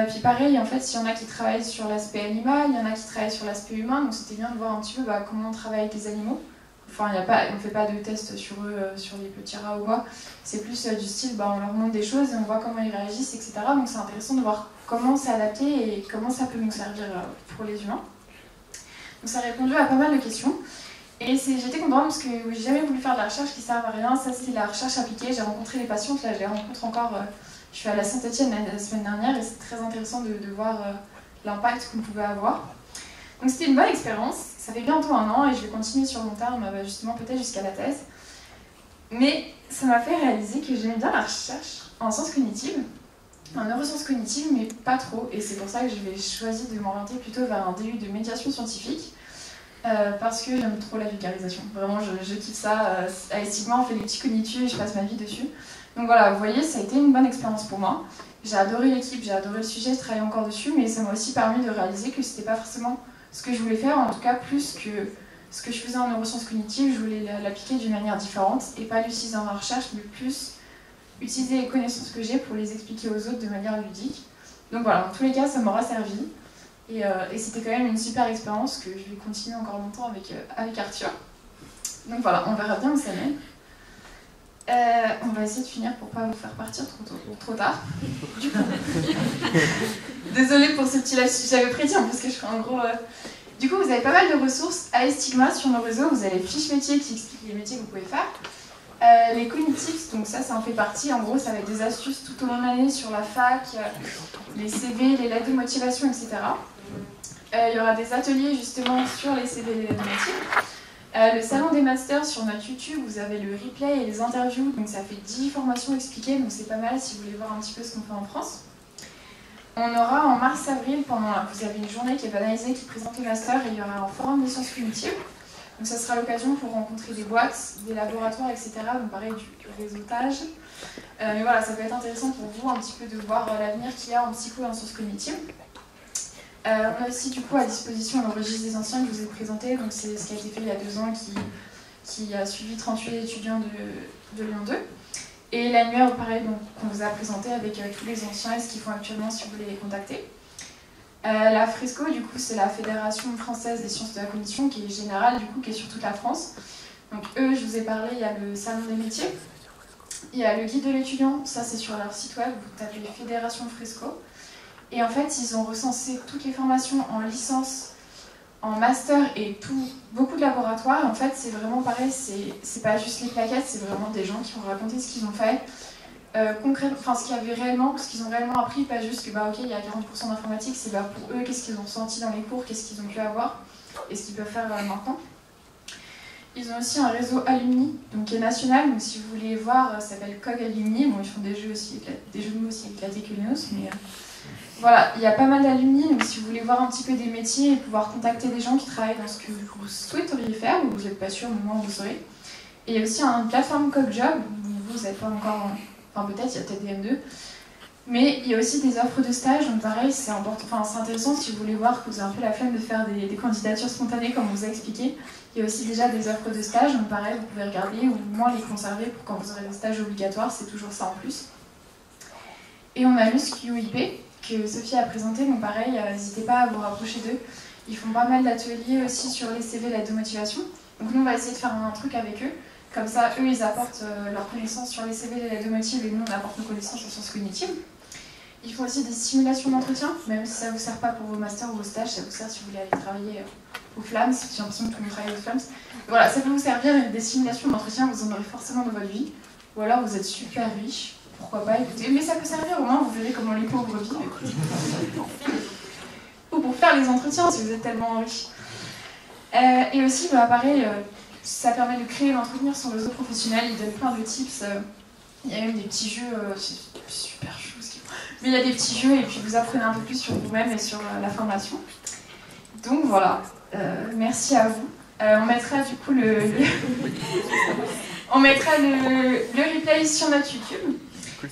Puis pareil, en fait, il y en a qui travaillent sur l'aspect animal, il y en a qui travaillent sur l'aspect humain, donc c'était bien de voir un petit peu comment on travaille avec les animaux. Enfin, on ne fait pas de tests sur eux, sur les petits rats ou quoi. C'est plus du style, on leur montre des choses et on voit comment ils réagissent, etc. Donc c'est intéressant de voir comment c'est adapté et comment ça peut nous servir pour les humains. Donc ça a répondu à pas mal de questions. Et j'étais contente parce que j'ai jamais voulu faire de la recherche qui ne servait à rien. Ça, c'était la recherche appliquée. J'ai rencontré les patientes, là je les rencontre encore. Je suis à la Saint-Etienne la semaine dernière et c'est très intéressant de voir l'impact qu'on pouvait avoir. Donc c'était une bonne expérience. Ça fait bientôt 1 an et je vais continuer sur long terme, justement peut-être jusqu'à la thèse. Mais ça m'a fait réaliser que j'aimais bien la recherche en sciences cognitives, en neurosciences cognitives, mais pas trop. Et c'est pour ça que j'ai choisi de m'orienter plutôt vers un DU de médiation scientifique. Parce que j'aime trop la vulgarisation. Vraiment, je kiffe ça. À Stigma, on fait des petits cognitus et je passe ma vie dessus. Donc voilà, vous voyez, ça a été une bonne expérience pour moi. J'ai adoré l'équipe, j'ai adoré le sujet, je travaille encore dessus, mais ça m'a aussi permis de réaliser que c'était pas forcément ce que je voulais faire, en tout cas plus que ce que je faisais en neurosciences cognitives. Je voulais l'appliquer d'une manière différente et pas l'utiliser dans la recherche, mais plus utiliser les connaissances que j'ai pour les expliquer aux autres de manière ludique. Donc voilà, dans tous les cas, ça m'aura servi. Et c'était quand même une super expérience que je vais continuer encore longtemps avec Arthur. Donc voilà, on verra bien où ça mène. On va essayer de finir pour pas vous faire partir trop tard. Du coup, désolée pour ce petit lapsus, j'avais prédit en plus que je ferais un gros... Du coup, vous avez pas mal de ressources à Stigma sur nos réseaux. Vous avez les fiches métiers qui expliquent les métiers que vous pouvez faire. Les cognitifs, donc ça en fait partie. En gros, ça va être des astuces tout au long de l'année sur la fac, les CV, les lettres de motivation, etc. Il y aura des ateliers justement sur les CV et les lettres de motivation. Le salon des masters sur notre YouTube, vous avez le replay et les interviews, donc ça fait 10 formations expliquées, donc c'est pas mal si vous voulez voir un petit peu ce qu'on fait en France. On aura en mars-avril, vous avez une journée qui est banalisée, qui présente les masters, et il y aura un forum de sciences cognitives. Donc ça sera l'occasion pour rencontrer des boîtes, des laboratoires, etc. Donc pareil, du réseautage. Mais voilà, ça peut être intéressant pour vous un petit peu de voir l'avenir qu'il y a en psycho et en sciences cognitives. On a aussi du coup à disposition le registre des anciens que je vous ai présenté, donc c'est ce qui a été fait il y a 2 ans qui a suivi 38 étudiants de Lyon 2. Et l'annuaire pareil qu'on vous a présenté avec tous les anciens et ce qu'ils font actuellement si vous voulez les contacter. La Fresco du coup c'est la Fédération française des sciences de la cognition qui est générale du coup qui est sur toute la France. Donc eux je vous ai parlé, il y a le salon des métiers, il y a le guide de l'étudiant, ça c'est sur leur site web, vous tapez Fédération Fresco. Et en fait, ils ont recensé toutes les formations en licence, en master et beaucoup de laboratoires. En fait, c'est vraiment pareil, c'est pas juste les plaquettes, c'est vraiment des gens qui ont raconté ce qu'ils ont fait, concrètement, enfin ce qu'ils ont réellement appris, pas juste que ok, il y a 40% d'informatique, c'est pour eux, qu'est-ce qu'ils ont senti dans les cours, qu'est-ce qu'ils ont pu avoir et ce qu'ils peuvent faire maintenant. Ils ont aussi un réseau alumni, donc qui est national, donc si vous voulez voir, ça s'appelle COG Alumni. Bon, ils font des jeux de mots aussi éclatés que les nôtres, mais voilà, il y a pas mal d'alumni, donc si vous voulez voir un petit peu des métiers et pouvoir contacter des gens qui travaillent dans ce que vous souhaiteriez faire, ou vous n'êtes pas sûr, au moment où vous saurez. Et il y a aussi une plateforme CogJob, vous n'êtes pas encore, enfin peut-être, il y a peut-être des M2, mais il y a aussi des offres de stage, donc pareil, c'est intéressant si vous voulez voir que vous avez un peu la flemme de faire des candidatures spontanées comme on vous a expliqué. Il y a aussi déjà des offres de stage, donc pareil, vous pouvez regarder ou au moins les conserver pour quand vous aurez des stages obligatoires, c'est toujours ça en plus. Et on a l'USQIP que Sophie a présenté, donc pareil, n'hésitez pas à vous rapprocher d'eux. Ils font pas mal d'ateliers aussi sur les CV, l'aide de motivation. Donc nous, on va essayer de faire un truc avec eux. Comme ça, eux, ils apportent leurs connaissances sur les CV, l'aide de motivation, et nous, on apporte nos connaissances en sciences cognitives. Ils font aussi des simulations d'entretien, même si ça ne vous sert pas pour vos masters ou vos stages, ça vous sert si vous voulez aller travailler aux Flams. J'ai l'impression que tout le monde travaille aux Flams. Voilà, ça peut vous servir, des simulations d'entretien, vous en aurez forcément dans votre vie. Ou alors vous êtes super riche, pourquoi pas, écoutez. Mais ça peut servir, au moins vous verrez comment les pauvres vivent. Ou pour faire les entretiens si vous êtes tellement riche. Et aussi, pareil, ça permet de créer et d'entretenir son réseau professionnel. Il donne plein de tips. Il y a même des petits jeux, c'est super chou. Mais il y a des petits jeux et puis vous apprenez un peu plus sur vous-même et sur la formation. Donc voilà, merci à vous. On mettra du coup on mettra le replay sur notre YouTube.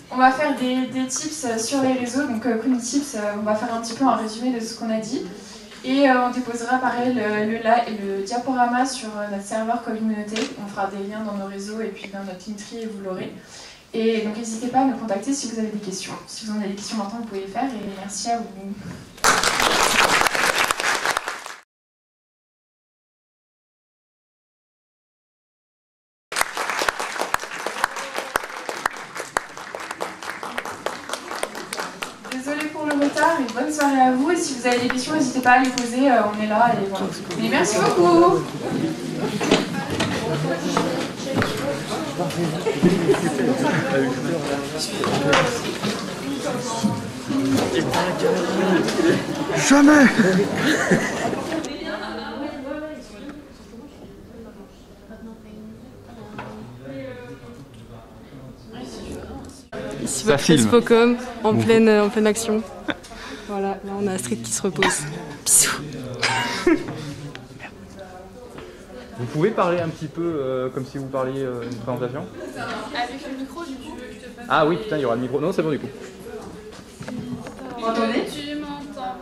On va faire des tips sur les réseaux, donc Cognitips, on va faire un petit peu un résumé de ce qu'on a dit. Et on déposera pareil le diaporama sur notre serveur Communauté. On fera des liens dans nos réseaux et puis dans notre Linktree et vous l'aurez. Et donc n'hésitez pas à nous contacter si vous avez des questions. Si vous en avez des questions maintenant, vous pouvez les faire. Et merci à vous. Désolée pour le retard et bonne soirée à vous. Et si vous avez des questions, n'hésitez pas à les poser. On est là et voilà. Et merci beaucoup. Jamais. Ici votre Spocom en pleine action. Voilà, là on a Astrid qui se repose. Bisous. Vous pouvez parler un petit peu comme si vous parliez une présentation? Avec le micro, tu veux que je te fasse? Ah oui, putain, il y aura le micro. Non, c'est bon du coup. Vous m'entendez? Tu m'entends?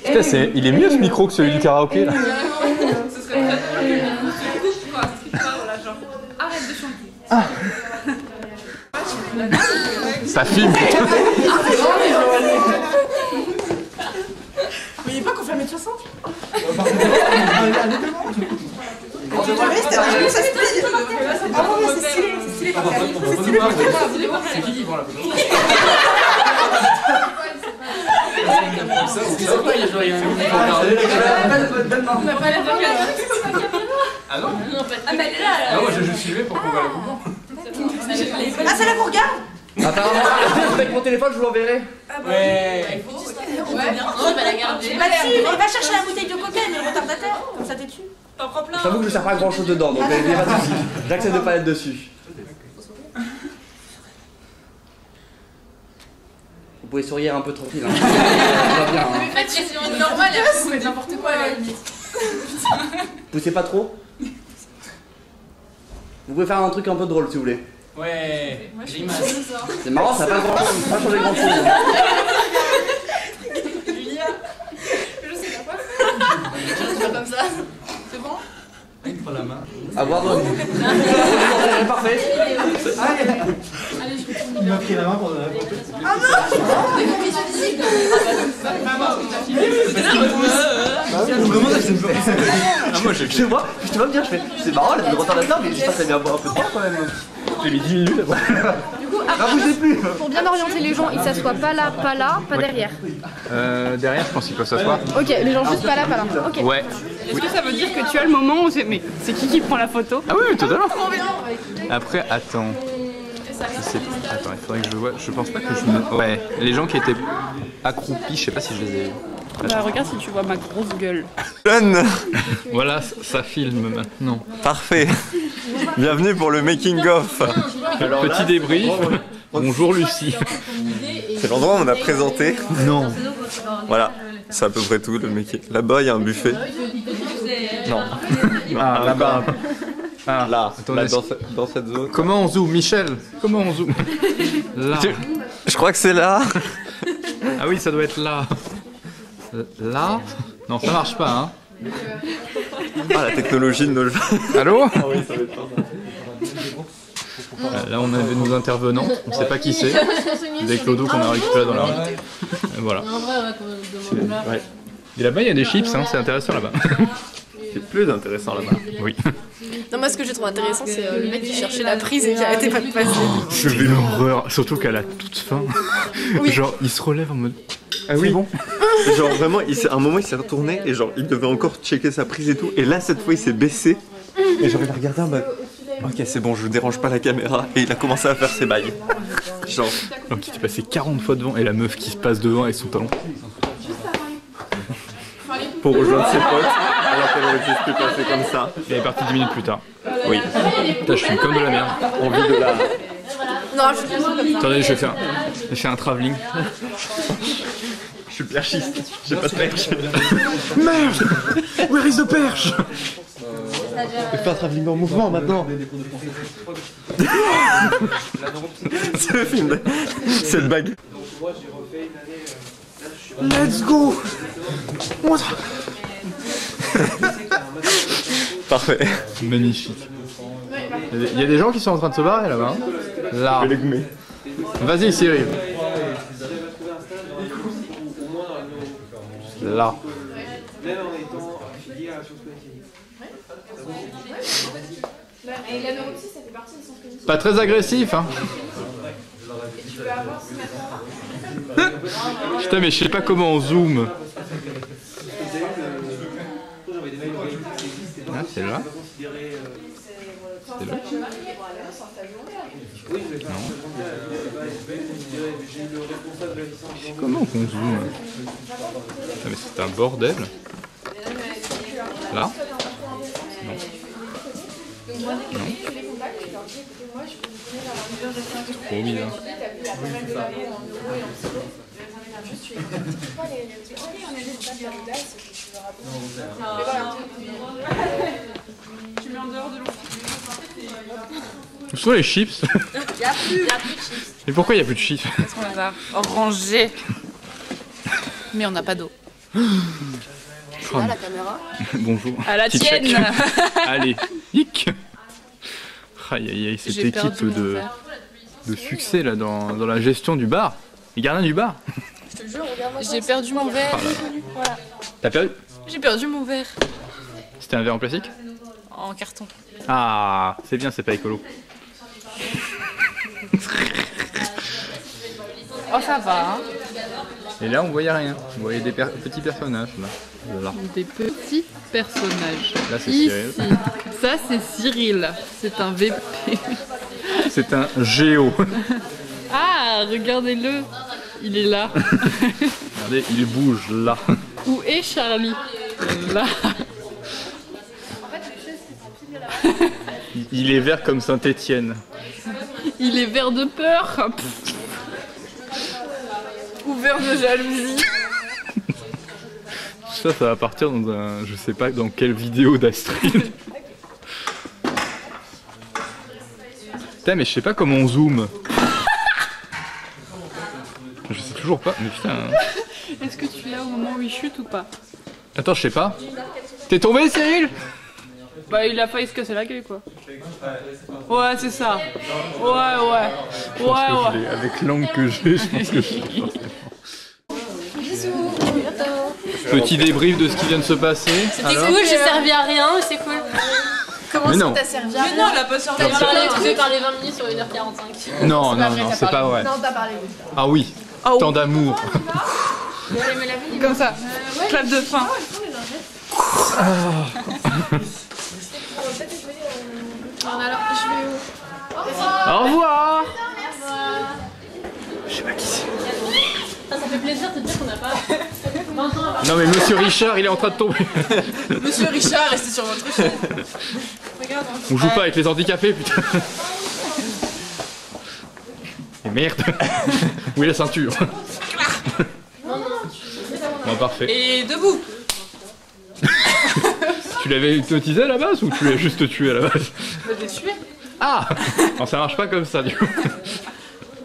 Putain, il est mieux ce micro que celui du karaoké là. Ce serait très drôle. Arrête de chanter. Ah. Ça filme. Vous voyez pas qu'on fait 1m60? Ah non? Ah mais elle est là. Ah moi je suivais pour qu'on voit la mouvement. Ah c'est là qu'on regarde? Apparemment, avec mon téléphone, je vous l'enverrai. Ouais. On va la garder. Mathieu, mais va chercher la bouteille de coca, mais le retardateur, comme ça t'es dessus. T'en prends plein. J'avoue que je ne sers pas à grand chose dedans, donc il n'y a pas de soucis. J'accepte de pas être dessus. Vous pouvez sourire un peu tranquille. Hein. Ça va bien. Hein. Mathieu, c'est normal, elle peut mettre n'importe quoi à la limite. Poussez pas trop. Vous pouvez faire un truc un peu drôle si vous voulez. Ouais, c'est marrant, ça n'a pas changé grand chose. Julia, je sais pas quoi. Je fais comme ça. C'est bon? Il prend la main. À voir. Parfait. Allez, je continue. Il m'a pris la main pour donner la photo. Ah non! Des compétitions physiques. Je vois, je te vois bien, je fais. C'est marrant, le retardateur, mais j'espère que ça vient avoir un peu de temps quand même. J'ai mis 10 minutes après. Du coup, après, pour bien orienter les gens, ils s'assoient pas là, pas derrière. Derrière, je pense qu'ils peuvent s'asseoir. Ok, les gens juste pas là, pas là. Ok. Ouais. Est-ce que ça veut dire que tu as le moment où c'est... Mais c'est qui prend la photo? Ah oui, totalement. Trop bien. Après, attends. Attends, il faudrait que je vois. Je pense pas que je me. Ouais, les gens qui étaient accroupis, je sais pas si je les ai. Bah regarde si tu vois ma grosse gueule. Jeune. Voilà, ça filme maintenant. Parfait. Bienvenue pour le making of. Alors, petit débrief. Bonjour Lucie. C'est l'endroit où on a présenté. Non. Voilà, c'est à peu près tout le making. Là-bas, il y a un buffet. Non. Ah, là-bas. Ah, là, attendez, là dans cette zone. Comment on zoome, Michel? Comment on zoome? Là. Je crois que c'est là. Ah oui, ça doit être là. Là? Non, ça marche pas, hein. Ah, la technologie de nos jeux. Allô? Ah oui, ça va être Là, on avait nos intervenants, on sait pas qui c'est. Des clodos qu'on a récupérés dans la rue. Voilà. En vrai, ouais, qu'on demande là. Ouais. Et là-bas, il y a des chips, hein, c'est intéressant là-bas. C'est plus intéressant là-bas. Oui. Non, moi ce que j'ai trouvé intéressant, c'est le mec qui cherchait la prise et qui arrêtait pas de passer. Je vais l'horreur, surtout qu'à la toute fin. Oui. Genre, il se relève en mode. Ah oui. Bon. Genre vraiment, à un moment il s'est retourné et genre il devait encore checker sa prise et tout. Et là cette fois il s'est baissé et genre il a regardé en mode ok c'est bon, je dérange pas la caméra. Et il a commencé à faire ses bails. Genre. Donc il t'est passé 40 fois devant et la meuf qui se passe devant avec son talon. Pour rejoindre ses potes alors qu'elle aurait juste pu passer comme ça. Il est parti 10 minutes plus tard. Oui. Putain, je fume comme de la merde. Envie de la. Non, je suis comme ça. Attendez, je vais faire un travelling. Je suis perchiste, j'ai pas de perche. Merde! Where is the perche? Je vais faire un travelling en mouvement maintenant. Ce film, cette bague. Let's go! Parfait. Magnifique. Il y a des gens qui sont en train de se barrer là-bas. Hein. Là. Vas-y Cyril. Là. Et la neuropsie, ça fait partie des sens cognitifs. Pas très agressif, hein. Et tu peux avoir ce matin. Putain, mais je sais pas comment on zoome. Ah, c'est là. C'est là. Comment on zoome? Ah, mais c'est un bordel. Là? Non. Trop bizarre. Tu mets en dehors de l'eau. Où sont les chips? Il y a plus de chips. Et pourquoi il n'y a plus de chips? Parce qu'on les a rangés. Mais on n'a pas d'eau. C'est là la caméra. Bonjour. À la Petit tienne. check. Allez, hic. Aïe aïe aïe, cette équipe de succès là dans la gestion du bar. Les gardiens du bar. Je te jure, regarde-moi. J'ai perdu mon verre. Oh là là. Voilà. T'as perdu? J'ai perdu mon verre. C'était un verre en plastique? En carton. Ah, c'est bien, c'est pas écolo. Oh, ça va. Hein. Et là, on voyait rien. On voyait des petits personnages là. Des petits personnages. Là, c'est Ici. Cyril. Ça, c'est Cyril. C'est un VP. C'est un géo. Ah, regardez-le. Il est là. Regardez, il bouge là. Où est Charlie? Là. Il est vert comme Saint-Étienne. Il est vert de peur. Ou vert de jalousie. Ça va partir dans un... Je sais pas dans quelle vidéo d'Astrid. Putain, mais je sais pas comment on zoome. Je sais toujours pas, mais putain... Est-ce que tu l'as au moment où il chute ou pas? Attends, je sais pas. T'es tombé, Cyril? Bah, il a failli se casser la gueule, quoi. Ouais, c'est ça. Ouais. Avec l'angle que j'ai, je pense que je l'ai. Bisous. Petit débrief de ce qui vient de se passer. C'était cool, j'ai servi à rien, c'est cool. Comment Mais ça non. t'as servi à Mais non, elle a pas servi à T'as parlé 20 minutes sur 1h45. Non, c'est pas vrai. Non, t'as parlé. Ah oui, tant d'amour. Comme ça. Clap de fin. Alors, je vais où? Au revoir. Je sais pas qui c'est. Ça fait plaisir de te dire qu'on n'a pas 20 ans à Non mais Monsieur Richard, il est en train de tomber. Monsieur Richard, restez sur votre chaise. Regarde. On joue pas avec les handicapés, putain. Et merde. Où est la ceinture? Bon, parfait. Et debout. Tu l'avais hypnotisé à la base ou tu l'as juste tué à la base? Je l'ai tué. Ah non, ça marche pas comme ça du coup.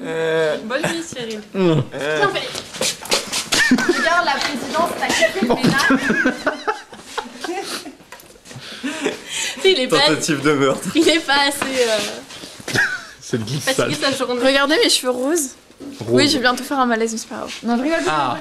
Bonne nuit, Cyril. Regarde la présidence, t'as kiffé le ménage. Il est pas, Tentative de meurtre. il est pas assez. C'est le glissade. Fatiguée sa journée. Regardez mes cheveux roses. Rose. Oui, je vais bientôt faire un malaise, mais c'est pas grave. Non, je rigole. Ah.